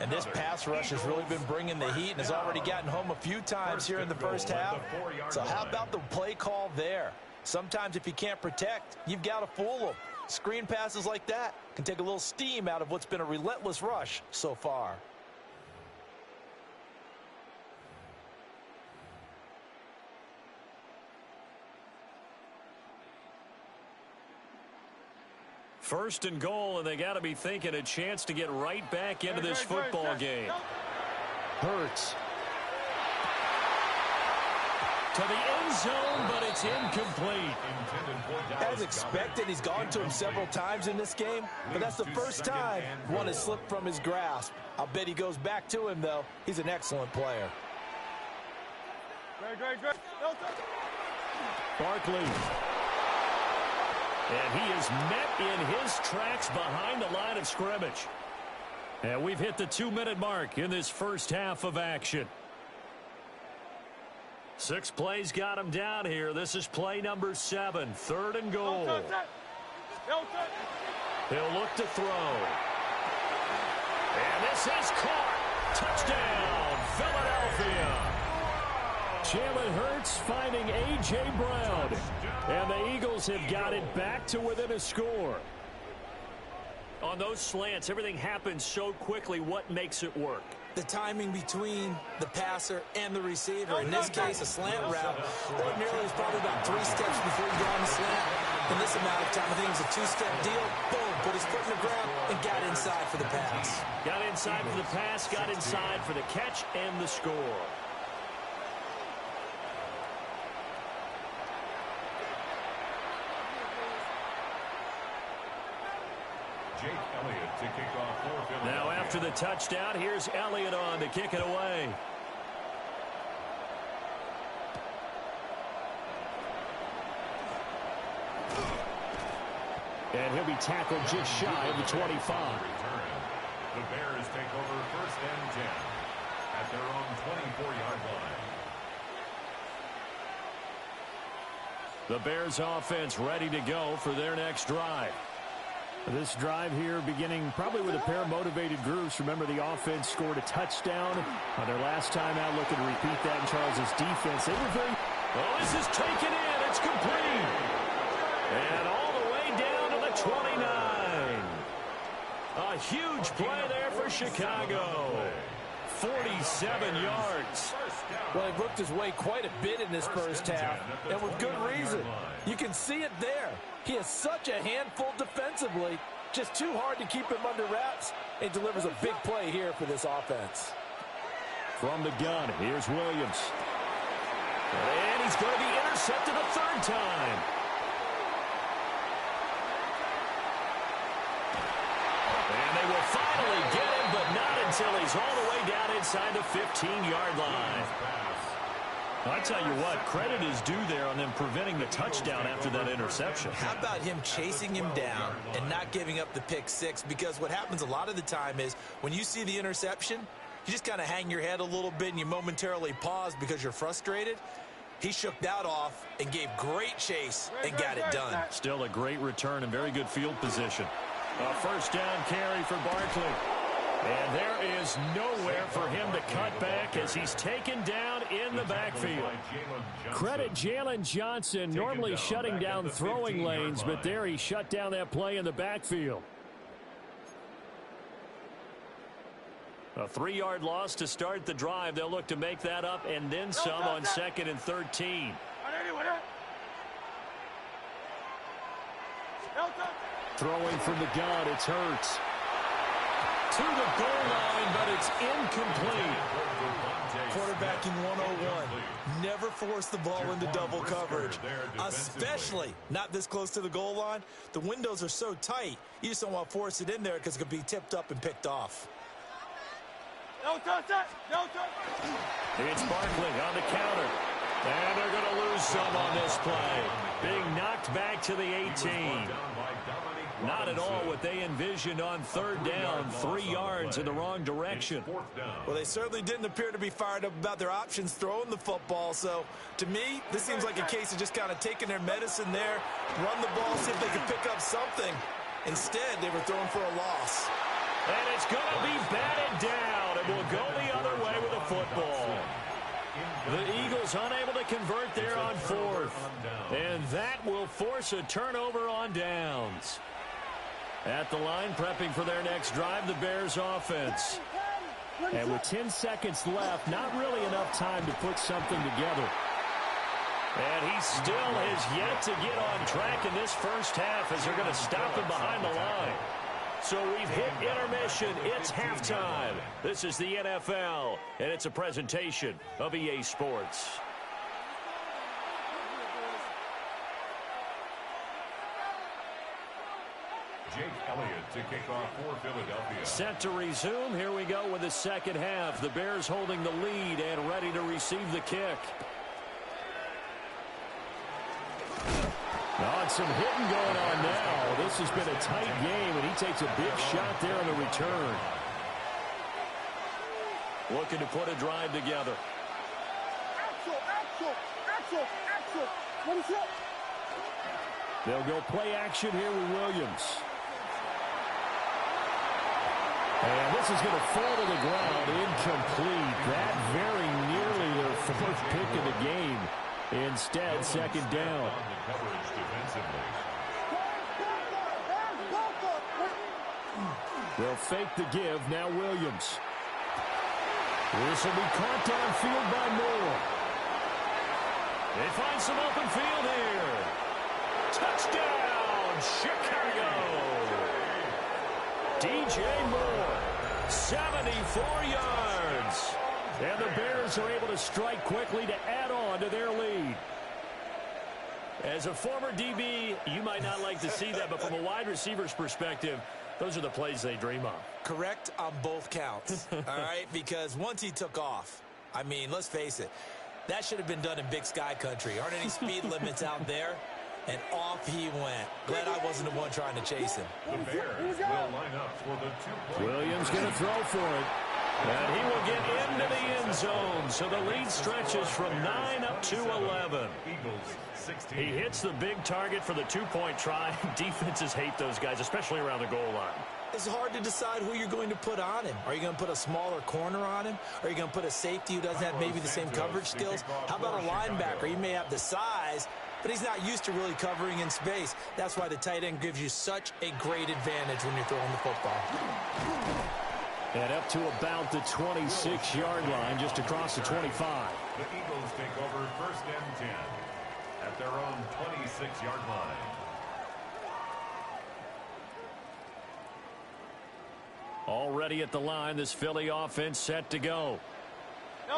And this pass rush has really been bringing the heat and has already gotten home a few times here in the first half. So how about the play call there? Sometimes if you can't protect, you've got to fool them. Screen passes like that can take a little steam out of what's been a relentless rush so far. First and goal, and they got to be thinking a chance to get right back into this football game. Hurts. To the end zone, but it's incomplete. As expected, he's gone to him several times in this game, but that's the first time one has slipped from his grasp. I'll bet he goes back to him, though. He's an excellent player. Barkley. And he is met in his tracks behind the line of scrimmage. And we've hit the 2-minute mark in this first half of action. 6 plays got him down here. This is play number 7, 3rd and goal. He'll look to throw. And this is caught. Touchdown, Philadelphia. Jalen Hurts finding A.J. Brown. And the Eagles have got it back to within a score. On those slants, everything happens so quickly. What makes it work? The timing between the passer and the receiver. In this case, a slant route. Ordinarily, it's probably about 3 steps before you go on the slant. In this amount of time, I think it was a 2-step deal. Boom, put his foot in the ground and got inside for the pass. Got inside for the pass, got inside for the catch and the score. To kick off for Philadelphia. Now after the touchdown, here's Elliott on to kick it away. And he'll be tackled just shy of the 25. The Bears take over 1st and 10 at their own 24-yard line. The Bears offense ready to go for their next drive. This drive here beginning probably with a pair of motivated groups. Remember, the offense scored a touchdown on their last time out, looking to repeat that in Charles's defense. They were very... Oh, this is taken in. It's complete. And all the way down to the 29. A huge play there for Chicago. 47 yards. Well, he worked his way quite a bit in this first half, and with good reason. You can see it there. He is such a handful defensively. Just too hard to keep him under wraps. He delivers a big play here for this offense. From the gun, here's Williams. And he's going to be intercepted a 3rd time. And they will finally get him, but not until he's all the way down inside the 15-yard line. I tell you what, credit is due there on them preventing the touchdown after that interception. How about him chasing him down and not giving up the pick 6? Because what happens a lot of the time is when you see the interception, you just kind of hang your head a little bit and you momentarily pause because you're frustrated. He shook that off and gave great chase and got it done. Still a great return and very good field position. A 1st down carry for Barkley. And there is nowhere for him to cut back as he's taken down in the backfield. Credit Jalen Johnson, normally shutting down throwing lanes, but there he shut down that play in the backfield. A 3-yard loss to start the drive. They'll look to make that up and then some on 2nd and 13. Throwing from the gun, it's Hurts. To the goal line, but it's incomplete. Quarterbacking 101. Never force the ball into double coverage, especially not this close to the goal line. The windows are so tight, you just don't want to force it in there because it could be tipped up and picked off. It's Barkley on the counter. And they're going to lose some on this play. Being knocked back to the 18. Not at all what they envisioned on 3rd down. 3 yards in the wrong direction. Well, they certainly didn't appear to be fired up about their options throwing the football. So, to me, this seems like a case of just kind of taking their medicine there, run the ball, see if they can pick up something. Instead, they were throwing for a loss. And it's going to be batted down. It will go the other way with a football. The Eagles unable to convert there on 4th. And that will force a turnover on downs. At the line, prepping for their next drive, the Bears offense. And with 10 seconds left, not really enough time to put something together. And he still has yet to get on track in this first half as they're going to stop him behind the line. So we've hit intermission. It's halftime. This is the NFL, and it's a presentation of EA Sports. Jake Elliott to kick off for Philadelphia. Set to resume. Here we go with the second half. The Bears holding the lead and ready to receive the kick. Oh, some hitting going on now. This has been a tight game, and he takes a big shot there on the return. Looking to put a drive together. They'll go play action here with Williams. And this is going to fall to the ground, incomplete. That very nearly their fourth pick of the game. Instead, second down. They'll fake the give. Now Williams. This will be caught downfield by Moore. They find some open field here. Touchdown, Chicago. DJ Moore, 74 yards. And the Bears are able to strike quickly to add on to their lead. As a former DB, you might not like to see that, but from a wide receiver's perspective, those are the plays they dream of. Correct on both counts, all right? Because once he took off, I mean, let's face it, that should have been done in Big Sky country. Aren't any speed limits out there? And off he went. Glad I wasn't the one trying to chase him. The Bears will line up for the 2-point. Williams going to throw for it. And he will get into the end zone. So the lead stretches from 9 up to 11. Eagles 16. He hits the big target for the 2-point try. Defenses hate those guys, especially around the goal line. It's hard to decide who you're going to put on him. Are you going to put a smaller corner on him? Are you going to put a safety who doesn't have maybe the same coverage skills? How about a linebacker? He may have the size, but he's not used to really covering in space. That's why the tight end gives you such a great advantage when you're throwing the football. And up to about the 26-yard line, just across the 25. The Eagles take over first and 10 at their own 26-yard line. Already at the line, this Philly offense set to go.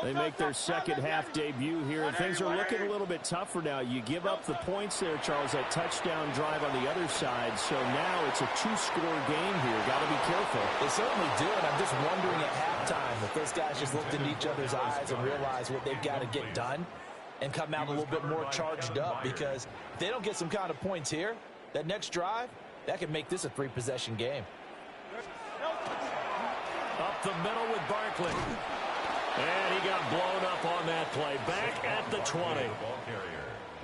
They make their second half debut here, and things are looking a little bit tougher now. You give up the points there, Charles, that touchdown drive on the other side. So now it's a 2-score game here. Got to be careful. They certainly do, and I'm just wondering at halftime if those guys just looked into each other's eyes and realized what they've got to get done and come out a little bit more charged up, because if they don't get some kind of points here, that next drive, that could make this a 3-possession game. Up the middle with Barkley. And he got blown up on that play. Back at the 20.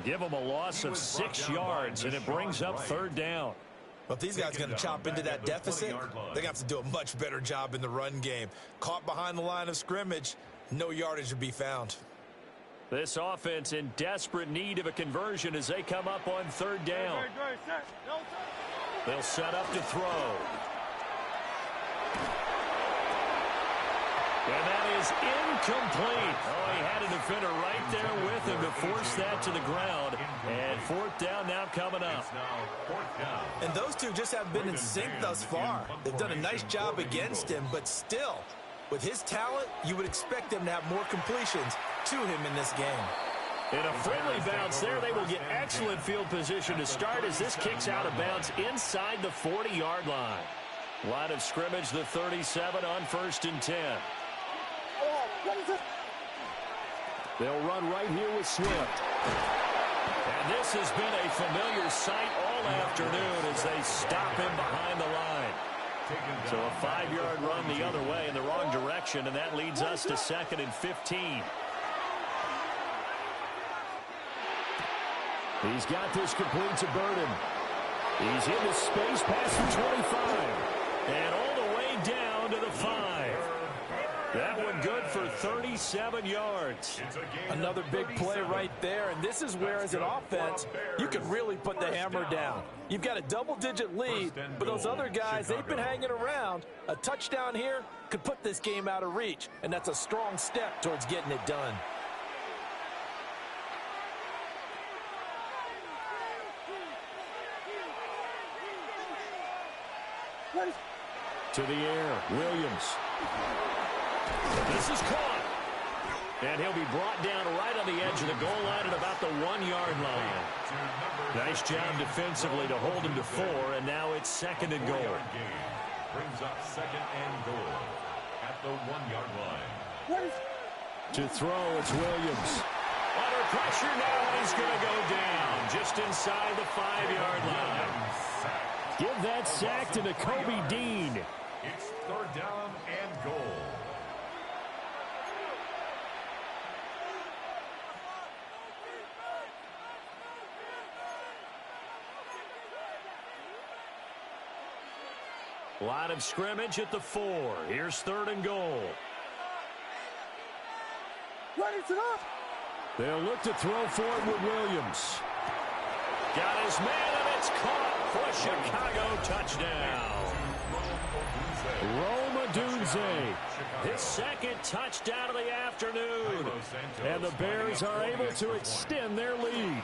Give him a loss of 6 yards, and it brings up third down. But if these guys are going to chop into that deficit, they're going to have to do a much better job in the run game. Caught behind the line of scrimmage, no yardage to be found. This offense in desperate need of a conversion as they come up on third down. They'll set up to throw. And that is incomplete. Oh, he had a defender right there with him to force that to the ground. And fourth down now coming up. And those two just haven't been in sync thus far. They've done a nice job against him, but still, with his talent, you would expect them to have more completions to him in this game. In a friendly bounce there, they will get excellent field position to start as this kicks out of bounds inside the 40-yard line. Line of scrimmage, the 37 on 1st and 10. They'll run right here with Swift. And this has been a familiar sight all afternoon as they stop him behind the line. So a 5-yard run the other way in the wrong direction, and that leads us to 2nd and 15. He's got this complete to Burden. He's into space past the 25. And all the way down to the 5. That one good for 37 yards. Another big play right there, and this is where, as an offense, you can really put the hammer down. You've got a double-digit lead, but those other guys, they've been hanging around. A touchdown here could put this game out of reach, and that's a strong step towards getting it done. To the air, Williams. This is caught. And he'll be brought down right on the edge of the goal line at about the 1-yard line. Nice job defensively to hold him to 4, and now it's 2nd and goal. Brings up 2nd and goal at the 1-yard line. To throw, it's Williams. Under pressure now, he's going to go down just inside the 5-yard line. Give that sack to Nakobe Dean. It's 3rd down and goal. Line of scrimmage at the 4. Here's 3rd and goal. They'll look to throw for it with Williams. Got his man, and it's caught for Chicago touchdown. Rome Odunze, his 2nd touchdown of the afternoon. And the Bears are able to extend their lead.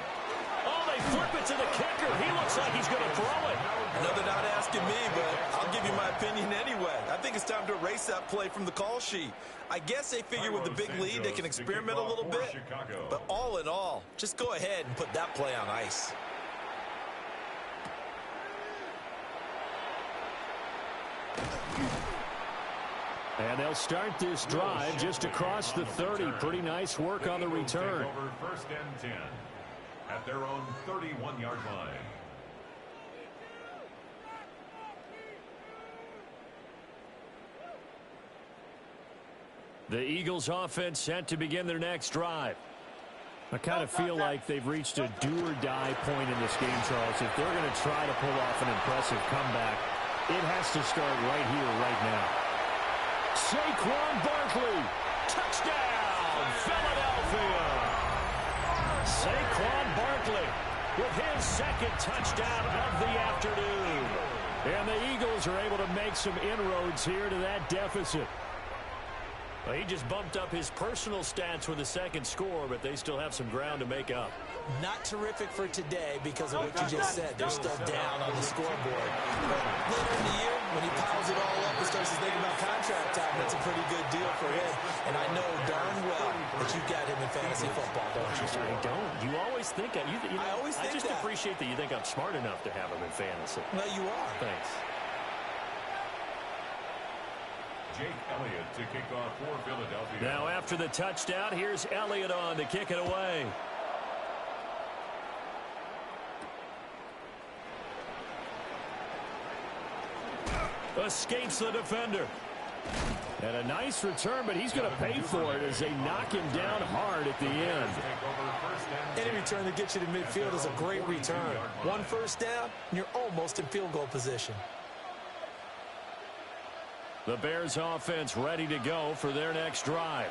Oh, they flip it to the kicker. He looks like he's going to throw it. I know they're not asking me, but I'll give you my opinion anyway. I think it's time to erase that play from the call sheet. I guess they figure with the big lead they can experiment a little bit. But all in all, just go ahead and put that play on ice. And they'll start this drive just across the 30. Pretty nice work on the return. Over 1st and 10 at their own 31-yard line. The Eagles offense set to begin their next drive. I kind of feel like they've reached a do-or-die point in this game, Charles. If they're going to try to pull off an impressive comeback, it has to start right here, right now. Saquon Barkley, touchdown, Philadelphia. Saquon Barkley with his 2nd touchdown of the afternoon. And the Eagles are able to make some inroads here to that deficit. Well, he just bumped up his personal stats with a 2nd score, but they still have some ground to make up. Not terrific for today because of what you just said. They're still down on the scoreboard. But later in the year, when he piles it all up and starts to think about contract time, that's a pretty good deal for him. And I know darn well that you've got him in fantasy football, don't you? I don't. You always think I I just appreciate that you think I'm smart enough to have him in fantasy. Well, you are. Thanks. Jake Elliott to kick off for Philadelphia. Now after the touchdown, here's Elliott on to kick it away. Escapes the defender. And a nice return, but he's going to pay for it as they knock him down hard at the end. Any return that gets you to midfield is a great return. 1 first down, and you're almost in field goal position. The Bears offense ready to go for their next drive.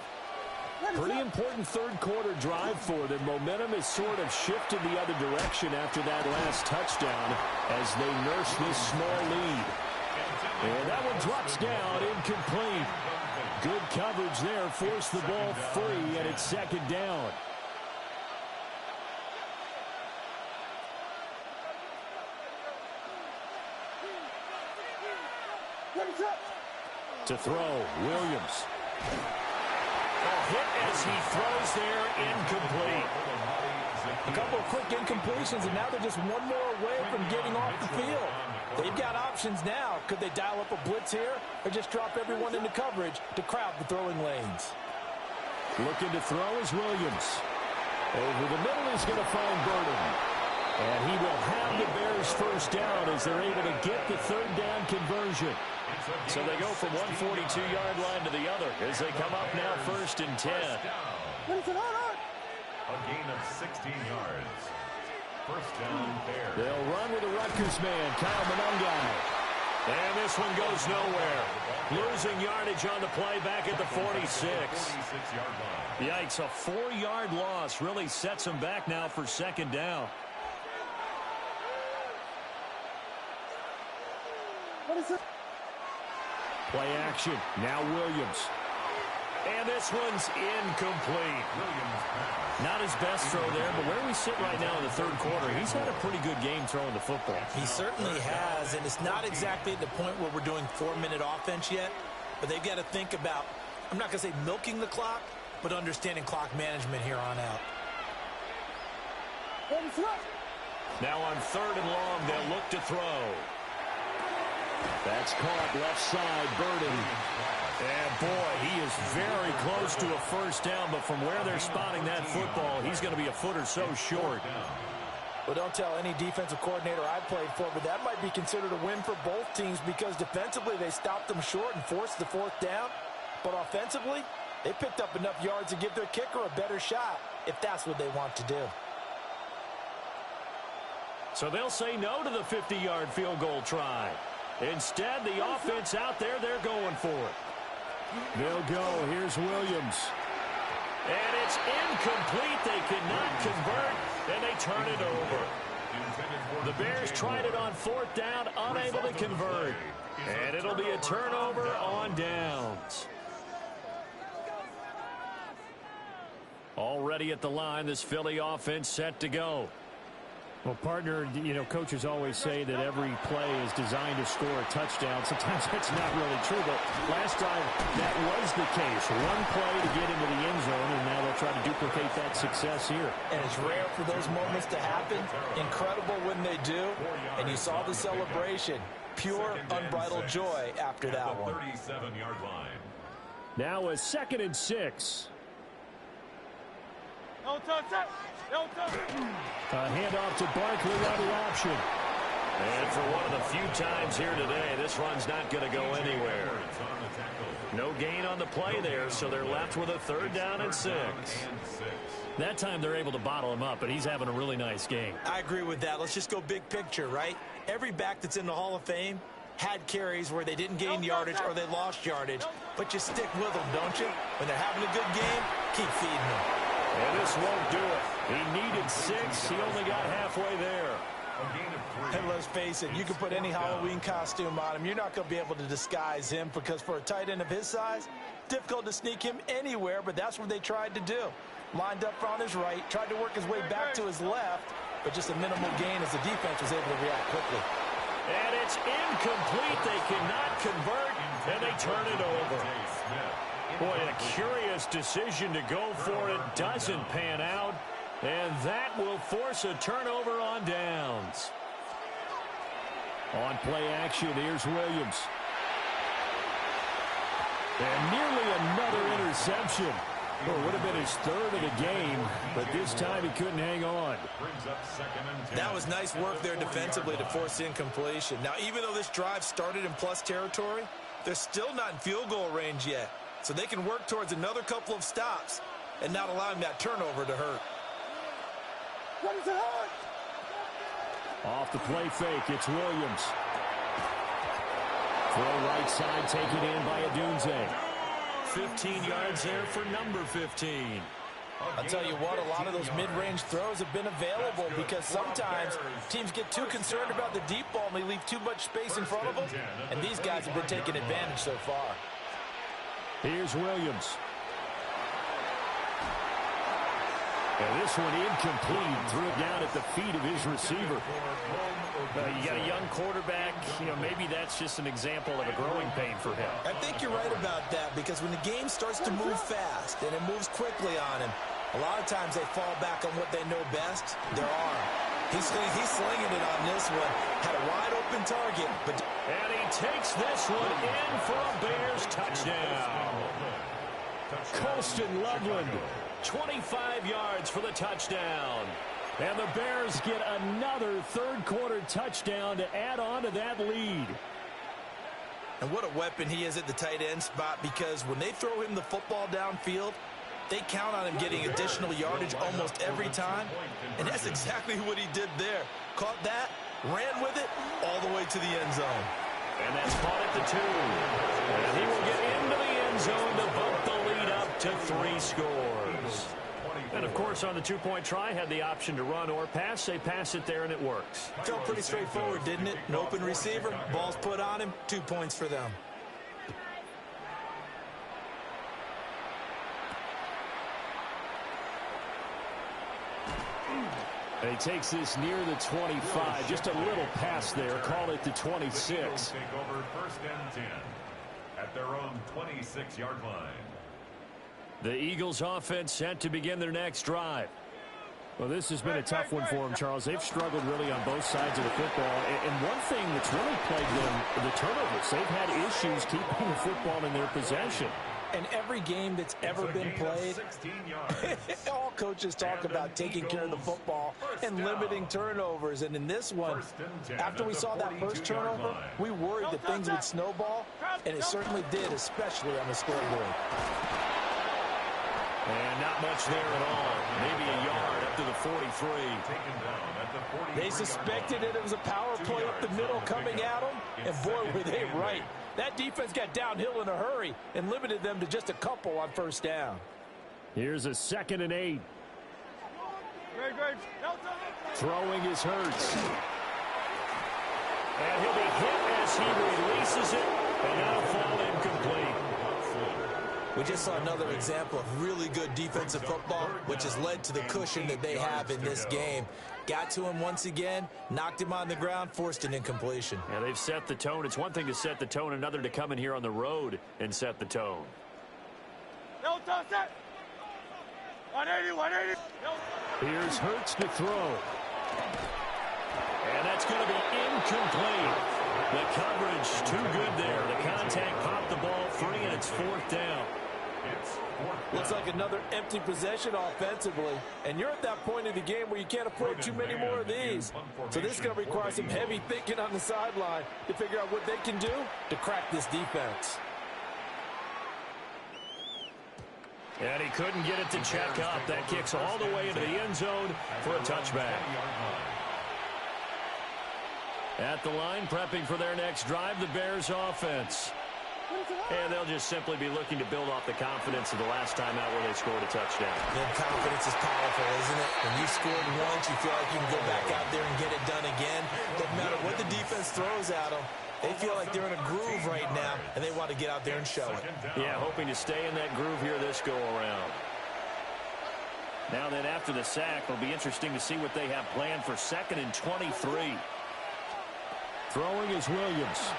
Pretty important 3rd quarter drive for them. Momentum has sort of shifted the other direction after that last touchdown as they nurse this small lead. And that one drops down, incomplete. Good coverage there, forced the ball free, and it's 2nd down. To throw, Williams. A hit as he throws there, incomplete. A couple of quick incompletions, and now they're just one more away from getting off the field. They've got options now. Could they dial up a blitz here or just drop everyone into coverage to crowd the throwing lanes? Looking to throw is Williams. Over the middle, he's going to find Burden. And he will have the Bears first down as they're able to get the 3rd down conversion. So they go from one 42-yard line to the other as they come up now 1st and 10. A gain of 16 yards. First down, Bears. They'll run with the Rutgers man, Kyle Monangai. And this one goes nowhere. Losing yardage on the play back at the 46. 46-yard line. Yikes, a 4-yard loss really sets them back now for 2nd down. What is it? Play action. Now Williams. And this one's incomplete. Not his best throw there, but where we sit right now in the third quarter, he's had a pretty good game throwing the football. He certainly has, and it's not exactly at the point where we're doing 4-minute offense yet, but they've got to think about, I'm not going to say milking the clock, but understanding clock management here on out. Now on 3rd and long, they'll look to throw. That's caught left side, Burden. And boy, he is very close to a first down, but from where they're spotting that football, he's going to be a foot or so short. Well, don't tell any defensive coordinator I played for, but that might be considered a win for both teams because defensively they stopped them short and forced the 4th down. But offensively, they picked up enough yards to give their kicker a better shot if that's what they want to do. So they'll say no to the 50-yard field goal try. Instead, the offense out there, they're going for it. They'll go. Here's Williams. And it's incomplete. They cannot convert, and they turn it over. The Bears tried it on 4th down, unable to convert. And it'll be a turnover on downs. Already at the line, this Philly offense set to go. Well, partner, you know, coaches always say that every play is designed to score a touchdown. Sometimes that's not really true, but last time that was the case. One play to get into the end zone, and now they'll try to duplicate that success here. And it's rare for those moments to happen. Incredible when they do. And you saw the celebration. Pure, unbridled joy after that one. 37-yard line. Now a 2nd and 6. A handoff to Barkley on the option. And for one of the few times here today, this run's not going to go anywhere. No gain on the play there, so they're left with a 3rd down and 6. That time they're able to bottle him up, but he's having a really nice game. I agree with that. Let's just go big picture, right? Every back that's in the Hall of Fame had carries where they didn't gain yardage or they lost yardage, but you stick with them, don't you? When they're having a good game, keep feeding them. And this won't do it. He needed 6. He only got halfway there. And let's face it, you can put any Halloween costume on him. You're not going to be able to disguise him because for a tight end of his size, difficult to sneak him anywhere, but that's what they tried to do. Lined up on his right, tried to work his way back to his left, but just a minimal gain as the defense was able to react quickly. And it's incomplete. They cannot convert, and they turn it over. Boy, a curious decision to go for it. Doesn't pan out. And that will force a turnover on downs. On play action, here's Williams. And nearly another interception. Well, it would have been his 3rd of the game, but this time he couldn't hang on. That was nice work there defensively to force the incompletion. Now, even though this drive started in plus territory, they're still not in field goal range yet. So they can work towards another couple of stops and not allowing that turnover to hurt. Off the play fake, it's Williams. Throw right side, taken in by Adunze. 15 yards there for number 15. I'll tell you what, a lot of those mid-range throws have been available because sometimes teams get too concerned about the deep ball and they leave too much space in front of them, and these guys have been taking advantage so far. Here's Williams. And this one incomplete. Threw it down at the feet of his receiver. You got a young quarterback. You know, maybe that's just an example of a growing pain for him. I think you're right about that because when the game starts to move fast and it moves quickly on him, a lot of times they fall back on what they know best, their arm. He's slinging it on this one. Had a wide open target. And he takes this one in for a Bears touchdown. Colston Loveland, 25 yards for the touchdown. And the Bears get another third-quarter touchdown to add on to that lead. And what a weapon he is at the tight end spot because when they throw him the football downfield, they count on him getting additional yardage almost every time. And that's exactly what he did there. Caught that, ran with it, all the way to the end zone. And that's caught at the 2. And he will get into the end zone to bump the lead up to 3 scores. And, of course, on the two-point try, had the option to run or pass. They pass it there, and it works. Felt pretty straightforward, didn't it? An open receiver, ball's put on him, 2 points for them. And he takes this near the 25. Just a little pass there. Call it the 26. Take over 1st and 10 at their own 26-yard line. The Eagles offense set to begin their next drive. Well, this has been a tough one for them, Charles. They've struggled really on both sides of the football. And one thing that's really plagued them, the turnovers. They've had issues keeping the football in their possession. And every game that's ever been played, all coaches talk about taking care of the football and limiting turnovers. And in this one, after we saw that first turnover, we worried that things would snowball, and it certainly did, especially on the scoreboard. And not much there at all. Maybe a yard up to the 43. They suspected it was a power play up the middle coming at them, and boy, were they right. That defense got downhill in a hurry and limited them to just a couple on 1st down. Here's a 2nd and 8. Throwing is Hurts. And he'll be hit as he releases it, and that'll fall incomplete. We just saw another example of really good defensive football, which has led to the cushion that they have in this game. Got to him once again, knocked him on the ground, forced an incompletion. Yeah, they've set the tone. It's one thing to set the tone, another to come in here on the road and set the tone. 180. Here's Hurts to throw. And that's going to be incomplete. The coverage too good there. The contact popped the ball free, and it's 4th down. Looks like another empty possession offensively. And you're at that point in the game where you can't afford too many more of these. So this is going to require some heavy thinking on the sideline to figure out what they can do to crack this defense. And he couldn't get it to check up. That kicks all the way into the end zone for a touchback. At the line, prepping for their next drive, the Bears offense. And they'll just simply be looking to build off the confidence of the last time out where they scored a touchdown. That confidence is powerful, isn't it? When you scored once, you feel like you can go back out there and get it done again. Doesn't matter what the defense throws at them. They feel like they're in a groove right now, and they want to get out there and show it. Yeah, hoping to stay in that groove here this go-around. Now then, after the sack, it'll be interesting to see what they have planned for 2nd and 23. Throwing is Williams.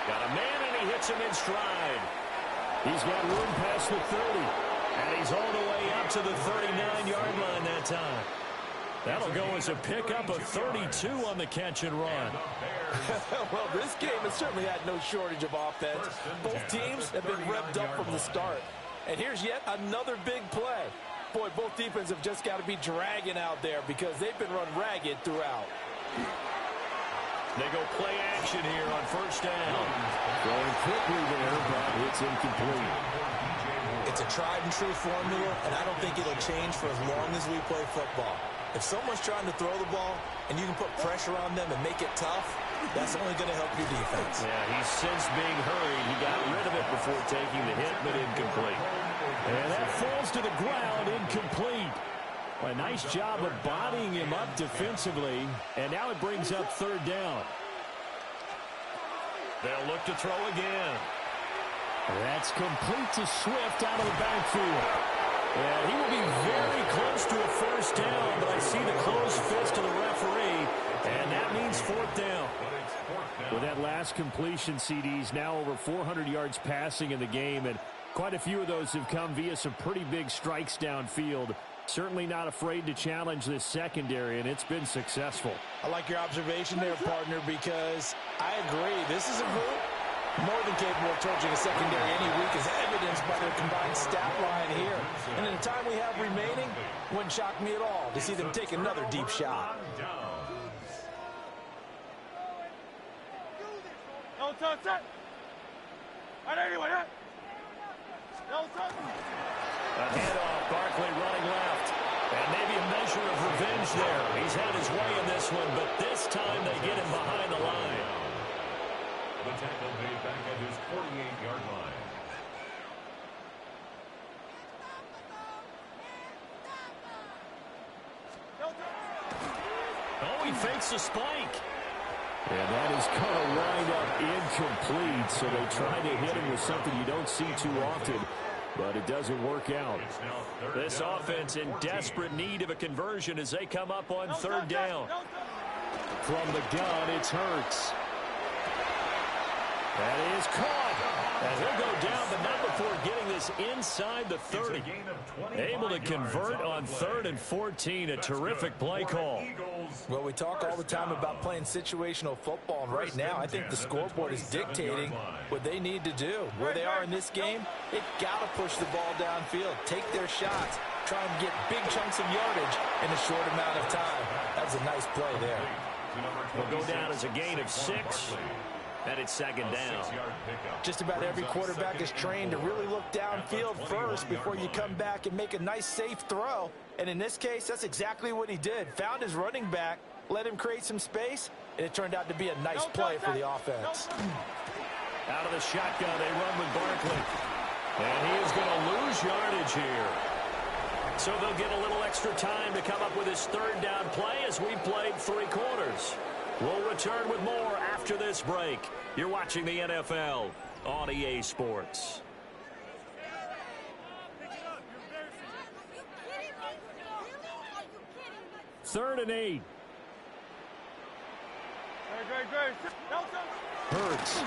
Got a man, and he hits him in stride. He's got room past the 30. And he's all the way up to the 39-yard line that time. That'll go as a pickup of 32 on the catch and run. Well, this game has certainly had no shortage of offense. Both teams have been revved up from the start. And here's yet another big play. Boy, both defenses have just got to be dragging out there because they've been run ragged throughout. They go play action here on 1st down. Going quickly there, but it's incomplete. It's a tried and true formula, and I don't think it'll change for as long as we play football. If someone's trying to throw the ball and you can put pressure on them and make it tough, that's only going to help your defense. Yeah, he's since being hurried. He got rid of it before taking the hit, but incomplete. And that falls to the ground, incomplete. A nice job of bodying him up defensively, and now it brings up 3rd down. They'll look to throw again. That's complete to Swift out of the backfield. And he will be very close to a 1st down, but I see the closed fist of the referee, and that means 4th down. With that last completion, CD's now over 400 yards passing in the game, and quite a few of those have come via some pretty big strikes downfield. Certainly not afraid to challenge this secondary, and it's been successful. I like your observation there, partner, because I agree. This is a group more than capable of torching a secondary any week, as evidenced by their combined stat line here. And in the time we have remaining, wouldn't shock me at all to see them take another deep shot. A handoff, Barkley running left. And maybe a measure of revenge there. He's had his way in this one, but this time they get him behind the line. The tackle made back at his 48-yard line. Oh, he fakes a spike. And that is going to wind up incomplete, so they try to hit him with something you don't see too often. but it doesn't work out. This offense in desperate need of a conversion as they come up on third down. From the gun, it's Hurts. That is caught. And he'll go down, but not before getting this inside the 30. Able to convert on 3rd and 14. A terrific play call. Well, we talk all the time about playing situational football, and right now I think the scoreboard is dictating what they need to do. Where they are in this game, they've got to push the ball downfield, take their shots, try and get big chunks of yardage in a short amount of time. That's a nice play there. Will go down as a gain of 6. And it's second down. Just about every quarterback is trained to really look downfield first before you come back and make a nice, safe throw. And in this case, that's exactly what he did. Found his running back, let him create some space, and it turned out to be a nice play for the offense. Out of the shotgun, they run with Barkley. And he is going to lose yardage here. So they'll get a little extra time to come up with his third down play as we played 3 quarters. We'll return with more after this break. You're watching the NFL on EA Sports. Third and 8. Hurts.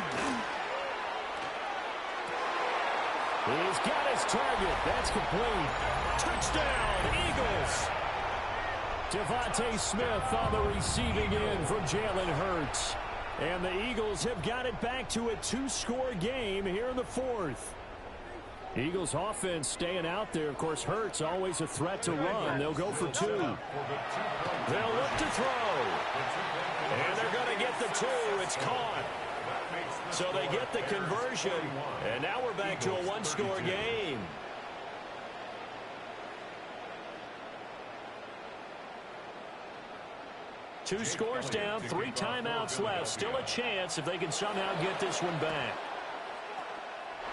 He's got his target. That's complete. Touchdown, Eagles. Devontae Smith on the receiving end from Jalen Hurts. And the Eagles have got it back to a 2-score game here in the 4th. Eagles offense staying out there. Of course, Hurts always a threat to run. They'll go for 2. They'll look to throw. And they're going to get the 2. It's caught. So they get the conversion. And now we're back to a 1-score game. Two scores down, 3 timeouts left. Still a chance if they can somehow get this one back.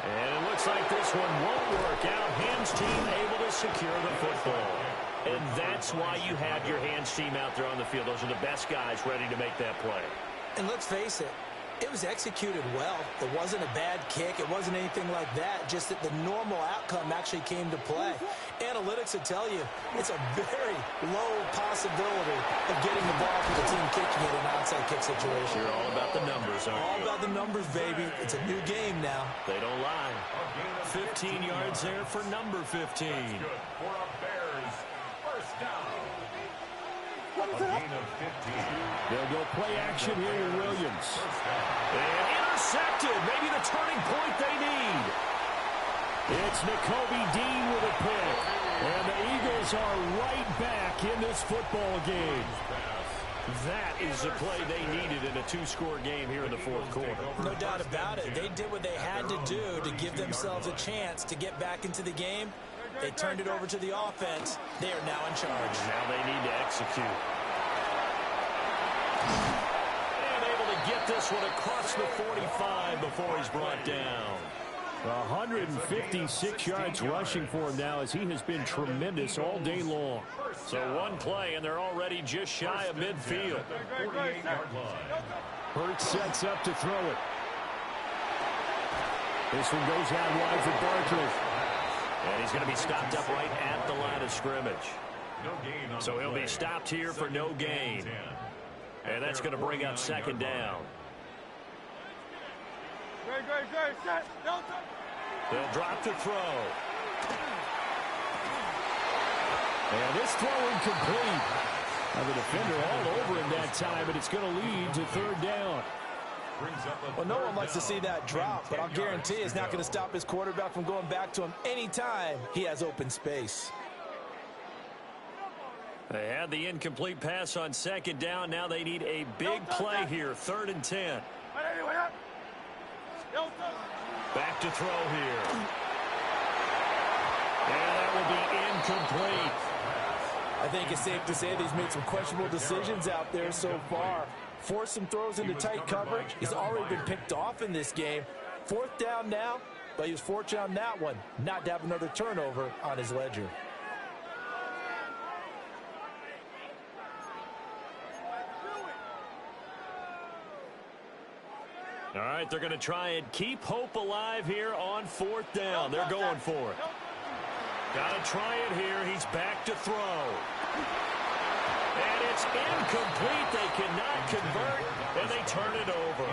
And it looks like this one won't work out. Hands team able to secure the football. And that's why you have your hands team out there on the field. Those are the best guys ready to make that play. And let's face it, it was executed well. It wasn't a bad kick. It wasn't anything like that. Just that the normal outcome actually came to play. Analytics will tell you it's a very low possibility of getting the ball for the team kicking it in an onside kick situation. You're all about the numbers, aren't you? All about the numbers, baby. It's a new game now. They don't lie. 15 yards there for number 15. For a Bears first down. A gain of 15. They'll go play action here to Williams. And intercepted. Maybe the turning point they need. It's Nakobe Dean with a pick. And the Eagles are right back in this football game. That is the play they needed in a 2-score game here in the 4th quarter. No doubt about it. They did what they had to do to give themselves a chance to get back into the game. They turned it over to the offense. They are now in charge. Now they need to execute. And able to get this one across the 45 before he's brought down. 156 yards rushing for him now as he has been tremendous all day long. So one play and they're already just shy of midfield. Hurts sets up to throw it. This one goes out wide for Barkley. And he's going to be stopped up right at the line of scrimmage. So he'll be stopped here for no gain. And that's going to bring up second down. They'll drop to throw. And this throw incomplete. Now the defender all over him that time, but it's going to lead to third down. Well, no one likes to see that drop, but I'll guarantee it's not going to stop his quarterback from going back to him anytime he has open space. They had the incomplete pass on second down. Now they need a big play here, 3rd and 10. Back to throw here. And that will be incomplete. I think it's safe to say that he's made some questionable decisions out there so far. Forced some throws into tight coverage. He's already been picked off in this game. 4th down now, but he was fortunate on that one not to have another turnover on his ledger. All right, they're going to try and keep hope alive here on 4th down. They're going for it. Got to try it here. He's back to throw. And it's incomplete. They cannot convert, and they turn it over.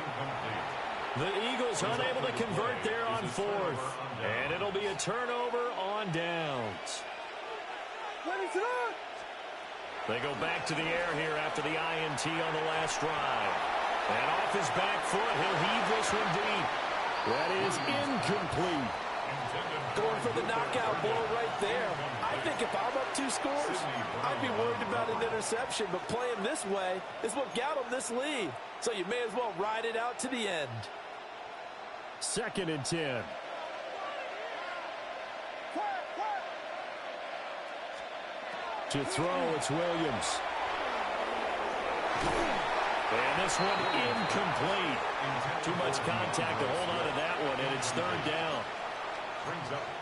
The Eagles unable to convert there on 4th. And it'll be a turnover on downs. They go back to the air here after the INT on the last drive. And off his back foot, he'll heave this one deep. That is incomplete. Going for the knockout blow right there. I think if I'm up 2 scores, I'd be worried about an interception. But playing this way is what got him this lead. So you may as well ride it out to the end. 2nd and 10. To throw, it's Williams. And this one incomplete. Too much contact to hold on to that one, and it's 3rd down.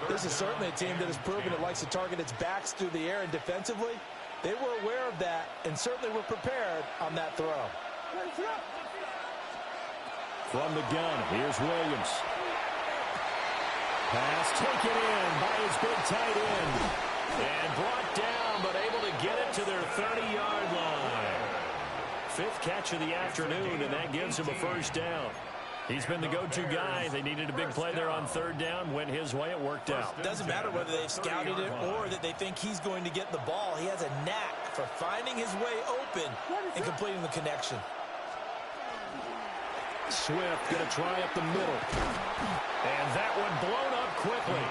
This is certainly a team that has proven it likes to target its backs through the air, and defensively, they were aware of that and certainly were prepared on that throw. From the gun, here's Williams. Pass taken in by his big tight end. And brought down, but able to get it to their 30-yard line. 5th catch of the afternoon, and that gives him a 1st down. He's been the go-to guy. They needed a big play there on 3rd down. Went his way. It worked out. Doesn't matter whether they've scouted it or that they think he's going to get the ball. He has a knack for finding his way open and completing the connection. Swift going to try up the middle. And that one blown up quickly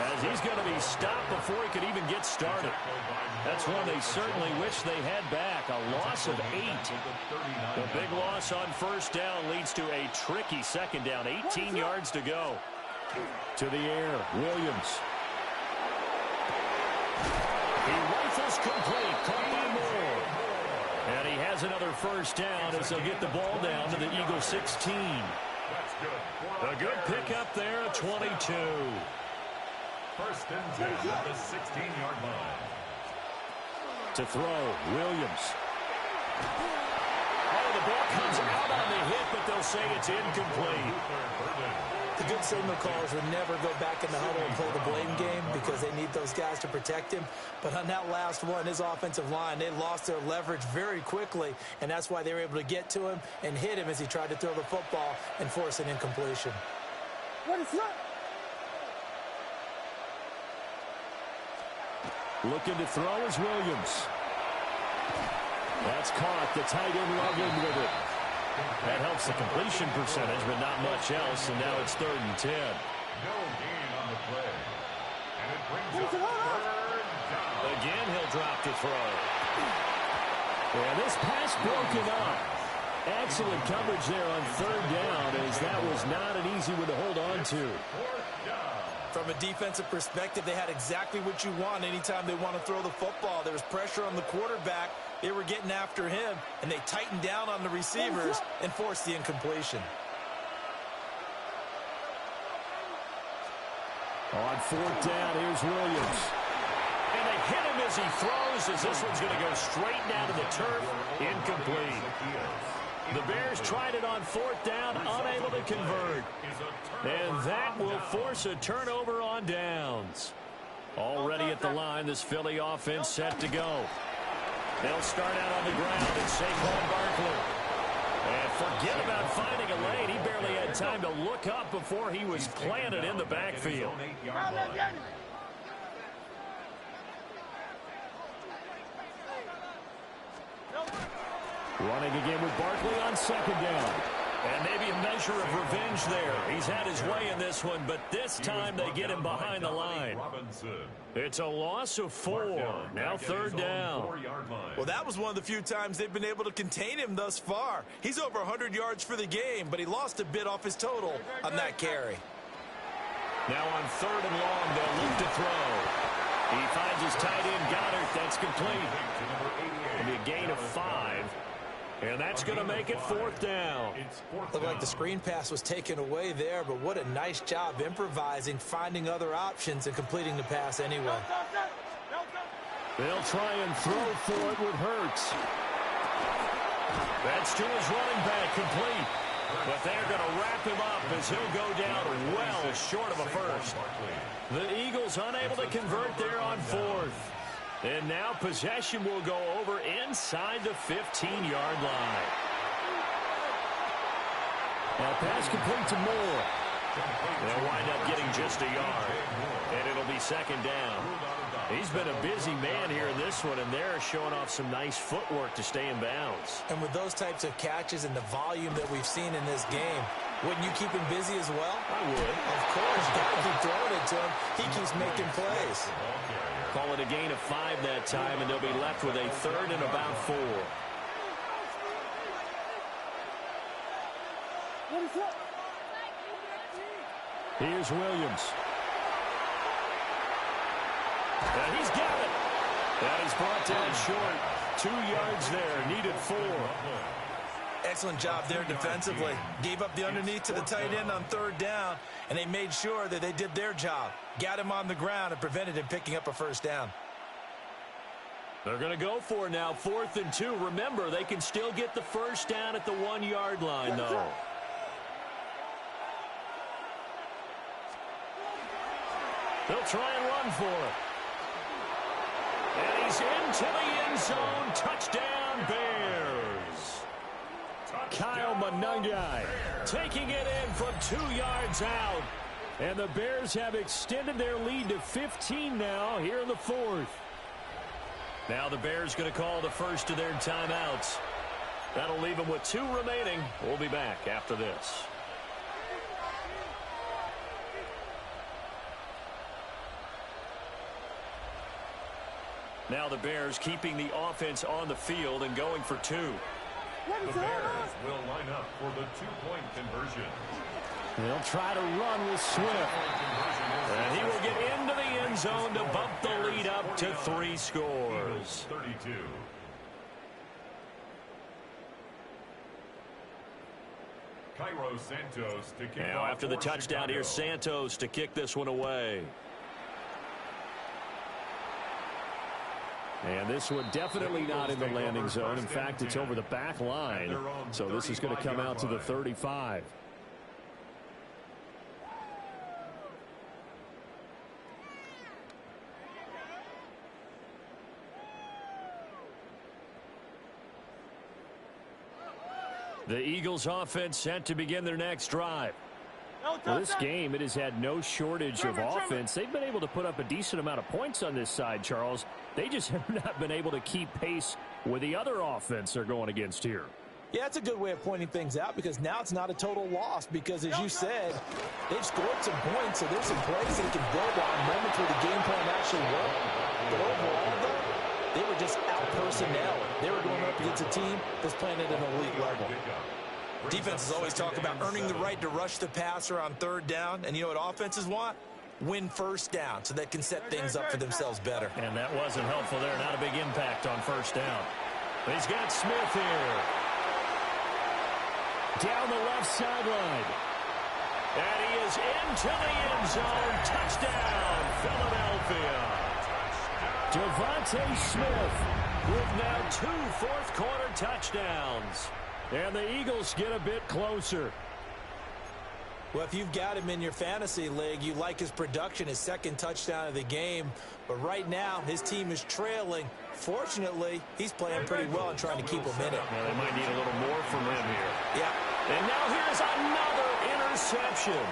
as he's going to be stopped before he could even get started. That's one they certainly wish they had back. A loss of 8. The big loss on 1st down leads to a tricky 2nd down. 18 yards to go. To the air, Williams. He rifles complete. Caught by Moore. And he has another 1st down as they'll get the ball down to the Eagles 16. A good pickup there at 22. 1st and 10 at the 16-yard line. To throw, Williams. Oh, the ball comes out on the hit, but they'll say it's incomplete. The good signal callers would never go back in the huddle and play the blame game because they need those guys to protect him. But on that last one, his offensive line, they lost their leverage very quickly, and that's why they were able to get to him and hit him as he tried to throw the football and force an incompletion. Looking to throw is Williams. That's caught. The tight end Loveland with it. That helps the completion percentage, but not much else, and now it's 3rd and 10. No gain on the play. And it brings up 3rd down. Again, he'll drop to throw. And this pass broken up. Excellent coverage there on 3rd down, as that was not an easy one to hold on to. 4th down. From a defensive perspective, they had exactly what you want anytime they want to throw the football. There was pressure on the quarterback. They were getting after him, and they tightened down on the receivers and forced the incompletion. On 4th down, here's Williams. And they hit him as he throws, as this one's going to go straight down to the turf. Incomplete. The Bears tried it on 4th down, unable to convert. And that will force a turnover on downs. Already at the line, this Philly offense set to go. They'll start out on the ground, and Saquon Barkley. And forget about finding a lane. He barely had time to look up before he was planted in the backfield. Running again with Barkley on 2nd down. And maybe a measure of revenge there. He's had his way in this one, but this time they get him behind the line. It's a loss of 4. Now 3rd down. Well, that was one of the few times they've been able to contain him thus far. He's over 100 yards for the game, but he lost a bit off his total on that carry. Now on 3rd and long, they'll look to throw. He finds his tight end, Goddard. That's complete. It'll be a gain of 5. And that's going to make it 4th down. Looked like the screen pass was taken away there, but what a nice job improvising, finding other options, and completing the pass anyway. They'll try and throw for it with Hurts. That's to his running back, complete. But they're going to wrap him up as he'll go down well short of a first. The Eagles unable to convert there on fourth. And now possession will go over inside the 15-yard line. Now pass complete to Moore. They'll wind up getting just a yard. And it'll be second down. He's been a busy man here in this one, and they're showing off some nice footwork to stay in bounds. And with those types of catches and the volume that we've seen in this game, wouldn't you keep him busy as well? I would. Of course. You got to keep throwing it to him. He keeps making plays. Call it a gain of 5 that time, and they'll be left with a third and about 4. Here's Williams. And he's got it. That is brought down short. 2 yards there. Needed 4. Excellent job there defensively. Gave up the underneath to the tight end on third down, and they made sure that they did their job. Got him on the ground and prevented him picking up a first down. They're going to go for it now, 4th and 2. Remember, they can still get the first down at the 1-yard line, though. They'll try and run for it. And he's into the end zone. Touchdown, Bears. Kyle Monangai taking it in from 2 yards out. And the Bears have extended their lead to 15 now here in the 4th. Now the Bears going to call the first of their timeouts. That'll leave them with 2 remaining. We'll be back after this. Now the Bears keeping the offense on the field and going for 2. The Bears will line up for the 2-point conversion. They'll try to run with Swift. And he will get into the end zone to bump the lead up to 3 scores. 32. Cairo Santos to kick Now off after the for touchdown, Chicago. here's Santos to kick this one away. And this one definitely not in the landing zone. In fact, it's over the back line. So this is going to come out to the 35. The Eagles offense set to begin their next drive. Well, this game, it has had no shortage of offense. They've been able to put up a decent amount of points on this side, Charles. They just have not been able to keep pace with the other offense they're going against here. Yeah, it's a good way of pointing things out because now it's not a total loss because, as you said, they've scored some points, so there's some plays they can build on, moments where the game plan actually worked. But overall, though, they were just out-personnel. They were going up against a team that's playing at an elite level. Defenses always talk about earning the right to rush the passer on third down, and you know what offenses want? Win first down so they can set things up for themselves better. And that wasn't helpful there. Not a big impact on first down. But he's got Smith here. Down the left sideline. And he is into the end zone. Touchdown, Philadelphia. Devontae Smith with now 2 fourth-quarter touchdowns. And the Eagles get a bit closer. Well, if you've got him in your fantasy league, you like his production, his second touchdown of the game. But right now, his team is trailing. Fortunately, he's playing pretty well and trying to keep him in it. Well, they might need a little more from him here. Yeah. And now here's another interception.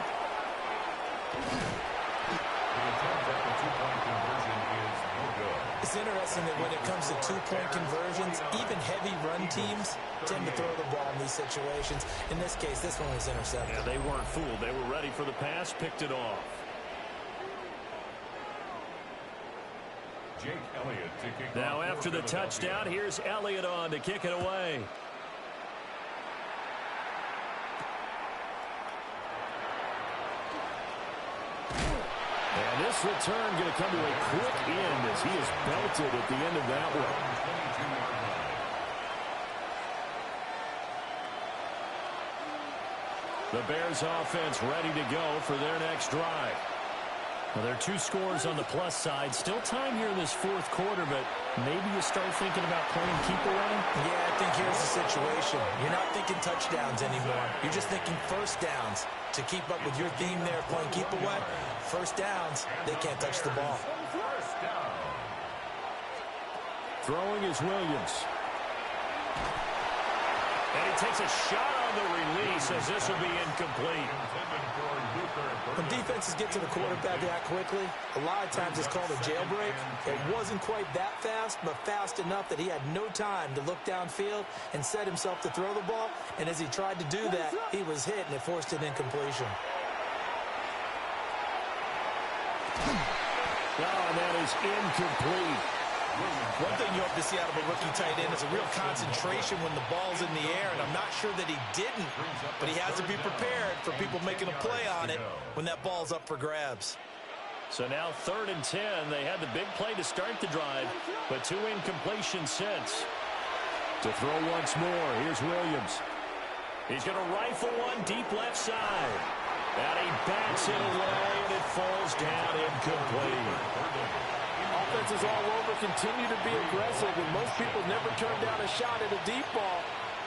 The attempt at the 2-point conversion is no good. It's interesting that when it comes to 2-point conversions, even heavy run teams tend to throw the ball in these situations. In this case, this one was intercepted. Yeah, they weren't fooled. They were ready for the pass, picked it off. Jake Elliott to kick Now off after for the touchdown, here's Elliott on to kick it away. And this return going to come to a quick end as he is belted at the end of that one. The Bears offense ready to go for their next drive. Well, there are 2 scores on the plus side. Still time here in this fourth quarter, but maybe you start thinking about playing keep away? Yeah, I think here's the situation. You're not thinking touchdowns anymore. You're just thinking first downs. To keep up with your theme there, playing keep away, first downs, they can't touch the ball. Throwing is Williams. And he takes a shot on the release as this will be incomplete. When defenses get to the quarterback that quickly, a lot of times it's called a jailbreak. It wasn't quite that fast, but fast enough that he had no time to look downfield and set himself to throw the ball. And as he tried to do that, he was hit, and it forced an incompletion. Oh, and that is incomplete. One thing you hope to see out of a rookie tight end is a real concentration when the ball's in the air, and I'm not sure that he didn't, but he has to be prepared for people making a play on it when that ball's up for grabs. So now 3rd and 10. They had the big play to start the drive, but 2 incompletions since. To throw once more, here's Williams. He's going to rifle one deep left side. And he bats it away, and it falls down incomplete. Offenses all over continue to be aggressive, and most people never turn down a shot at a deep ball.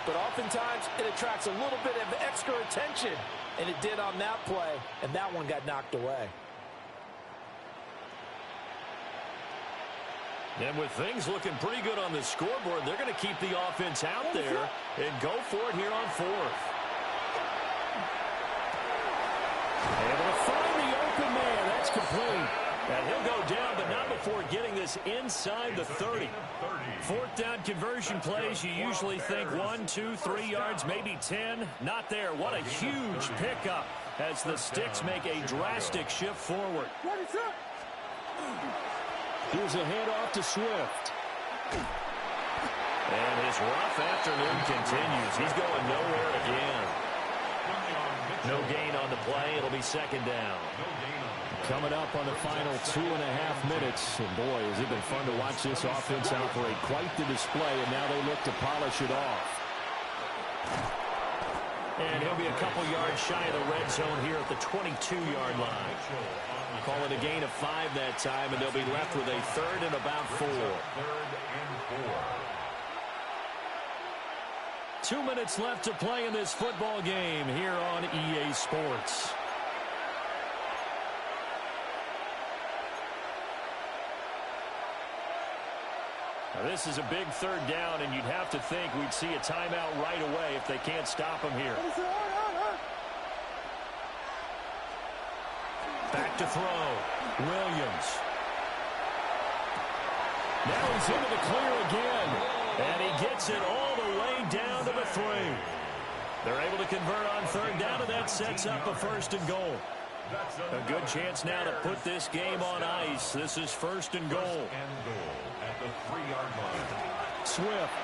But oftentimes, it attracts a little bit of extra attention, and it did on that play, and that one got knocked away. And with things looking pretty good on the scoreboard, they're going to keep the offense out there and go for it here on 4th. Able to find the open man. That's complete. And he'll go down, but not before getting this inside the 30. 4th down conversion plays, you usually think 1, 2, 3 yards, maybe 10. Not there. What a huge pickup as the Sticks make a drastic shift forward. Here's a handoff to Swift. And his rough afternoon continues. He's going nowhere again. No gain on the play. It'll be 2nd down. Coming up on the final 2.5 minutes. And boy, has it been fun to watch this offense operate. Quite the display, and now they look to polish it off. And he'll be a couple yards shy of the red zone here at the 22-yard line. Call it a gain of 5 that time, and they'll be left with a 3rd and about 4. 2 minutes left to play in this football game here on EA Sports. Now this is a big 3rd down, and you'd have to think we'd see a timeout right away if they can't stop him here. Back to throw. Williams. Now he's into the clear again. And he gets it all the way down to the 3. They're able to convert on 3rd down, and that sets up a 1st and goal. A good chance now to put this game on ice. This is 1st and goal. At the 3-yard line. Swift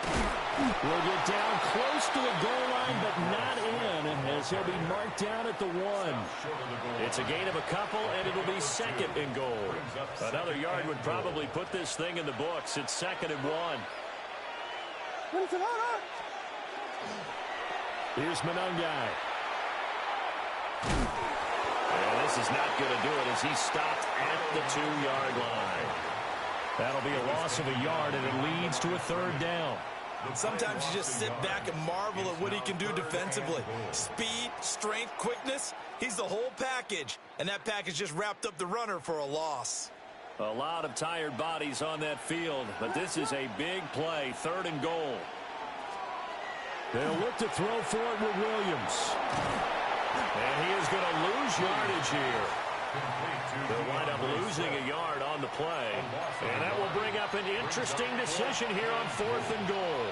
will get down close to the goal line, but not in, as he'll be marked down at the 1. It's a gain of a couple, and it'll be 2nd and goal. Another yard would probably put this thing in the books. It's 2nd and 1. Here's Monungai. And this is not going to do it as he's stopped at the 2-yard line. That'll be a loss of a yard, and it leads to a 3rd down. Sometimes you just sit back and marvel at what he can do defensively. Speed, strength, quickness, he's the whole package. And that package just wrapped up the runner for a loss. A lot of tired bodies on that field, but this is a big play, 3rd and goal. They'll look to throw for it with Williams. And he is going to lose yardage here. They'll wind up losing a yard on the play. And that will bring up an interesting decision here on 4th and goal.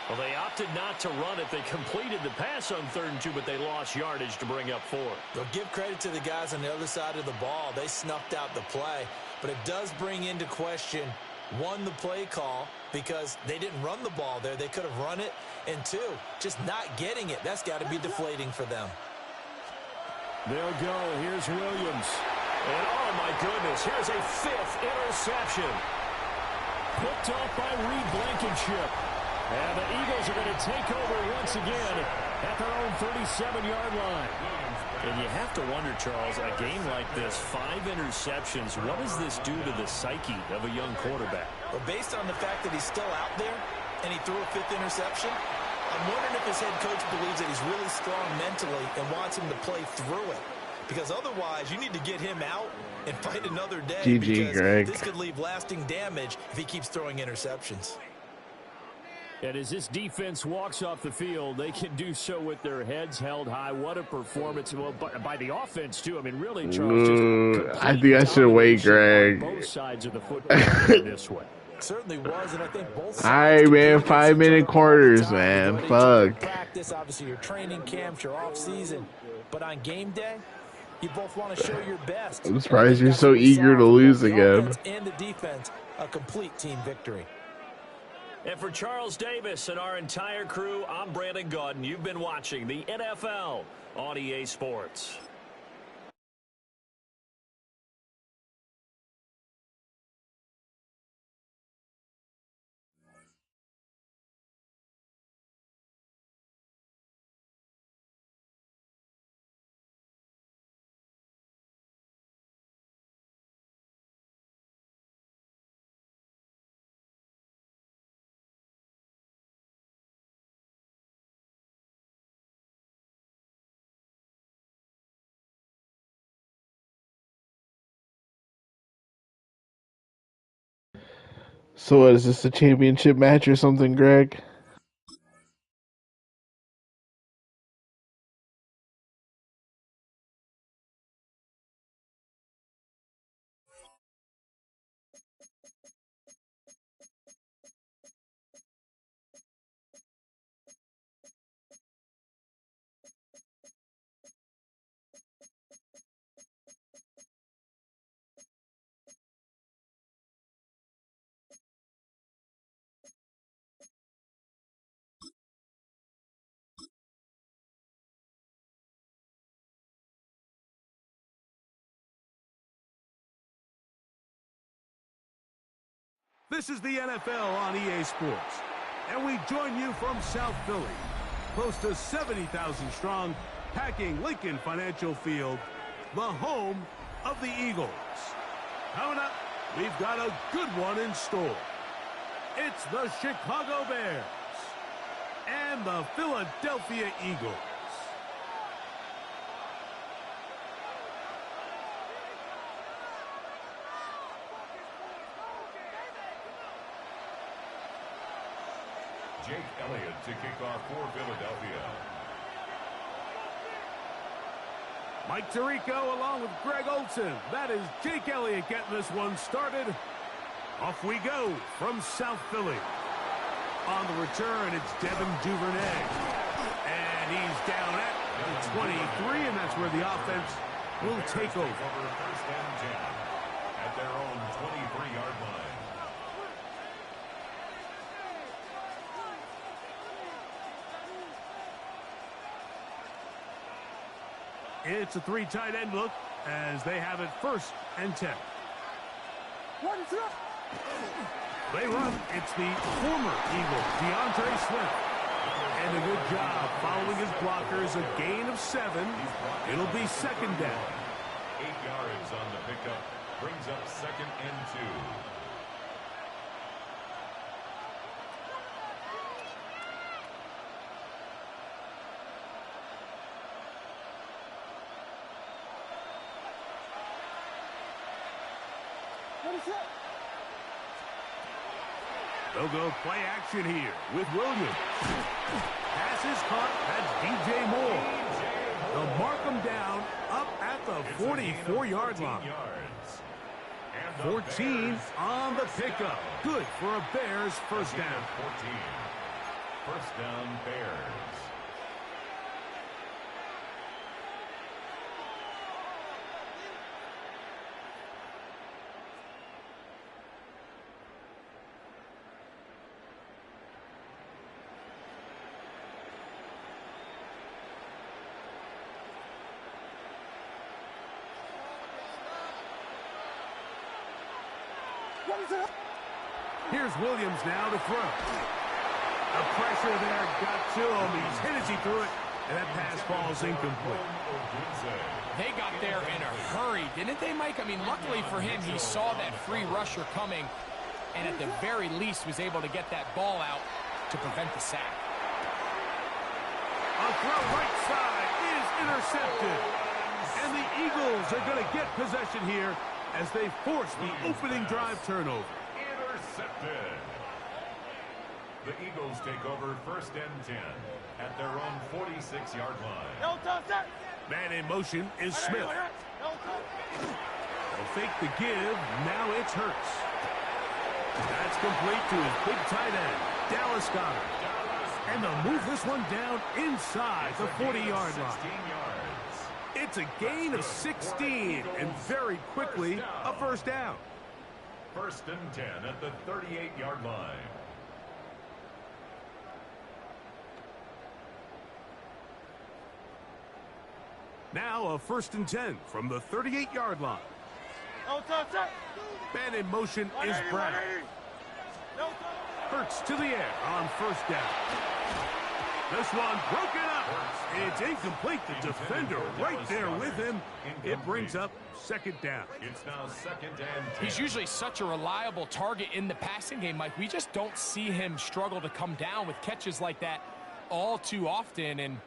Well, they opted not to run it. They completed the pass on 3rd and 2, but they lost yardage to bring up 4. Well, give credit to the guys on the other side of the ball. They snuffed out the play. But it does bring into question, 1, the play call, because they didn't run the ball there. They could have run it. And 2, just not getting it. That's got to be deflating for them. They'll go. Here's Williams. And oh, my goodness, here's a 5th interception. Picked off by Reed Blankenship. And the Eagles are going to take over once again at their own 37-yard line. And you have to wonder, Charles, a game like this, 5 interceptions, what does this do to the psyche of a young quarterback? Well, based on the fact that he's still out there and he threw a 5th interception, I'm wondering if his head coach believes that he's really strong mentally and wants him to play through it. Because otherwise, you need to get him out and fight another day. GG, Greg. This could leave lasting damage if he keeps throwing interceptions. And as this defense walks off the field, they can do so with their heads held high. What a performance. Well, by the offense, too. I mean, really, Charles, just I think I should wait, Greg. Both sides of the football this way. Certainly was, and I think both sides. All right, man. 5-minute quarters, man. Fuck. Practice, obviously, your training camps, your off season, but on game day, you both want to show your best. I'm surprised you're so eager to lose again. And the defense, a complete team victory. And for Charles Davis and our entire crew, I'm Brandon Gaudin. You've been watching the NFL on EA Sports. So what, is this a championship match or something, Greg? This is the NFL on EA Sports, and we join you from South Philly, close to 70,000 strong, packing Lincoln Financial Field, the home of the Eagles. Coming up, we've got a good one in store. It's the Chicago Bears and the Philadelphia Eagles. Jake Elliott to kick off for Philadelphia. Mike Tirico along with Greg Olson. That is Jake Elliott getting this one started. Off we go from South Philly. On the return, it's Devin Duvernay. And he's down at the 23, and that's where the offense will take over. First and 10 at their own 23-yard line. It's a 3 tight end look as they have it first and 10. They run. It's the former Eagle, DeAndre Swift. And a good job following his blockers. A gain of 7. It'll be second down. 8 yards on the pickup. Brings up second and 2. They'll go play action here with Williams. Pass is caught. That's DJ Moore. They'll mark him down up at the 44-yard line. 14 on the pickup. Good for a Bears first down. 14. First down, Bears. Here's Williams now to throw. The pressure there got to him. He's hit as he threw it, and that pass falls incomplete. They got there in a hurry, didn't they, Mike? I mean, luckily for him, he saw that free rusher coming, and at the very least was able to get that ball out to prevent the sack. A throw right side is intercepted. And the Eagles are going to get possession here as they force the opening drive turnover. Intercepted. The Eagles take over 1st and 10 at their own 46-yard line. Man in motion is Smith. They'll fake the give. Now it's Hurts. That's complete to his big tight end, Dallas Goedert. And they'll move this one down inside the 40-yard line. It's a gain of 16, and very quickly, a first down. 1st and 10 at the 38-yard line. Now a 1st and 10 from the 38-yard line. Man in motion is Brown. Hurts to the air on first down. This one broken up. It's incomplete. The defender right there with him. It brings up 2nd down. It's now 2nd and 10. He's usually such a reliable target in the passing game, Mike. We just don't see him struggle to come down with catches like that all too often. And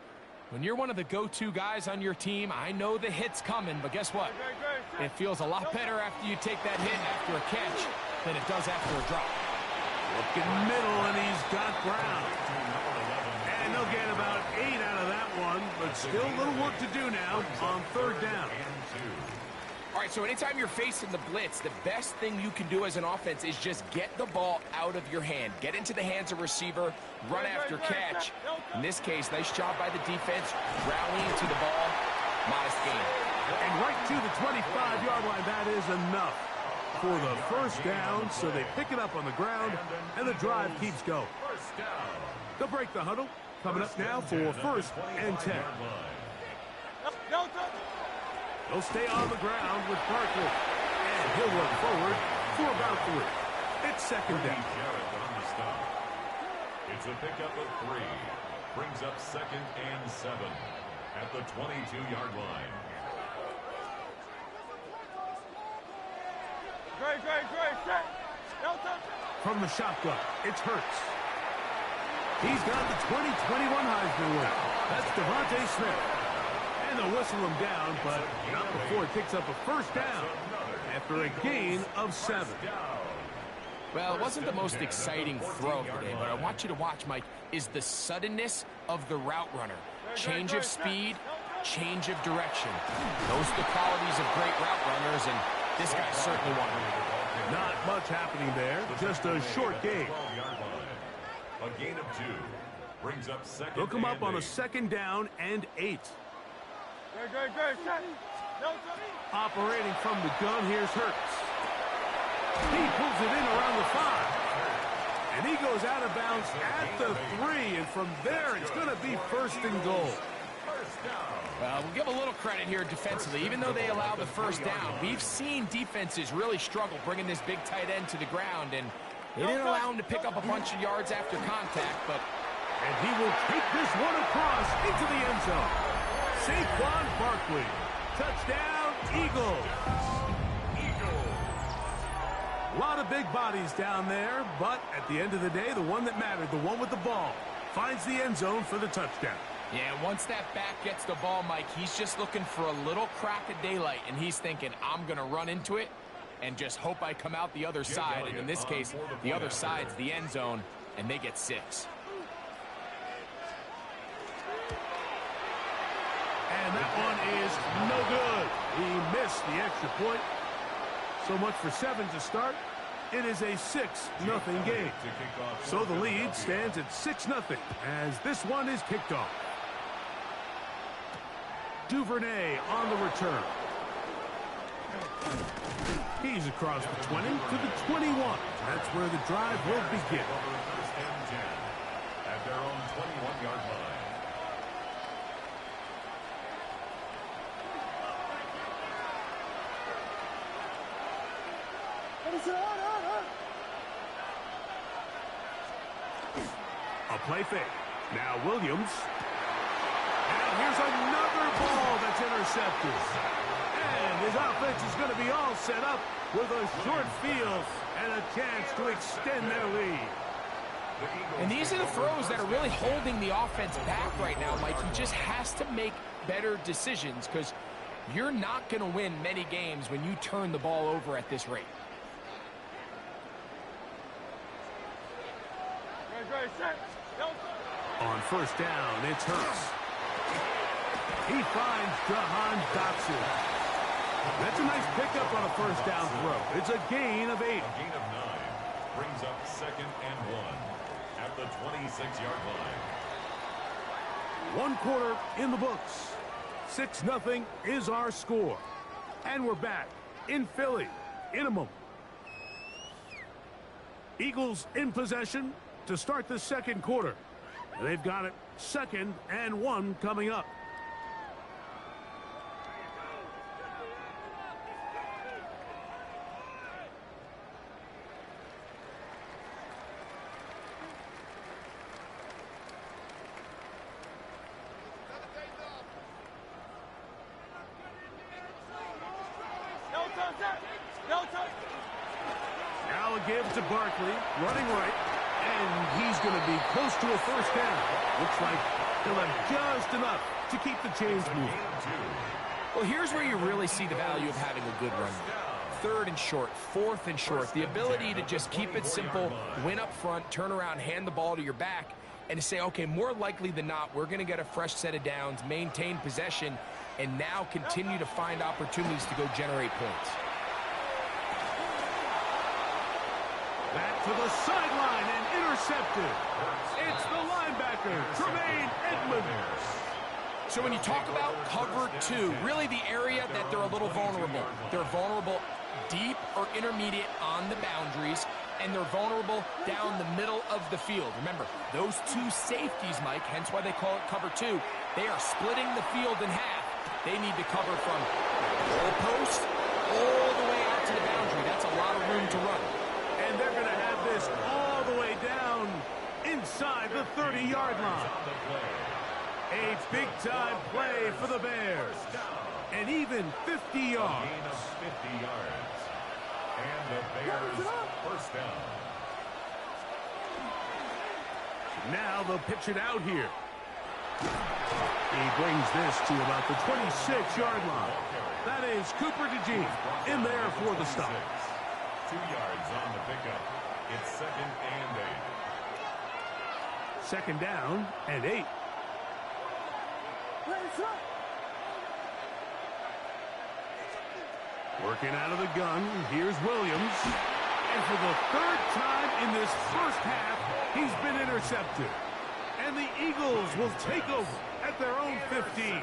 when you're one of the go-to guys on your team, I know the hit's coming, but guess what? It feels a lot better after you take that hit after a catch than it does after a drop. Looking middle, and he's got Brown. And they'll get about 8 out of that one, but still a little work to do now on 3rd down. All right, so anytime you're facing the blitz, the best thing you can do as an offense is just get the ball out of your hand. Get into the hands of receiver, run after catch. In this case, nice job by the defense, rallying to the ball. Modest gain. And right to the 25-yard line, that is enough for the first down, so they pick it up on the ground, and the drive keeps going. They'll break the huddle. Coming up now for 1st and 10. They'll stay on the ground with Barkley, and he'll run forward for about 3. It's 2nd down. It's a pickup of 3. Brings up 2nd and 7 at the 22-yard line. From the shotgun, it's Hurts. He's got the 2021 Heisman winner. That's Devontae Smith. And they'll whistle him down, but not before he picks up a first down after a gain of 7. Well, it wasn't the most exciting throw of the day, but I want you to watch, Mike, is the suddenness of the route runner. Change of speed, change of direction. Those are the qualities of great route runners, and this guy's certainly one of them. Not much happening there, just a short gain. A gain of 2 brings up 2nd. They'll come up on a 2nd down and 8. Operating from the gun, here's Hurts. He pulls it in around the 5. And he goes out of bounds at the 3. And from there, it's going to be 1st and goal. Well, we'll give a little credit here defensively. Even though they allow the first down, we've seen defenses really struggle bringing this big tight end to the ground. And they didn't allow him to pick up a bunch of yards after contact, but... And he will take this one across into the end zone. Saquon Barkley. Touchdown, Eagles. A lot of big bodies down there, but at the end of the day, the one that mattered, the one with the ball, finds the end zone for the touchdown. Yeah, once that back gets the ball, Mike, he's just looking for a little crack of daylight, and he's thinking, I'm going to run into it and just hope I come out the other side. And in this case, the other side's the end zone, and they get 6. And that one is no good. He missed the extra point. So much for 7 to start. It is a 6-0 game. So the lead stands at 6-0 as this one is kicked off. Duvernay on the return. He's across the 20 to the 21. That's where the drive will begin. At their own 21-yard line. A Play fake. Now Williams. And here's another ball that's intercepted. And his offense is going to be all set up with a short field and a chance to extend their lead. And these are the throws that are really holding the offense back right now, Mike. He just has to make better decisions because you're not going to win many games when you turn the ball over at this rate. On first down, it's Hurts. He finds Jahan Dotson. That's a nice pickup on a first down throw. It's a gain of 8. A gain of 9 brings up 2nd and 1 at the 26-yard line. 1 quarter in the books. 6-0 is our score. And we're back in Philly in a moment. Eagles in possession to start the second quarter. They've got it 2nd and 1 coming up. Now a give to Barkley, running right, and he's going to be close to a first down. Looks like he'll have just enough to keep the chains moving. Well, here's where you really see the value of having a good run. 3rd and short, 4th and short. The ability to just keep it simple, win up front, turn around, hand the ball to your back, and to say, okay, more likely than not, we're going to get a fresh set of downs, maintain possession, and now continue to find opportunities to go generate points. Back to the sideline and intercepted. It's the linebacker, Tremaine Edmonds. So when you talk about cover 2, really the area that they're a little vulnerable. They're vulnerable deep or intermediate on the boundaries, and they're vulnerable down the middle of the field. Remember, those 2 safeties, Mike, hence why they call it cover 2, they are splitting the field in half. They need to cover from the goalpost all the way out to the boundary. That's a lot of room to run. And they're going to have this all the way down inside the 30-yard line. A big-time play for the Bears. And even 50 yards. Gain of 50 yards. And the Bears first down. Now they'll pitch it out here. He brings this to about the 26-yard line. That is Cooper DeJean in there for the stop. 2 yards on the pickup. It's 2nd and 8. 2nd down and 8. Working out of the gun, here's Williams. And for the 3rd time in this first half, he's been intercepted. And the Eagles will take over at their own 15.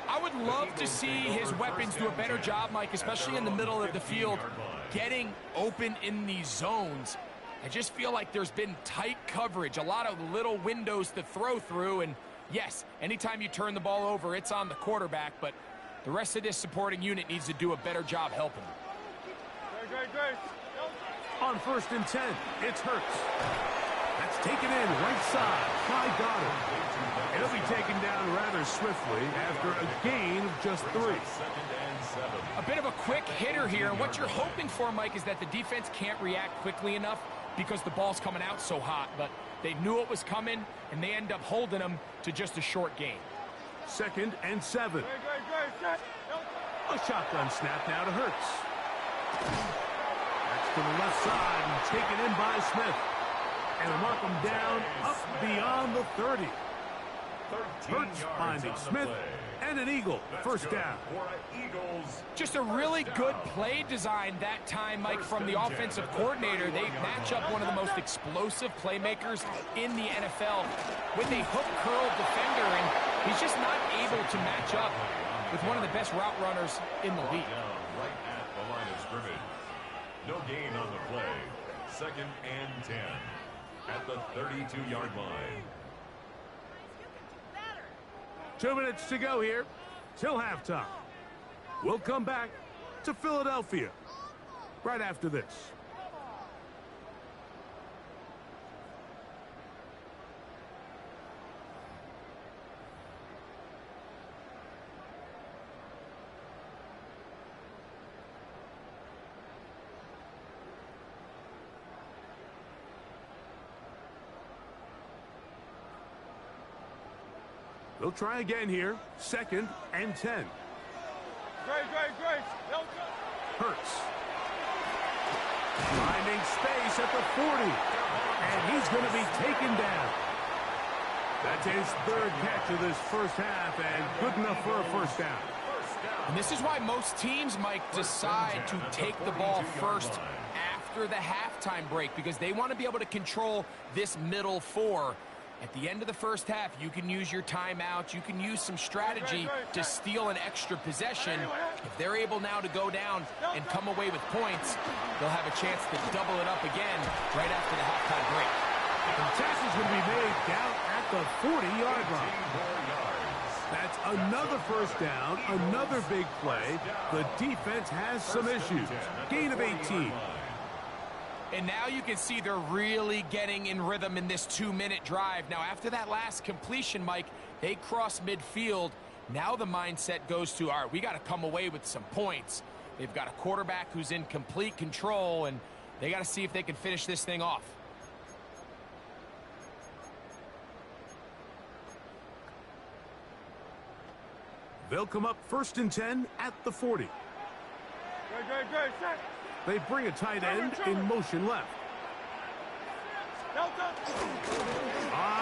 I would love to see his weapons do a better job, Mike, especially in the middle of the field, getting open in these zones. I just feel like there's been tight coverage, a lot of little windows to throw through, and yes, anytime you turn the ball over, it's on the quarterback, but the rest of this supporting unit needs to do a better job helping him. On 1st and 10, it's Hurts. That's taken in right side by Goddard. It'll be taken down rather swiftly after a gain of just 3. A bit of a quick hitter here, and what you're hoping for, Mike, is that the defense can't react quickly enough because the ball's coming out so hot, but they knew it was coming, and they end up holding them to just a short gain. 2nd and 7. A shotgun snap now to Hurts. That's to the left side and taken in by Smith. And they'll mark him down up beyond the 30. Hurts finding Smith and an Eagle. First down. Just a really good play design that time, Mike, from the offensive coordinator. They match up one of the most explosive playmakers in the NFL with a hook curl defender, and he's just not able to match up with one of the best route runners in the league. Right at the line of scrimmage. No gain on the play. 2nd and 10 at the 32-yard line. 2 minutes to go here till halftime. We'll come back to Philadelphia right after this. They'll try again here. 2nd and 10. Great. Hurts. Finding space at the 40. And he's going to be taken down. That's his 3rd catch of this first half, and good enough for a first down. And this is why most teams, Mike, decide to take the ball first after the halftime break, because they want to be able to control this middle 4. At the end of the first half, you can use your timeouts. You can use some strategy to steal an extra possession. If they're able now to go down and come away with points, they'll have a chance to double it up again right after the halftime break. The tackle is going to be made down at the 40-yard line. That's another first down, another big play. The defense has some issues. Gain of 18. And now you can see they're really getting in rhythm in this 2-minute drive. Now, after that last completion, Mike, they cross midfield. Now the mindset goes to, all right, we got to come away with some points. They've got a quarterback who's in complete control, and they got to see if they can finish this thing off. They'll come up 1st and 10 at the 40. Great. Set. They bring a tight end in motion left. On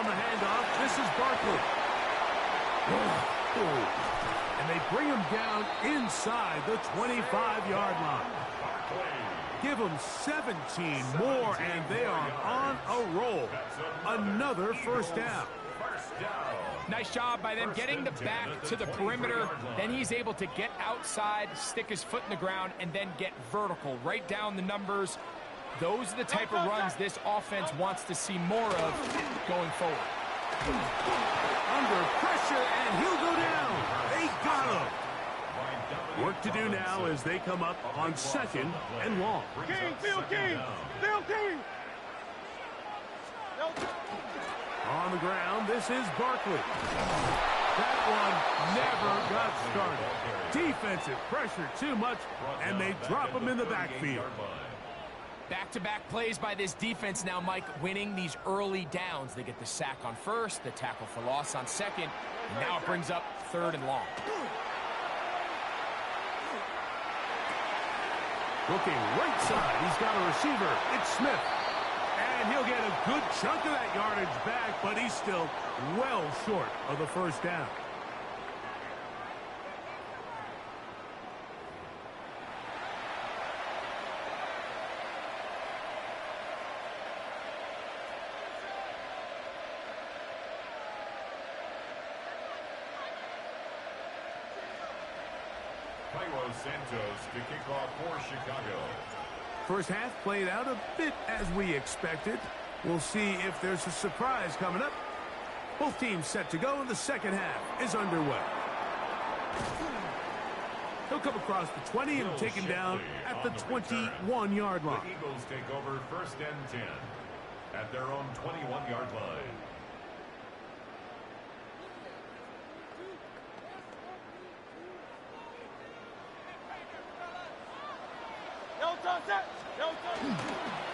the handoff, this is Barkley. And they bring him down inside the 25-yard line. Give them 17 more, and they are on a roll. Another first down. Nice job by them getting the back to the perimeter. Then he's able to get outside, stick his foot in the ground, and then get vertical. Right down the numbers. Those are the type of runs this offense wants to see more of going forward. Under pressure, and he'll go down. They got him. Work to do now as they come up on 2nd and long. Field King. On the ground, this is Barkley. That one never got started. Defensive pressure too much, and they drop him in the backfield. Back-to-back plays by this defense now, Mike, winning these early downs. They get the sack on 1st, the tackle for loss on 2nd, and now it brings up 3rd and long. Looking right side, he's got a receiver. It's Smith. And he'll get a good chunk of that yardage back, but he's still well short of the first down. Santos to kick off for Chicago. First half played out a bit as we expected. We'll see if there's a surprise coming up. Both teams set to go, and the second half is underway. He'll come across the 20 and taken down at the 21-yard line. The Eagles take over 1st and 10 at their own 21-yard line.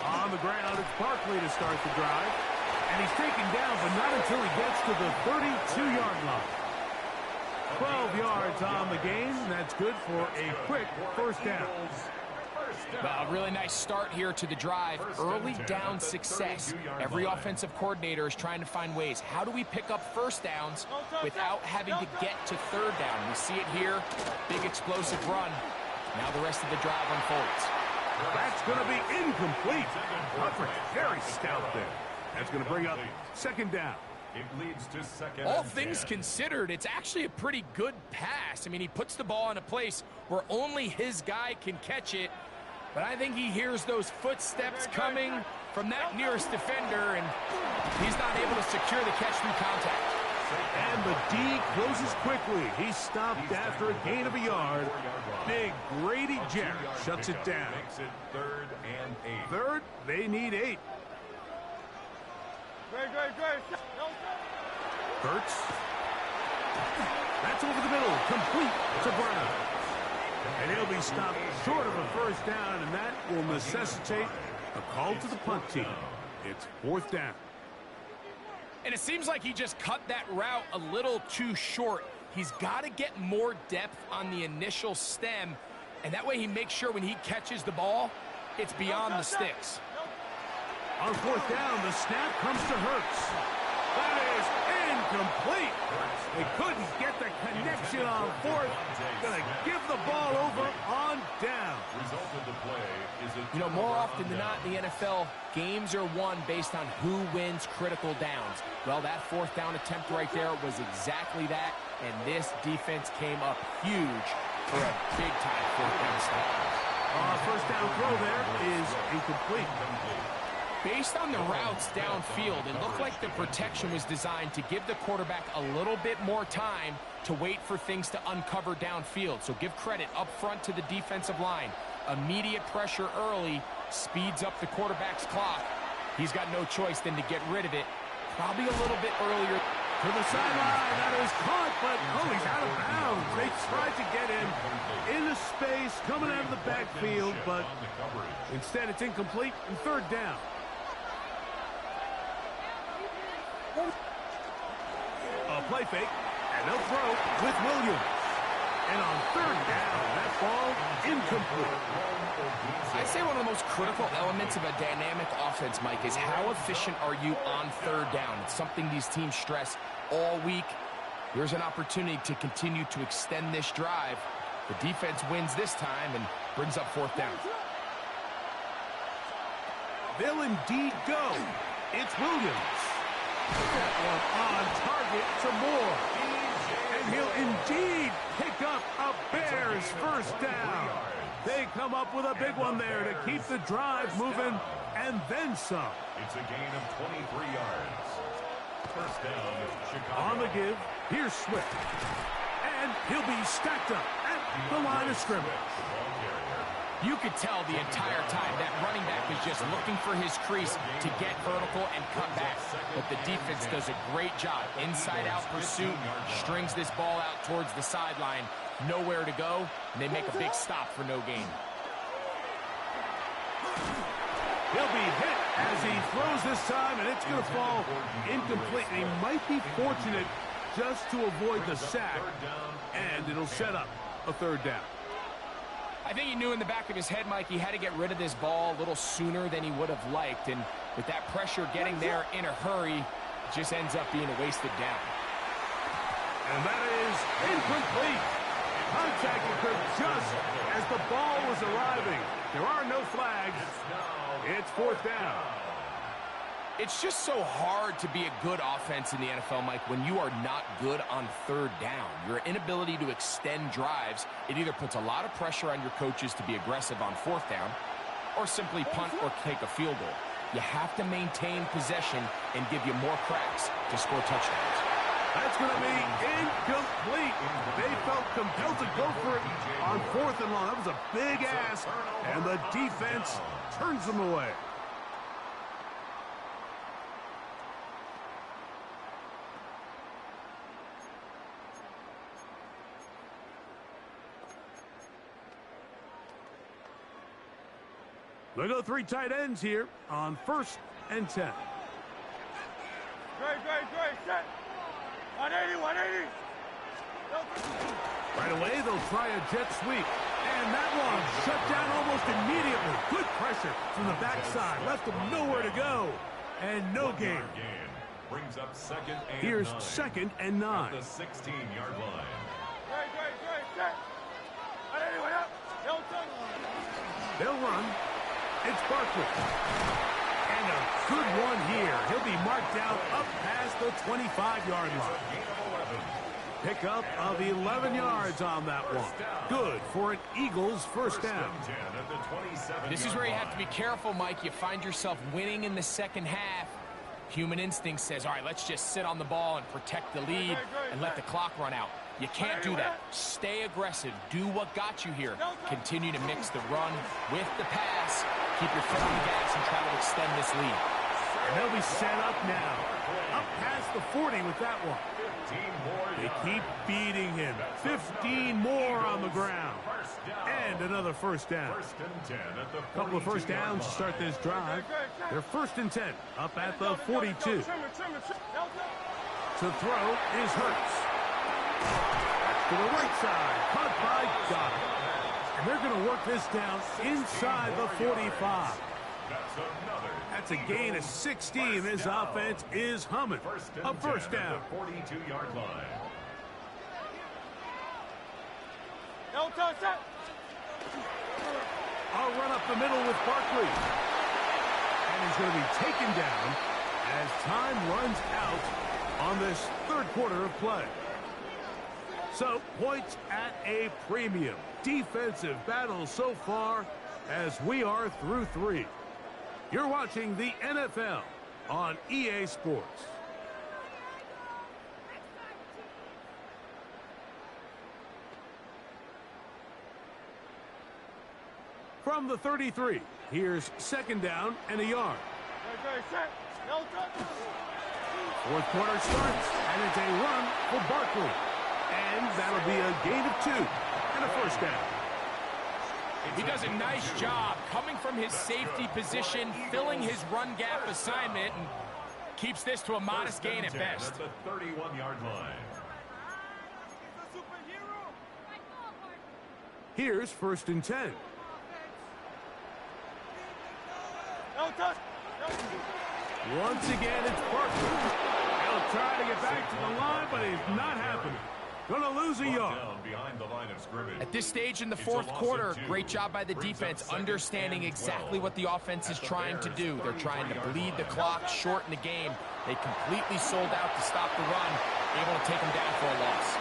On the ground, it's Barkley to start the drive. And he's taken down, but not until he gets to the 32-yard line. 12 yards on the game. That's good for a quick first down. Well, a really nice start here to the drive. Early down success. Every offensive coordinator is trying to find ways. How do we pick up first downs without having to get to 3rd down? We see it here. Big explosive run. Now the rest of the drive unfolds. That's going to be incomplete. Coverage very stout there. That's going to bring up 2nd down. It leads to 2nd. All things considered, it's actually a pretty good pass. I mean, he puts the ball in a place where only his guy can catch it. But I think he hears those footsteps coming from that nearest defender, and he's not able to secure the catch through contact. And the D closes quickly. He's stopped after a gain of a yard. Big Grady Jarrett shuts it down. Makes it 3rd and 8. 3rd, they need 8. Hurts. That's over the middle, complete to Brown. And he'll be stopped short of a first down, and that will necessitate a call to the punt team. It's 4th down. And it seems like he just cut that route a little too short. He's got to get more depth on the initial stem, and that way he makes sure when he catches the ball, it's beyond the sticks. On fourth down, the snap comes to Hurts. That is incomplete. They couldn't get the connection on fourth. Gonna give the ball over on down. You know, more often than not in the NFL, games are won based on who wins critical downs. Well, that fourth down attempt right there was exactly that, and this defense came up huge for a big-time fourth down stop. First down throw there is incomplete. Based on the routes downfield, it looked like the protection was designed to give the quarterback a little bit more time to wait for things to uncover downfield. So give credit up front to the defensive line. Immediate pressure early speeds up the quarterback's clock. He's got no choice than to get rid of it, probably a little bit earlier. To the sideline, that is caught, but he's out of bounds. They tried to get him into space, coming out of the backfield, but instead it's incomplete and third down. A play fake, and they'll throw with Williams. And on third down, that ball incomplete. I'd say one of the most critical elements of a dynamic offense, Mike, is how efficient are you on third down. It's something these teams stress all week. Here's an opportunity to continue to extend this drive. The defense wins this time and brings up fourth down. They'll indeed go. It's Williams. That one on target some more. And he'll indeed pick up a Bears first down. They come up with a big one there to keep the drive moving and then some. It's a gain of 23 yards. First down, Chicago. On the give, here's Swift. And he'll be stacked up at the line of scrimmage. You could tell the entire time that running back is just looking for his crease to get vertical and cut back. But the defense does a great job. Inside-out pursuit, strings this ball out towards the sideline. Nowhere to go, and they make a big stop for no gain. He'll be hit as he throws this time, and it's going to fall incomplete. And he might be fortunate just to avoid the sack, and it'll set up a third down. I think he knew in the back of his head, Mike, he had to get rid of this ball a little sooner than he would have liked. And with that pressure getting there in a hurry, it just ends up being a wasted down. And that is incomplete. Contact occurred just as the ball was arriving. There are no flags. It's fourth down. It's just so hard to be a good offense in the NFL, Mike, when you are not good on third down. Your inability to extend drives, it either puts a lot of pressure on your coaches to be aggressive on fourth down or simply punt or take a field goal. You have to maintain possession and give you more cracks to score touchdowns. That's going to be incomplete. They felt compelled to go for it on fourth and long. That was a big ask, and the defense turns them away. They go three tight ends here on 1st and 10. Great, set. 180, 180. Right away, they'll try a jet sweep. And that one shut down almost immediately. Good pressure from the backside. Left them nowhere to go. And no gain. Brings up second and Here's 9. 2nd and 9. At the 16-yard line. Great, set. 180, what up? They'll run. It's Barkley. And a good one here. He'll be marked down up past the 25-yard line. Pickup of 11 yards on that one. Good for an Eagles first down. This is where you have to be careful, Mike. You find yourself winning in the second half. Human instinct says, all right, let's just sit on the ball and protect the lead and let the clock run out. You can't do that. Stay aggressive. Do what got you here. Continue to mix the run with the pass. Keep your foot on the gas and try to extend this lead. And they'll be set up now. Up past the 40 with that one. They keep beating him. 15 more on the ground. And another first down. A couple of first downs to start this drive. They're 1st and 10, up at the 42. To throw is Hurts. To the right side, caught by Goddard. And they're going to work this down inside the 45. That's a gain of 16. This offense is humming. A first down. 42-yard line. I'll run up the middle with Barkley. And he's going to be taken down as time runs out on this 3rd quarter of play. So, points at a premium. Defensive battle so far as we are through 3. You're watching the NFL on EA Sports. From the 33, here's 2nd down and a yard. 4th quarter starts, and it's a run for Barkley. And that'll be a gain of 2 and a first down. He does a nice job coming from his safety position, filling his run gap assignment, and keeps this to a modest gain at best. At the 31-yard line. Here's 1st and 10. Once again, it's Barkley. He'll try to get back to the line, but it's not happening. Gonna lose a yard. At this stage in the 4th quarter, great job by the defense understanding exactly what the offense is trying to do. They're trying to bleed the clock, shorten the game. They completely sold out to stop the run, able to take them down for a loss.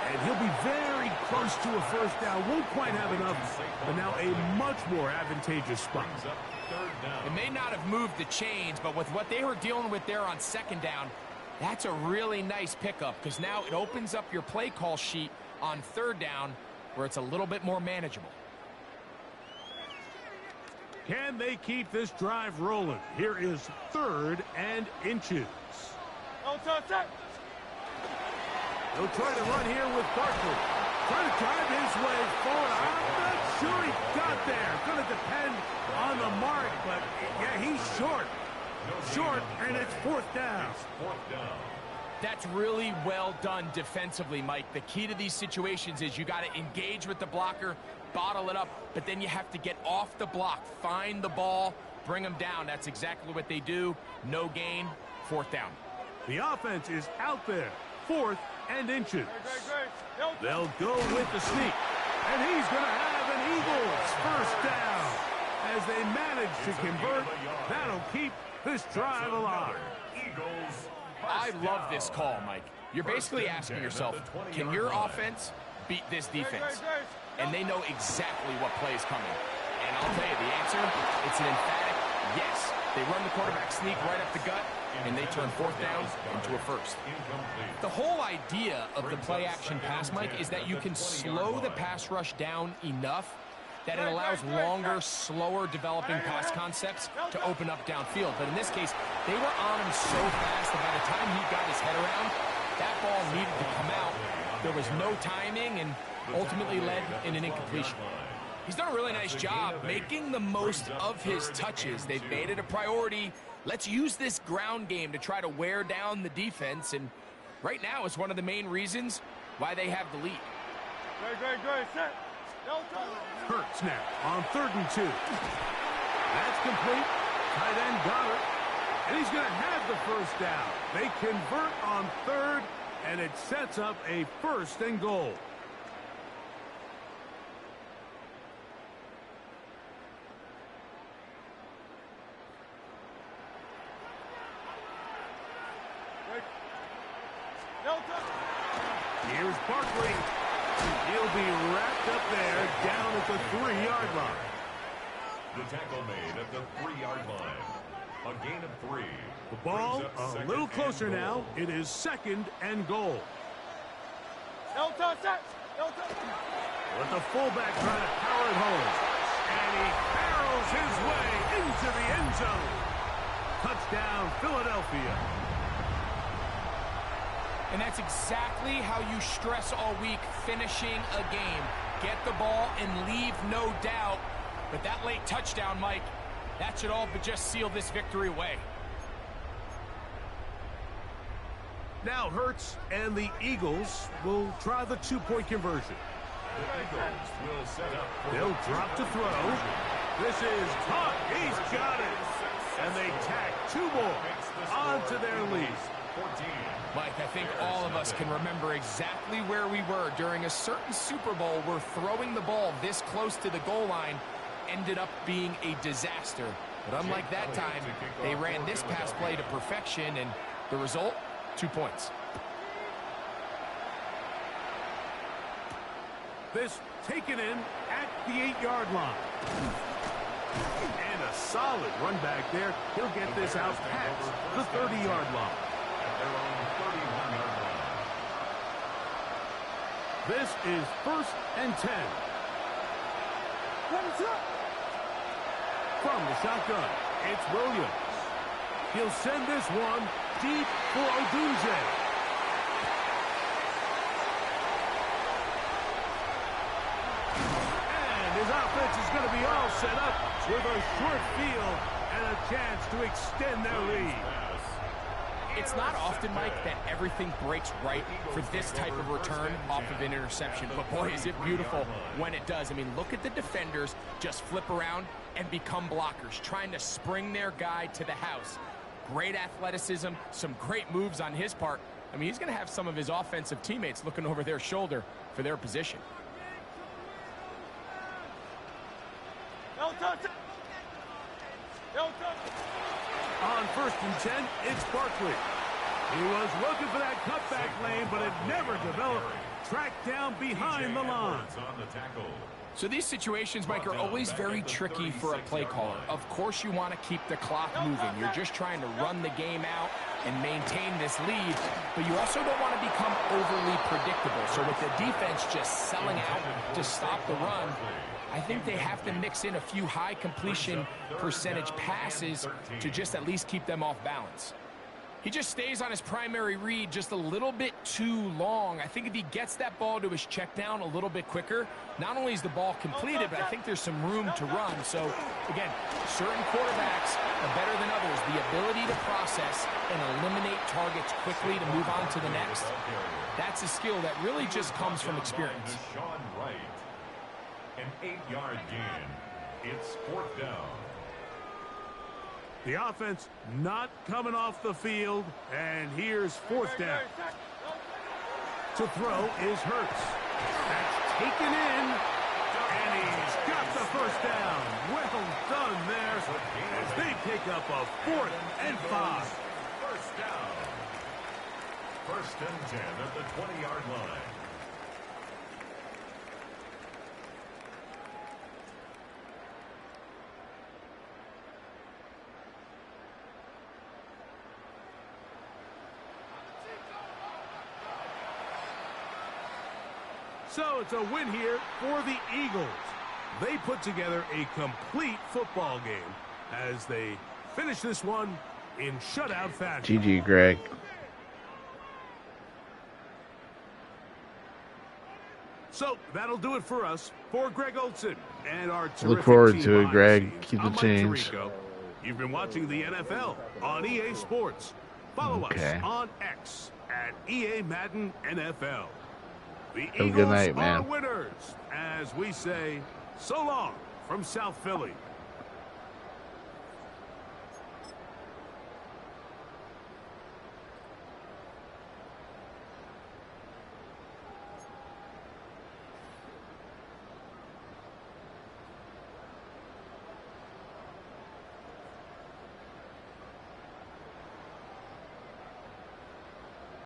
And he'll be very close to a first down. Won't quite have enough, but now a much more advantageous spot. It may not have moved the chains, but with what they were dealing with there on 2nd down, that's a really nice pickup because now it opens up your play call sheet on 3rd down where it's a little bit more manageable. Can they keep this drive rolling? Here is 3rd and inches. He'll try to run here with Barkley. Trying to drive his way forward. I'm not sure he got there. Going to depend on the mark, but yeah, he's short. Short, and it's 4th down. That's really well done defensively, Mike. The key to these situations is you got to engage with the blocker, bottle it up, but then you have to get off the block, find the ball, bring them down. That's exactly what they do. No gain, 4th down. The offense is out there. 4th and inches. They'll go with the sneak, and he's going to have an Eagles first down. As they manage to convert, that'll keep this drive alive. I love this call, Mike. You're basically asking yourself, can your offense beat this defense? And they know exactly what play is coming. And I'll tell you the answer, it's an emphatic yes. They run the quarterback sneak right up the gut, and they turn 4th down into a first. The whole idea of the play-action pass, Mike, is that you can slow the pass rush down enough that it allows longer, slower developing pass concepts to open up downfield. But in this case, they were on him so fast that by the time he got his head around, that ball needed to come out. There was no timing and ultimately led in an incompletion. He's done a really nice job making the most of his touches. They've made it a priority. Let's use this ground game to try to wear down the defense, and right now it's one of the main reasons why they have the lead. Hurts now on 3rd and 2. That's complete. Tight end Goddard. And he's going to have the first down. They convert on 3rd, and it sets up a 1st and goal. Here's Barkley. He'll be wrapped up there down at the 3-yard line. The tackle made at the 3-yard line. A gain of 3. The ball a little closer now. It is 2nd and goal. With the fullback trying to power it home. And he barrels barrels his way into the end zone. Touchdown, Philadelphia. And that's exactly how you stress all week, finishing a game. Get the ball and leave no doubt. But that late touchdown, Mike, that should all but just seal this victory away. Now Hurts and the Eagles will try the two-point conversion. They'll drop to throw. This is caught. He's got it. And they tack two more onto their lead. Mike, I think all of us can remember exactly where we were during a certain Super Bowl where throwing the ball this close to the goal line ended up being a disaster. But unlike that time, they ran this pass play to perfection, and the result, 2 points. This taken in at the 8-yard line. And a solid run back there. He'll get this out past the 30-yard line. This is 1st and 10. From the shotgun, it's Williams. He'll send this one deep for Odunze. And his offense is going to be all set up with a short field and a chance to extend their lead. It's not often, Mike, that everything breaks right for this type of return off of an interception. But, boy, is it beautiful when it does. I mean, look at the defenders just flip around and become blockers, trying to spring their guy to the house. Great athleticism, some great moves on his part. I mean, he's going to have some of his offensive teammates looking over their shoulder for their position. On 1st and 10, it's Barkley. He was looking for that cutback lane, but it never developed. Tracked down behind the line. So these situations, Mike, are always very tricky for a play caller. Of course you want to keep the clock moving. You're just trying to run the game out and maintain this lead, but you also don't want to become overly predictable. So with the defense just selling out to stop the run, I think they have to mix in a few high completion percentage passes to just at least keep them off balance. He just stays on his primary read just a little bit too long. I think if he gets that ball to his check down a little bit quicker, not only is the ball completed, but I think there's some room to run. So, again, certain quarterbacks are better than others. The ability to process and eliminate targets quickly to move on to the next, that's a skill that really just comes from experience. An 8-yard gain. It's 4th down. The offense not coming off the field, and here's 4th down. To throw is Hurts. That's taken in, and he's got the 1st down. Well done there as they pick up a 4th and 5. 1st down. 1st and 10 at the 20-yard line. So it's a win here for the Eagles. They put together a complete football game as they finish this one in shutout fashion. GG, Greg. So that'll do it for us. For Greg Olson and our terrific Look forward team to it, behind Greg. the scenes, Keep the I'm Mike change. Tirico. You've been watching the NFL on EA Sports. Follow us on X at EA Madden NFL. The Have a Eagles good night, are man. winners, as we say, so long from South Philly.